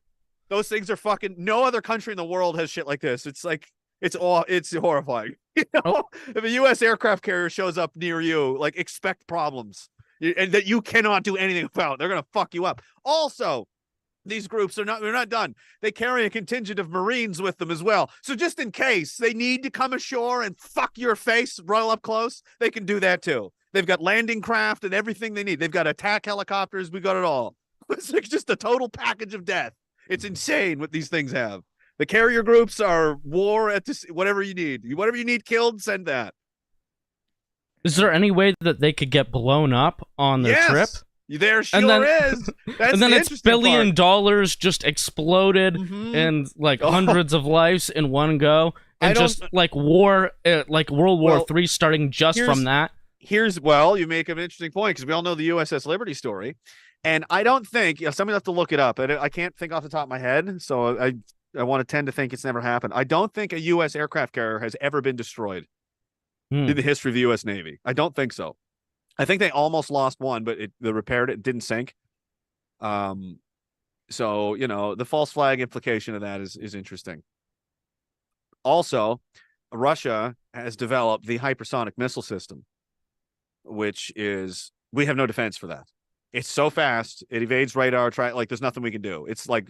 Those things are fucking... No other country in the world has shit like this. It's like... It's horrifying. You know? If a U.S. aircraft carrier shows up near you, like, expect problems. And that you cannot do anything about. They're going to fuck you up. Also... These groups they're not done. They carry a contingent of Marines with them as well. So just in case they need to come ashore and fuck your face, roll up close, they can do that too. They've got landing craft and everything they need. They've got attack helicopters. We got it all. It's like just a total package of death. It's insane what these things have. The carrier groups are war at this, whatever you need. Whatever you need killed, send that. Is there any way that they could get blown up on their trip? There sure is. That's and then it's $1 billion part. just exploded and like hundreds of lives in one go. And just like war, like World War III starting just from that. You make an interesting point because we all know the USS Liberty story. And I don't think, somebody have to look it up. I can't think off the top of my head. So I want to tend to think it's never happened. I don't think a U.S. aircraft carrier has ever been destroyed in the history of the U.S. Navy. I don't think so. I think they almost lost one, but they repaired it. It didn't sink. So, the false flag implication of that is interesting. Also, Russia has developed the hypersonic missile system, which is, we have no defense for that. It's so fast. It evades radar. There's nothing we can do. It's like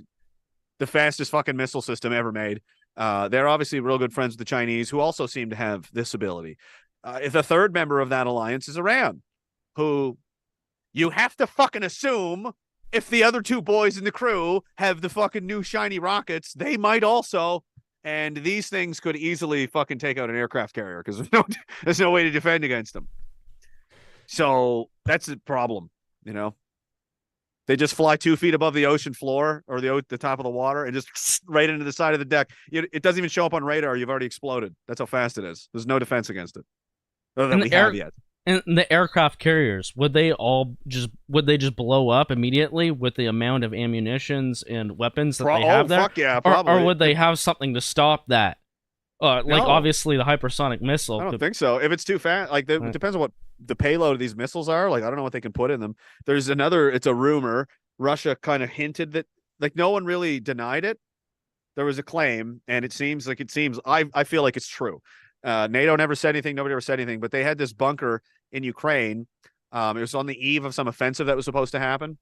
the fastest fucking missile system ever made. They're obviously real good friends with the Chinese, who also seem to have this ability. If the third member of that alliance is Iran, who you have to fucking assume if the other two boys in the crew have the fucking new shiny rockets, they might also. And these things could easily fucking take out an aircraft carrier because there's no way to defend against them. So that's a problem, They just fly 2 feet above the ocean floor or the top of the water and just right into the side of the deck. It doesn't even show up on radar. You've already exploded. That's how fast it is. There's no defense against it. Other than we have yet. And the aircraft carriers, would they just blow up immediately with the amount of ammunitions and weapons that they have there? Fuck yeah, probably. Or would they have something to stop that? Like No. obviously the hypersonic missile. I don't think so. If it's too fast, like it depends on what the payload of these missiles are. Like I don't know what they can put in them. There's another. It's a rumor. Russia kind of hinted that, like, no one really denied it. There was a claim, and it seems. I feel like it's true. NATO never said anything. Nobody ever said anything. But they had this bunker in Ukraine. It was on the eve of some offensive that was supposed to happen.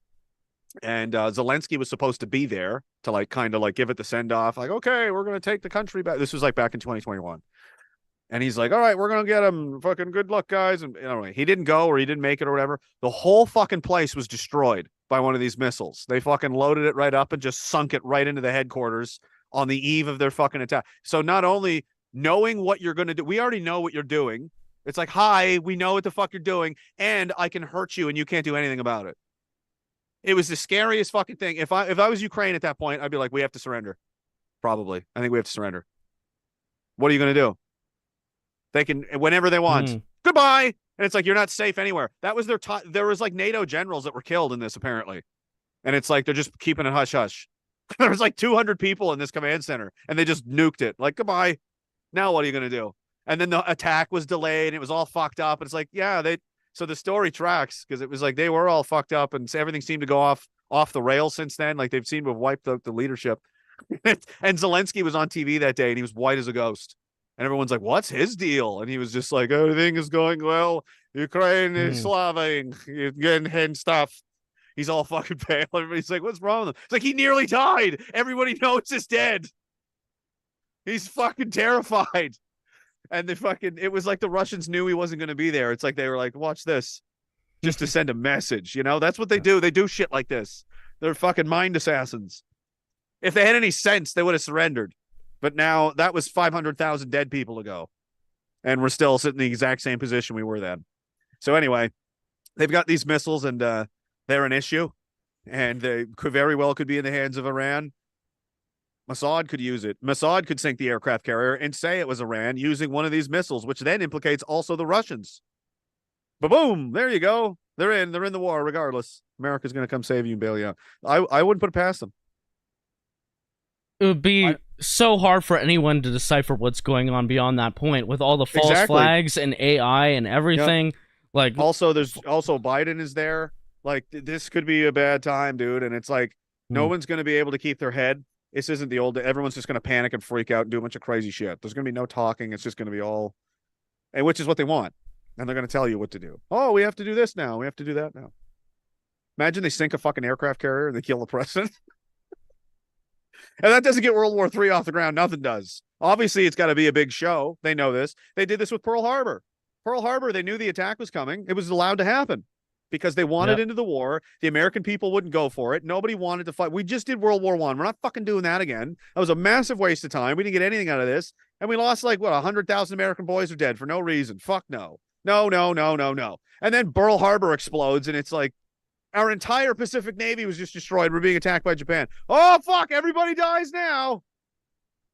And Zelensky was supposed to be there to like kind of like give it the send off, like, okay, we're going to take the country back. This was like back in 2021. And he's like, all right, we're going to get him. Fucking good luck, guys. And anyway, he didn't go or he didn't make it or whatever. The whole fucking place was destroyed by one of these missiles. They fucking loaded it right up and just sunk it right into the headquarters on the eve of their fucking attack. So not only knowing what you're going to do, we already know what you're doing. It's like, hi, we know what the fuck you're doing, and I can hurt you and you can't do anything about it. It was the scariest fucking thing. If I was Ukraine at that point, I'd be like, we have to surrender. Probably. I think we have to surrender. What are you going to do? They can, whenever they want. Goodbye. And it's like, you're not safe anywhere. That was their there was like NATO generals that were killed in this, apparently. And it's like, they're just keeping it hush hush. There was like 200 people in this command center and they just nuked it. Like, goodbye. Now what are you going to do? And then the attack was delayed and it was all fucked up. And it's like, yeah, so the story tracks because it was like they were all fucked up and everything seemed to go off the rails since then. Like they've seemed to have wiped the leadership. And Zelensky was on TV that day and he was white as a ghost. And everyone's like, what's his deal? And he was just like, everything is going well. Ukraine is slaving. You're getting stuff. He's all fucking pale. Everybody's like, what's wrong with him? It's like he nearly died. Everybody knows he's dead. He's fucking terrified. And it was like the Russians knew he wasn't going to be there. It's like they were like, watch this, just to send a message. You know, that's what they do. They do shit like this. They're fucking mind assassins. If they had any sense, they would have surrendered. But now that was 500,000 dead people ago. And we're still sitting in the exact same position we were then. So anyway, they've got these missiles and they're an issue. And they very well could be in the hands of Iran. Mossad could use it. Mossad could sink the aircraft carrier and say it was Iran using one of these missiles, which then implicates also the Russians. But boom, there you go. They're in the war regardless. America's going to come save you and bail you out. I wouldn't put it past them. It would be so hard for anyone to decipher what's going on beyond that point with all the false flags and AI and everything. Yep. Like also Biden is there. Like this could be a bad time, dude. And it's like no one's going to be able to keep their head. This isn't the old. Everyone's just going to panic and freak out and do a bunch of crazy shit. There's going to be no talking. It's just going to be all, and which is what they want. And they're going to tell you what to do. Oh, we have to do this now. We have to do that now. Imagine they sink a fucking aircraft carrier and they kill the president. And that doesn't get World War III off the ground. Nothing does. Obviously, it's got to be a big show. They know this. They did this with Pearl Harbor. Pearl Harbor, they knew the attack was coming. It was allowed to happen because they wanted into the war. The American people wouldn't go for it. Nobody wanted to fight. We just did World War I. We're not fucking doing that again. That was a massive waste of time. We didn't get anything out of this. And we lost like, 100,000 American boys are dead for no reason. Fuck no. No. And then Pearl Harbor explodes and it's like, our entire Pacific Navy was just destroyed. We're being attacked by Japan. Oh, fuck. Everybody dies now.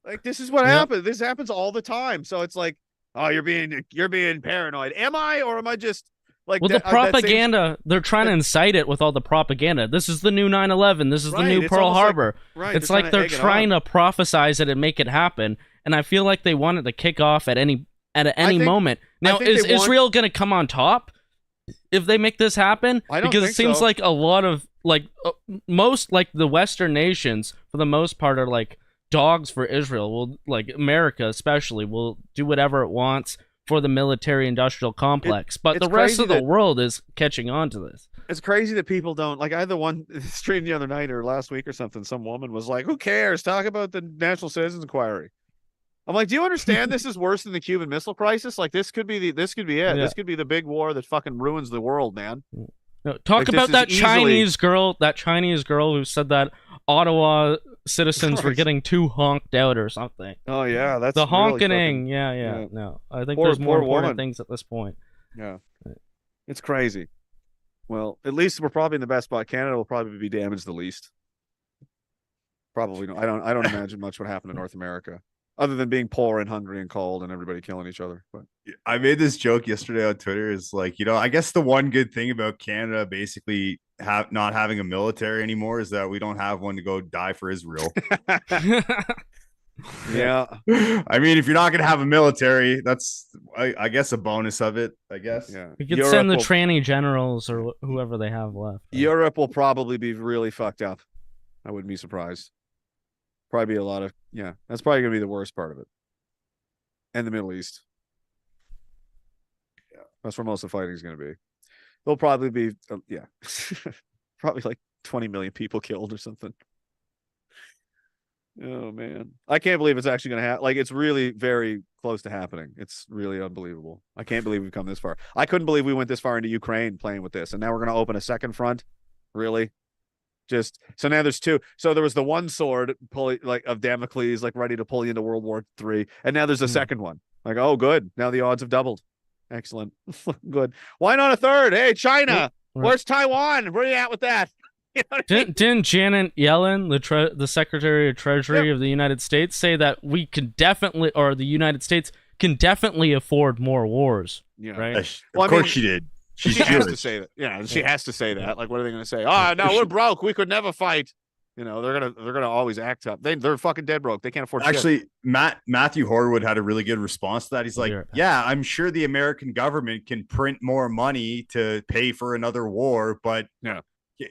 Like, this is what happened. This happens all the time. So it's like, oh, you're being paranoid. Am I, or am I just like, well, the propaganda, they're trying to incite it with all the propaganda. This is the new 9/11. This is the new Pearl Harbor. It's like they're trying to prophesize it and make it happen. And I feel like they want it to kick off at any moment. Now, is Israel going to come on top if they make this happen? Because it seems like a lot of most the Western nations for the most part are like dogs for Israel. Will, like America especially, will do whatever it wants for the military industrial complex. But the rest of the world is catching on to this. It's crazy that people don't like. I had the one stream the other night or last week or something. Some woman was like, "Who cares? Talk about the National Citizens Inquiry." I'm like, do you understand this is worse than the Cuban Missile Crisis? Like, this could be it. Yeah. This could be the big war that fucking ruins the world, man. No, talk about that Chinese girl who said that Ottawa citizens were getting too honked out or something. Oh yeah, that's the honking. Really yeah. No, I think there's more important things at this point. Yeah, it's crazy. Well, at least we're probably in the best spot. Canada will probably be damaged the least. Probably no. I don't imagine much would happen to North America. other than being poor and hungry and cold and everybody killing each other. But I made this joke yesterday on Twitter. Is like, I guess the one good thing about Canada basically not having a military anymore is that we don't have one to go die for Israel. yeah, I mean, if you're not going to have a military, that's I guess a bonus of it. I guess. yeah. We could send the tranny generals or whoever they have left. Europe will probably be really fucked up. I wouldn't be surprised. Probably be a lot of that's probably gonna be the worst part of it. And the Middle East. Yeah, that's where most of the fighting is gonna be. There'll probably be probably like 20 million people killed or something. Oh man, I can't believe it's actually gonna happen. Like, it's really very close to happening. It's really unbelievable. I can't believe we've come this far. I couldn't believe we went this far into Ukraine playing with this, and now we're gonna open a second front. Really? Just so now there's two. So there was the one sword of Damocles, like ready to pull you into World War III, and now there's a second one. Like, oh, good. Now the odds have doubled. Excellent. Good. Why not a third? Hey, China, where's Taiwan? Where are you at with that? You know Didn't Janet Yellen, the Secretary of Treasury of the United States, say that we can definitely, or the United States can definitely afford more wars? Yeah. Right. Of course she did. She has to say that. Yeah, she has to say that. Like, what are they going to say? Oh, no, we're broke. We could never fight. They're gonna always act up. They're fucking dead broke. They can't afford. Actually, shit. Matthew Horwood had a really good response to that. He's like, yeah, I'm sure the American government can print more money to pay for another war, but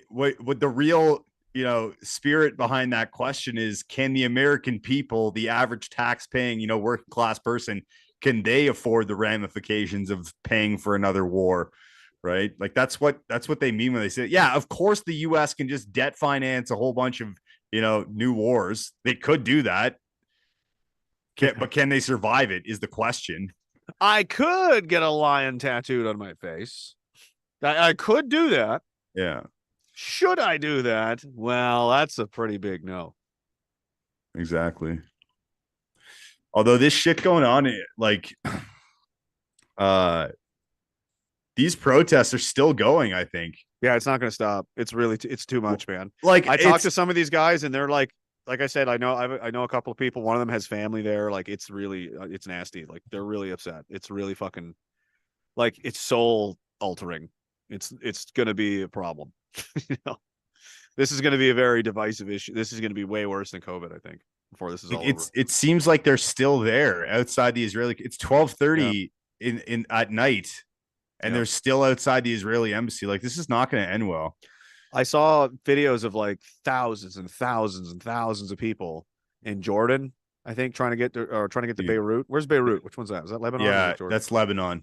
what the real spirit behind that question is, can the American people, the average tax paying working class person, can they afford the ramifications of paying for another war? Right. Like that's what they mean when they say, yeah, of course the US can just debt finance a whole bunch of, new wars. They could do that. But can they survive it is the question. I could get a lion tattooed on my face. I could do that. Yeah. Should I do that? Well, that's a pretty big no. Exactly. Although this shit going on, like, these protests are still going, I think. Yeah, it's not going to stop. It's really it's too much, man. Like, I talked to some of these guys, and they're like I said, I know a couple of people. One of them has family there. Like, it's really it's nasty. Like, they're really upset. It's really fucking, like, it's soul altering. It's going to be a problem. This is going to be a very divisive issue. This is going to be way worse than COVID, I think, before this is all over. It seems like they're still there outside the Israeli. It's 12:30 in at night. And they're still outside the Israeli embassy. Like, this is not going to end well. I saw videos of like thousands and thousands and thousands of people in Jordan, I think, trying to get to Beirut. Where's Beirut? Which one's that? Is that Lebanon? Yeah, that's Lebanon.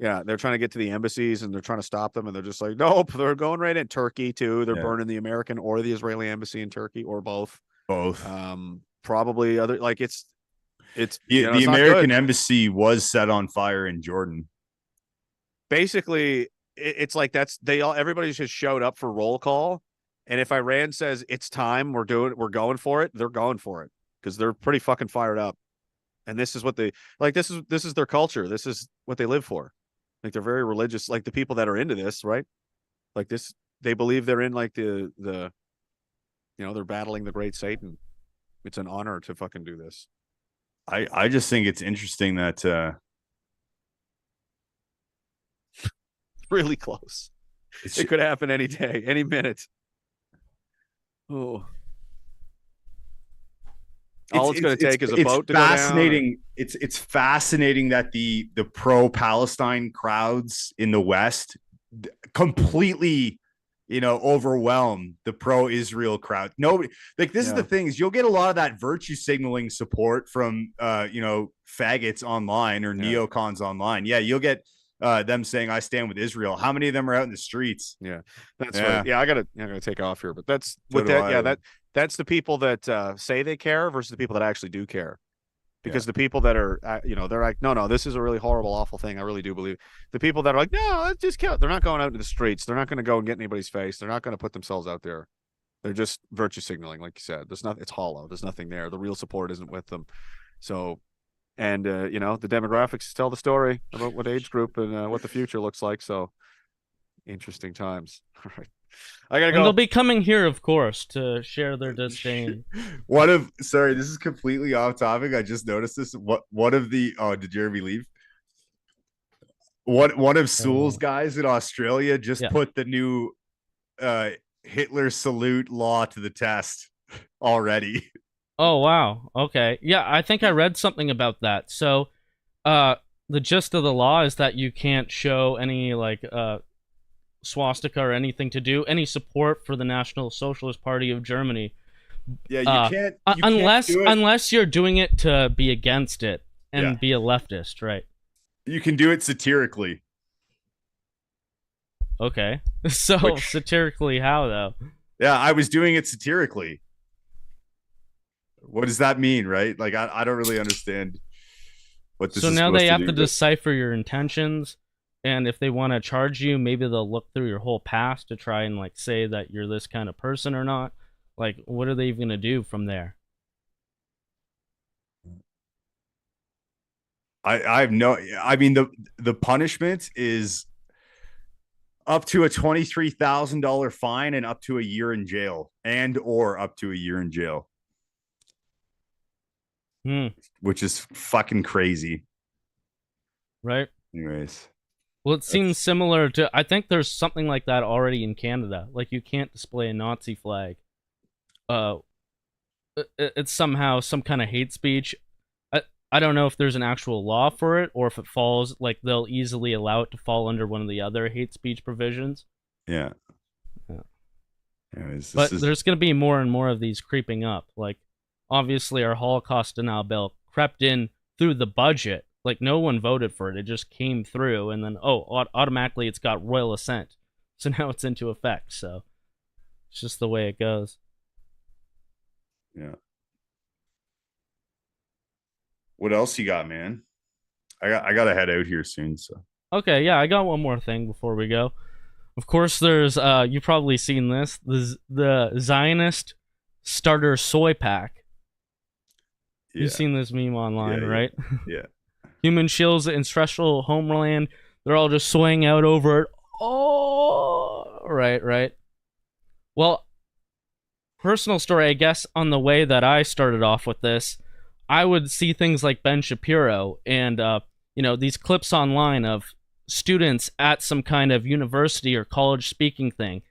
Yeah, they're trying to get to the embassies and they're trying to stop them. And they're just like, nope, they're going right in. Turkey, too. They're burning the American or the Israeli embassy in Turkey, or both. Both. Probably other, like, it's the American embassy was set on fire in Jordan. Basically, it's like everybody just showed up for roll call, and if Iran says it's time, we're going for it, they're going for it because they're pretty fucking fired up, and this is what they like. This is their culture. This is what they live for. Like, they're very religious. Like, the people that are into this, right? Like, this, they believe they're in like the they're battling the great Satan. It's an honor to fucking do this. I just think it's interesting that. Really close. It could happen any day, any minute. Oh, all it's going to take is a boat to go down. It's fascinating that the pro-Palestine crowds in the West completely, overwhelm the pro-Israel crowd. Nobody, like, this is the thing, is you'll get a lot of that virtue signaling support from faggots online or neocons online. Yeah, you'll get them saying I stand with Israel. How many of them are out in the streets? Yeah, that's right. Yeah, I gotta take off here, but that's with that. Yeah, that's the people that say they care versus the people that actually do care. Because the people that are, they're like, no, this is a really horrible, awful thing. I really do believe. The people that are like, no, let's just kill it. They're not going out into the streets. They're not going to go and get anybody's face. They're not going to put themselves out there. They're just virtue signaling, like you said. It's hollow. There's nothing there. The real support isn't with them. So. And, the demographics tell the story about what age group and what the future looks like. So, interesting times. All right. I gotta And go. they'll be coming here, of course, to share their disdain. Sorry, this is completely off topic. I just noticed this. One of the did Jeremy leave? One of Sewell's guys in Australia just put the new Hitler salute law to the test already. Oh, wow. Okay. Yeah, I think I read something about that. So, the gist of the law is that you can't show any, like, swastika or anything to do, any support for the National Socialist Party of Germany. Yeah, you can't. Unless you're doing it to be against it and be a leftist, right? You can do it satirically. Okay. So, satirically how, though? Yeah, I was doing it satirically. What does that mean, right? Like, I don't really understand what this is. So now they have to decipher your intentions, and if they want to charge you, maybe they'll look through your whole past to try and, like, say that you're this kind of person or not. Like, what are they even going to do from there? I have no. I mean, the punishment is up to a $23,000 fine and up to a year in jail, or up to a year in jail. Which is fucking crazy. Right? Anyways. Well, it seems similar to, I think there's something like that already in Canada. Like, you can't display a Nazi flag. It's somehow some kind of hate speech. I don't know if there's an actual law for it, or if it falls, like, they'll easily allow it to fall under one of the other hate speech provisions. Yeah. Anyways, there's going to be more and more of these creeping up. Like, obviously, our Holocaust denial bill crept in through the budget. Like, no one voted for it. It just came through, and then, automatically it's got royal assent. So now it's into effect. So it's just the way it goes. Yeah. What else you got, man? I got to head out here soon. So. Okay, yeah, I got one more thing before we go. Of course, there's, you've probably seen this, the Zionist starter soy pack. Yeah. You've seen this meme online, right? Yeah. Human shields in stressful homeland, they're all just swaying out over it. Oh, right. Well, personal story, I guess, on the way that I started off with this, I would see things like Ben Shapiro and, these clips online of students at some kind of university or college speaking thing.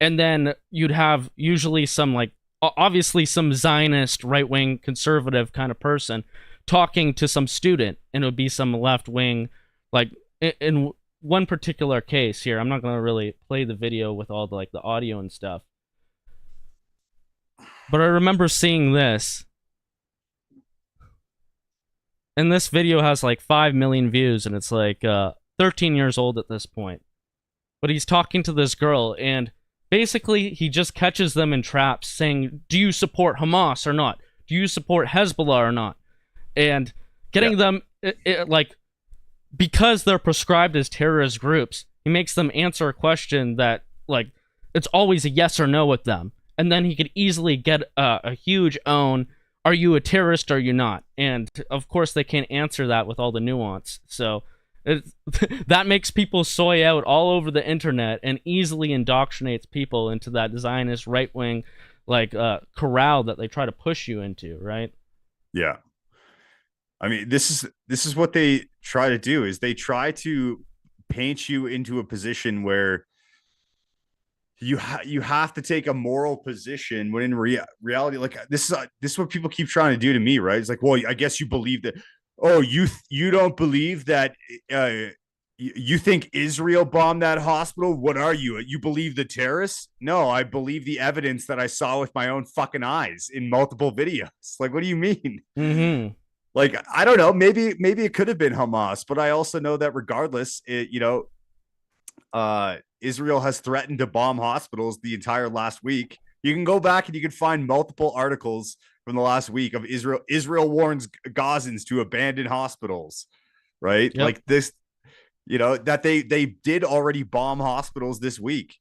And then you'd have usually some, like, obviously some Zionist, right-wing, conservative kind of person talking to some student, and it would be some left-wing, like, in one particular case here, I'm not going to really play the video with all the, like, the audio and stuff, but I remember seeing this, and this video has, like, 5 million views, and it's, like, 13 years old at this point, but he's talking to this girl, and basically, he just catches them in traps saying, do you support Hamas or not? Do you support Hezbollah or not? And getting them, like, because they're prescribed as terrorist groups, he makes them answer a question that, like, it's always a yes or no with them. And then he could easily get a huge own, are you a terrorist or are you not? And, of course, they can't answer that with all the nuance. So that makes people soy out all over the internet and easily indoctrinates people into that Zionist right-wing, like, corral that they try to push you into, right? Yeah. I mean, this is what they try to do, is they try to paint you into a position where you have to take a moral position, when in reality, like, this is what people keep trying to do to me, right? It's like, well, I guess you believe that. Oh, you don't believe that you think Israel bombed that hospital? What are you? You believe the terrorists? No, I believe the evidence that I saw with my own fucking eyes in multiple videos. Like, what do you mean? Mm-hmm. Like, I don't know. Maybe it could have been Hamas, but I also know that regardless, Israel has threatened to bomb hospitals the entire last week. You can go back and you can find multiple articles from the last week of Israel warns Gazans to abandon hospitals, right? Yep. Like this, that they did already bomb hospitals this week.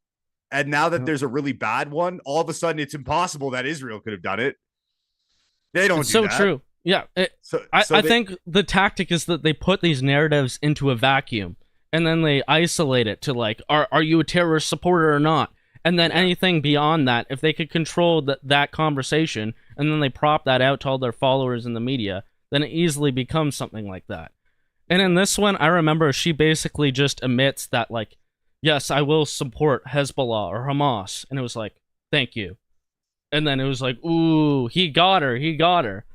And now that there's a really bad one, all of a sudden it's impossible that Israel could have done it. They don't do so that. True. Yeah. I think the tactic is that they put these narratives into a vacuum and then they isolate it to, like, are you a terrorist supporter or not? And then anything beyond that, if they could control that conversation, and then they prop that out to all their followers in the media, then it easily becomes something like that. And in this one, I remember she basically just admits that, like, yes, I will support Hezbollah or Hamas. And it was like, thank you. And then it was like, ooh, he got her.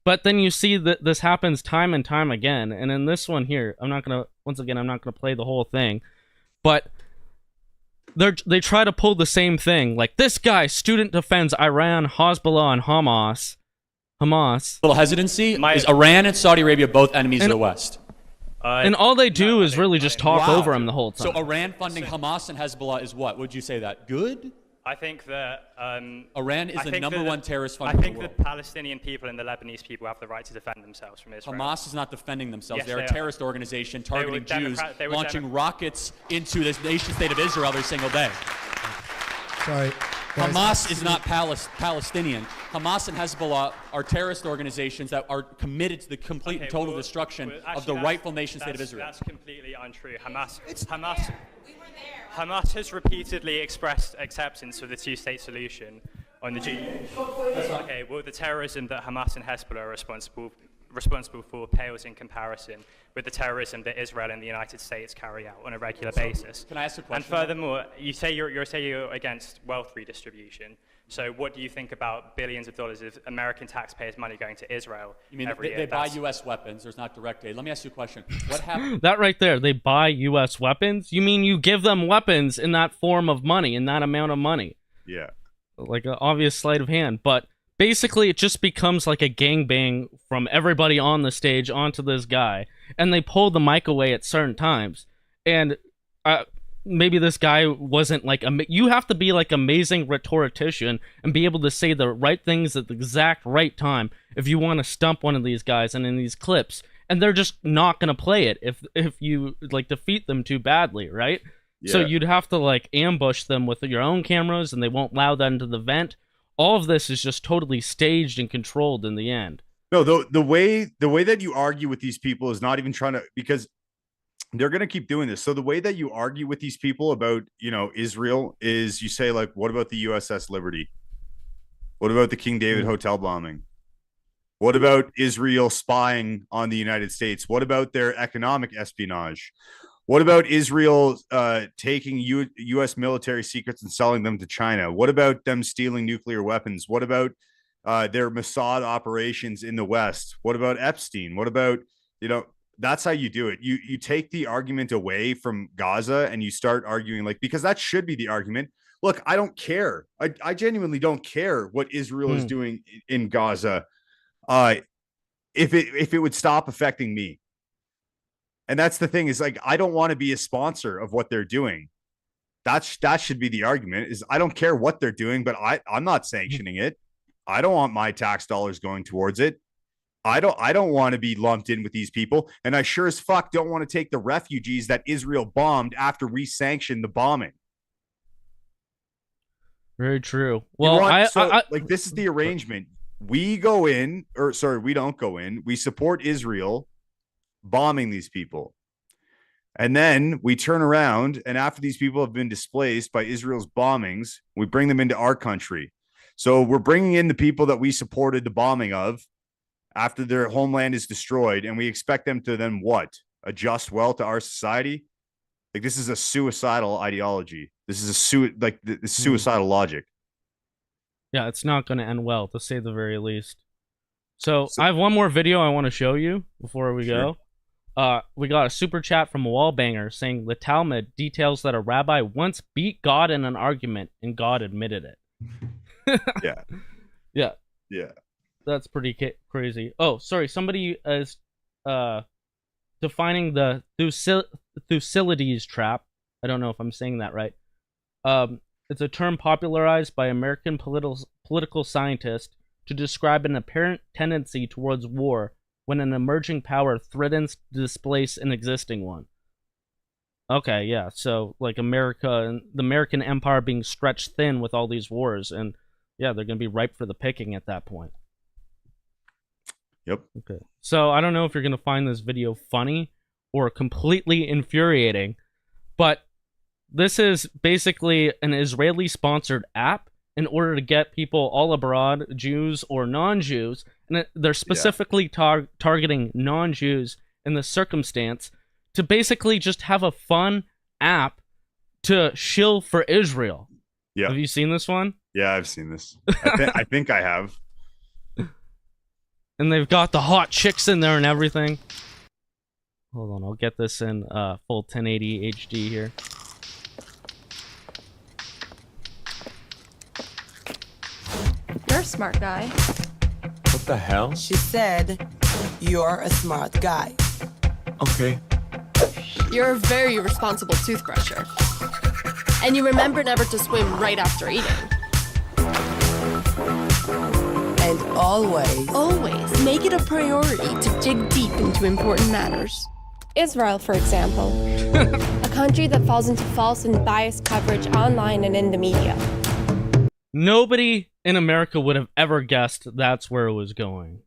But then you see that this happens time and time again. And in this one here, I'm not going to play the whole thing. But they try to pull the same thing. Like, this guy, student defends Iran, Hezbollah, and Hamas. Little hesitancy is Iran and Saudi Arabia both enemies of the West. And all they do is really just talk over him the whole time. So Iran funding Hamas and Hezbollah is what? Would you say that? Good? I think that Iran is the number one terrorist funder in the world. I think the Palestinian people and the Lebanese people have the right to defend themselves from Israel. Hamas is not defending themselves. Yes, They're a terrorist organization targeting Jews, launching rockets into this nation-state of Israel every single day. Sorry. Hamas is not Palestinian. Hamas and Hezbollah are terrorist organizations that are committed to the complete and total destruction of the rightful nation-state of Israel. That's completely untrue. Hamas has repeatedly expressed acceptance of the two-state solution on the Okay, well, the terrorism that Hamas and Hezbollah are responsible for pales in comparison with the terrorism that Israel and the United States carry out on a regular basis. Can I ask a question? And furthermore, you say you're against wealth redistribution. So what do you think about billions of dollars of American taxpayers' money going to Israel every year? They buy U.S. weapons. There's not direct aid. Let me ask you a question. What happened? That right there, they buy U.S. weapons? You mean you give them weapons in that form of money, in that amount of money? Yeah. Like an obvious sleight of hand. But basically, it just becomes like a gangbang from everybody on the stage onto this guy. And they pull the mic away at certain times. And maybe this guy wasn't like... you have to be like amazing rhetorician and be able to say the right things at the exact right time if you want to stump one of these guys and in these clips. And they're just not going to play it if you like defeat them too badly, right? Yeah. So you'd have to like ambush them with your own cameras and they won't allow that into the vent. All of this is just totally staged and controlled in the end. No, the way that you argue with these people is not even trying to, because they're going to keep doing this. So the way that you argue with these people about, Israel is you say, like, what about the USS Liberty? What about the King David Hotel bombing? What about Israel spying on the United States? What about their economic espionage? What about Israel taking U.S. military secrets and selling them to China? What about them stealing nuclear weapons? What about their Mossad operations in the West? What about Epstein? What about, that's how you do it. You take the argument away from Gaza and you start arguing, like, because that should be the argument. Look, I don't care. I genuinely don't care what Israel is doing in Gaza if it would stop affecting me. And that's the thing, is like, I don't want to be a sponsor of what they're doing. That should be the argument, is I don't care what they're doing, but I'm not sanctioning it. I don't want my tax dollars going towards it. I don't want to be lumped in with these people. And I sure as fuck don't want to take the refugees that Israel bombed after we sanctioned the bombing. Very true. Well, like, this is the arrangement. We go in, we don't go in. We support Israel bombing these people. And then we turn around, and after these people have been displaced by Israel's bombings, we bring them into our country. So we're bringing in the people that we supported the bombing of after their homeland is destroyed, and we expect them to then what? Adjust well to our society? Like, this is a suicidal ideology. This is a suicidal logic. Yeah, it's not going to end well, to say the very least. So I have one more video I want to show you before we go. We got a super chat from a wallbanger saying the Talmud details that a rabbi once beat God in an argument and God admitted it. Yeah. That's pretty crazy. Oh, sorry. Somebody is defining the Thucydides trap. I don't know if I'm saying that right. It's a term popularized by American political scientists to describe an apparent tendency towards war when an emerging power threatens to displace an existing one. Okay, yeah. So, like, America and the American empire being stretched thin with all these wars, and yeah, they're going to be ripe for the picking at that point. Yep. Okay. So, I don't know if you're going to find this video funny or completely infuriating, but this is basically an Israeli-sponsored app in order to get people all abroad, Jews or non-Jews, and they're specifically targeting non-Jews in the circumstance to basically just have a fun app to shill for Israel. Yeah. Have you seen this one? Yeah, I've seen this. I think I have. And they've got the hot chicks in there and everything. Hold on, I'll get this in full 1080 HD here. You're a smart guy. What the hell? She said, you're a smart guy. Okay. You're a very responsible toothbrusher. And you remember never to swim right after eating. And always make it a priority to dig deep into important matters. Israel, for example. A country that falls into false and biased coverage online and in the media. Nobody in America would have ever guessed that's where it was going.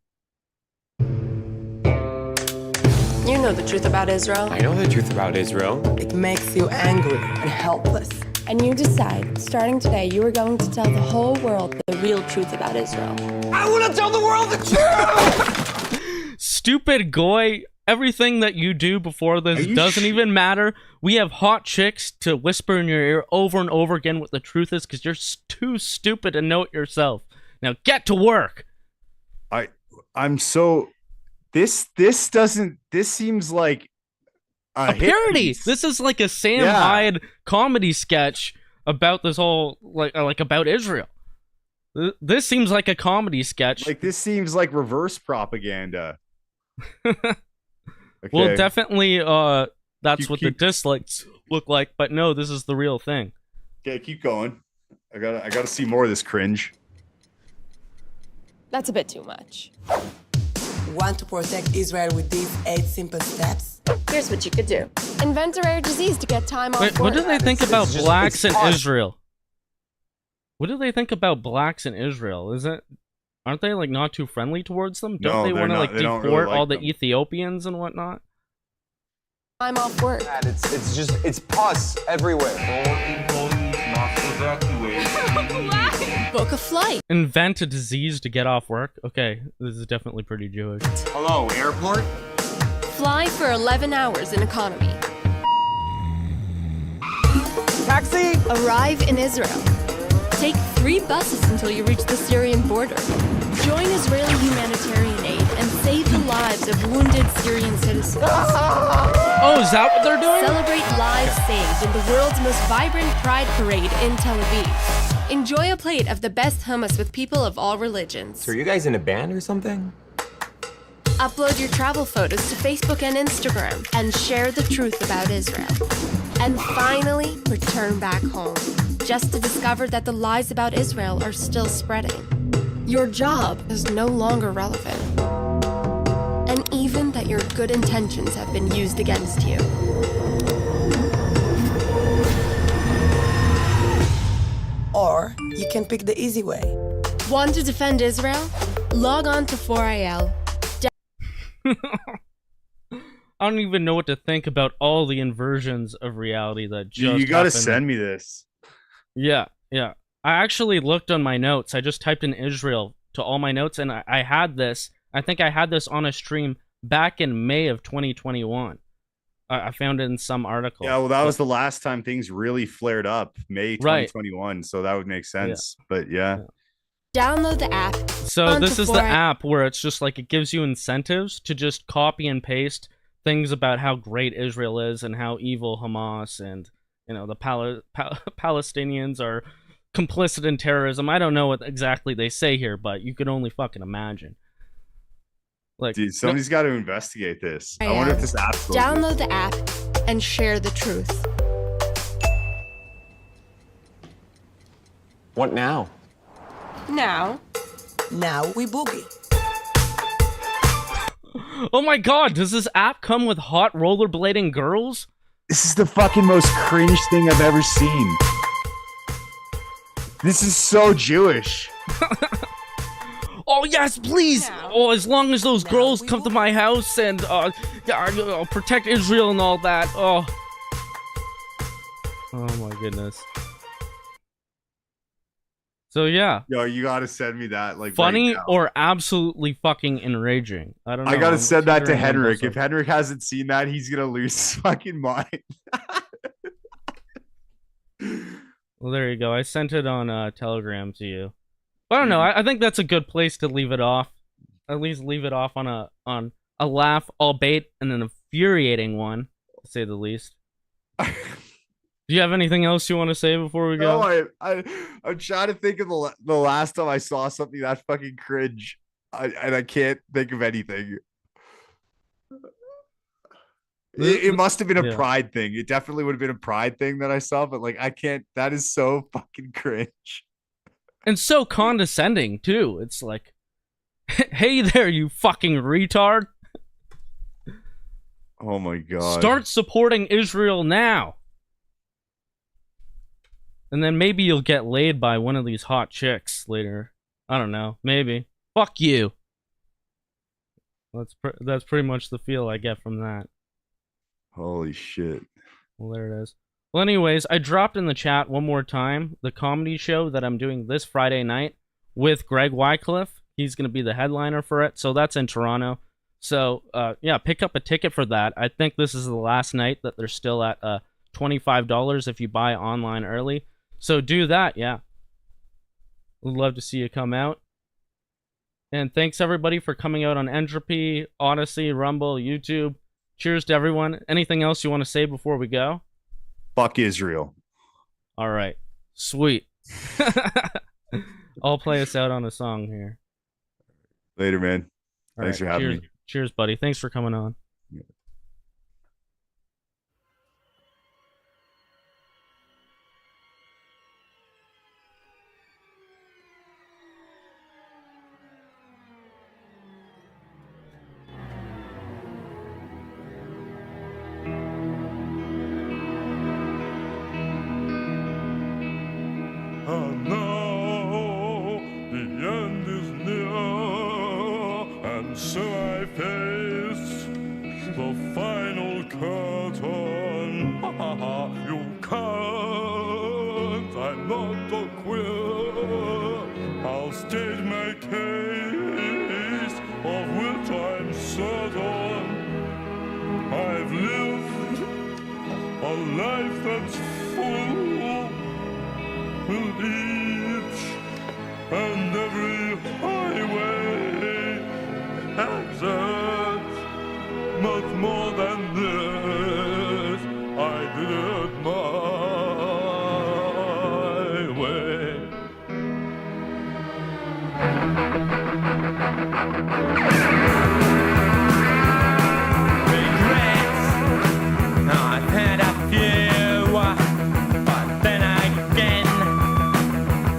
You know the truth about Israel. I know the truth about Israel. It makes you angry and helpless. And you decide, starting today, you are going to tell the whole world the real truth about Israel. I want to tell the world the truth! Stupid goy. Everything that you do before this doesn't even matter. We have hot chicks to whisper in your ear over and over again what the truth is because you're too stupid to know it yourself. Now get to work. I'm so... This seems like a parody. This is like a Sam Hyde comedy sketch about this whole like about Israel. This seems like a comedy sketch. Like this seems like reverse propaganda. Okay. Well, definitely that's what the dislikes look like, but no, this is the real thing. Okay, keep going. I gotta see more of this cringe. That's a bit too much. Want to protect Israel with these 8 simple steps? Here's what you could do. Invent a rare disease to get time off work. What do they think about blacks in Israel? What do they think about blacks in Israel? Aren't they like not too friendly towards them? Don't they want to like deport all the Ethiopians and whatnot? I'm off work. It's pus everywhere. Book a flight. Invent a disease to get off work? Okay, this is definitely pretty Jewish. Hello, airport? Fly for 11 hours in economy. Taxi! Arrive in Israel. Take 3 buses until you reach the Syrian border. Join Israeli humanitarian aid and save the lives of wounded Syrian citizens. Oh, is that what they're doing? Celebrate lives saved in the world's most vibrant pride parade in Tel Aviv. Enjoy a plate of the best hummus with people of all religions. So are you guys in a band or something? Upload your travel photos to Facebook and Instagram and share the truth about Israel. And finally, return back home, just to discover that the lies about Israel are still spreading. Your job is no longer relevant. And even that your good intentions have been used against you. Or you can pick the easy way. Want to defend Israel? Log on to 4IL. I don't even know what to think about all the inversions of reality that just You gotta happened. send me this. Yeah. I actually looked on my notes. I just typed in Israel to all my notes, and I had this. I think I had this on a stream back in May of 2021. I found it in some article. Yeah, well, that was the last time things really flared up, May 2021. So that would make sense. But yeah. Download the app. So this is the app where it's just like it gives you incentives to just copy and paste things about how great Israel is and how evil Hamas and the Palestinians are complicit in terrorism. I don't know what exactly they say here, but you could only fucking imagine. Like, dude, somebody's got to investigate this. I wonder if this app. Download the app and share the truth. What now? Now we boogie. Oh my god, does this app come with hot rollerblading girls? This is the fucking most cringe thing I've ever seen. This is so Jewish. Oh yes, please! Oh, as long as those girls come to my house and I'll protect Israel and all that. Oh Oh my goodness. So yeah. Yo, you gotta send me that. Like funny right now. or absolutely fucking enraging. I don't know. I gotta send that to considering one Henrik. myself. If Henrik hasn't seen that, he's gonna lose his fucking mind. Well, there you go. I sent it on Telegram to you. But I don't know. I think that's a good place to leave it off. At least leave it off on a laugh, albeit an infuriating one, to say the least. Do you have anything else you want to say before we go? No, I'm trying to think of the last time I saw something that fucking cringe, and I can't think of anything. It must have been a pride thing. It definitely would have been a pride thing that I saw, but like I can't. That is so fucking cringe. And so condescending too. It's like, hey there, you fucking retard. Oh my god. Start supporting Israel now. And then maybe you'll get laid by one of these hot chicks later. I don't know. Maybe. Fuck you. That's pretty much the feel I get from that. Holy shit. Well, there it is. Well, anyways, I dropped in the chat one more time the comedy show that I'm doing this Friday night with Greg Wycliffe. He's going to be the headliner for it. So that's in Toronto. So, yeah, pick up a ticket for that. I think this is the last night that they're still at $25 if you buy online early. So do that, yeah. We'd love to see you come out. And thanks, everybody, for coming out on Entropy, Odyssey, Rumble, YouTube. Cheers to everyone. Anything else you want to say before we go? Fuck Israel. All right. Sweet. I'll play us out on a song here. Later, man. All Thanks right. for having Cheers. me. Cheers, buddy. Thanks for coming on. And now the end is near, and so I face the final curtain. You can't, I'm not a queer. I'll state my case, of which I'm certain. I've lived a life that's full. With each and every highway exit, much more than this, I did it my way. Regrets, I've had a few, but then again,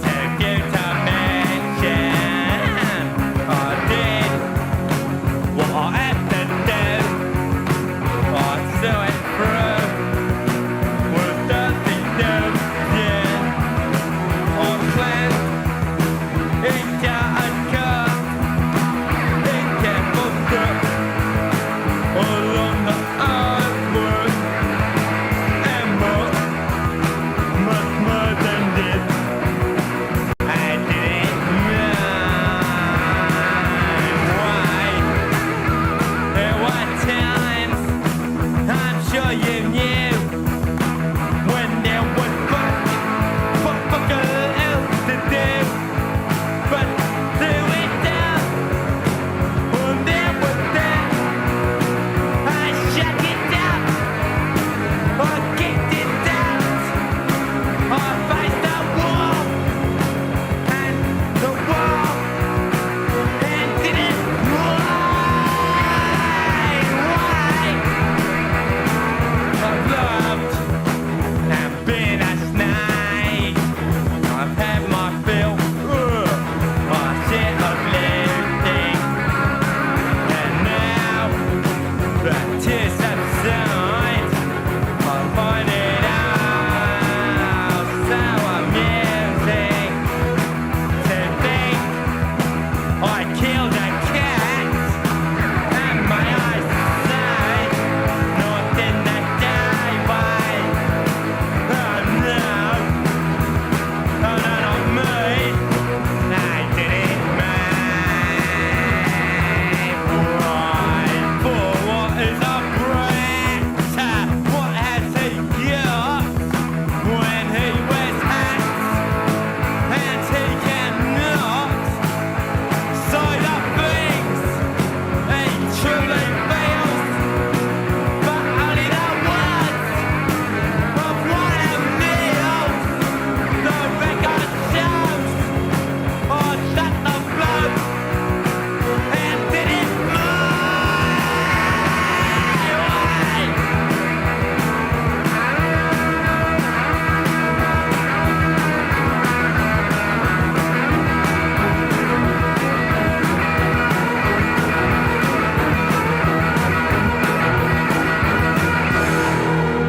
to give to mention, I did what I had to do. I saw it through with nothing new, yeah. I planned into a car, it kept up along the earthwork, and much more than this. I didn't know why. There were times, I'm sure you knew, when there was fuck else to do, but through it all, when there was that, I shut it down, I kicked it out, I faced the wall, and the wall ended it. I've loved and been a snake. I've had my fill, my share of lifting, and now the tears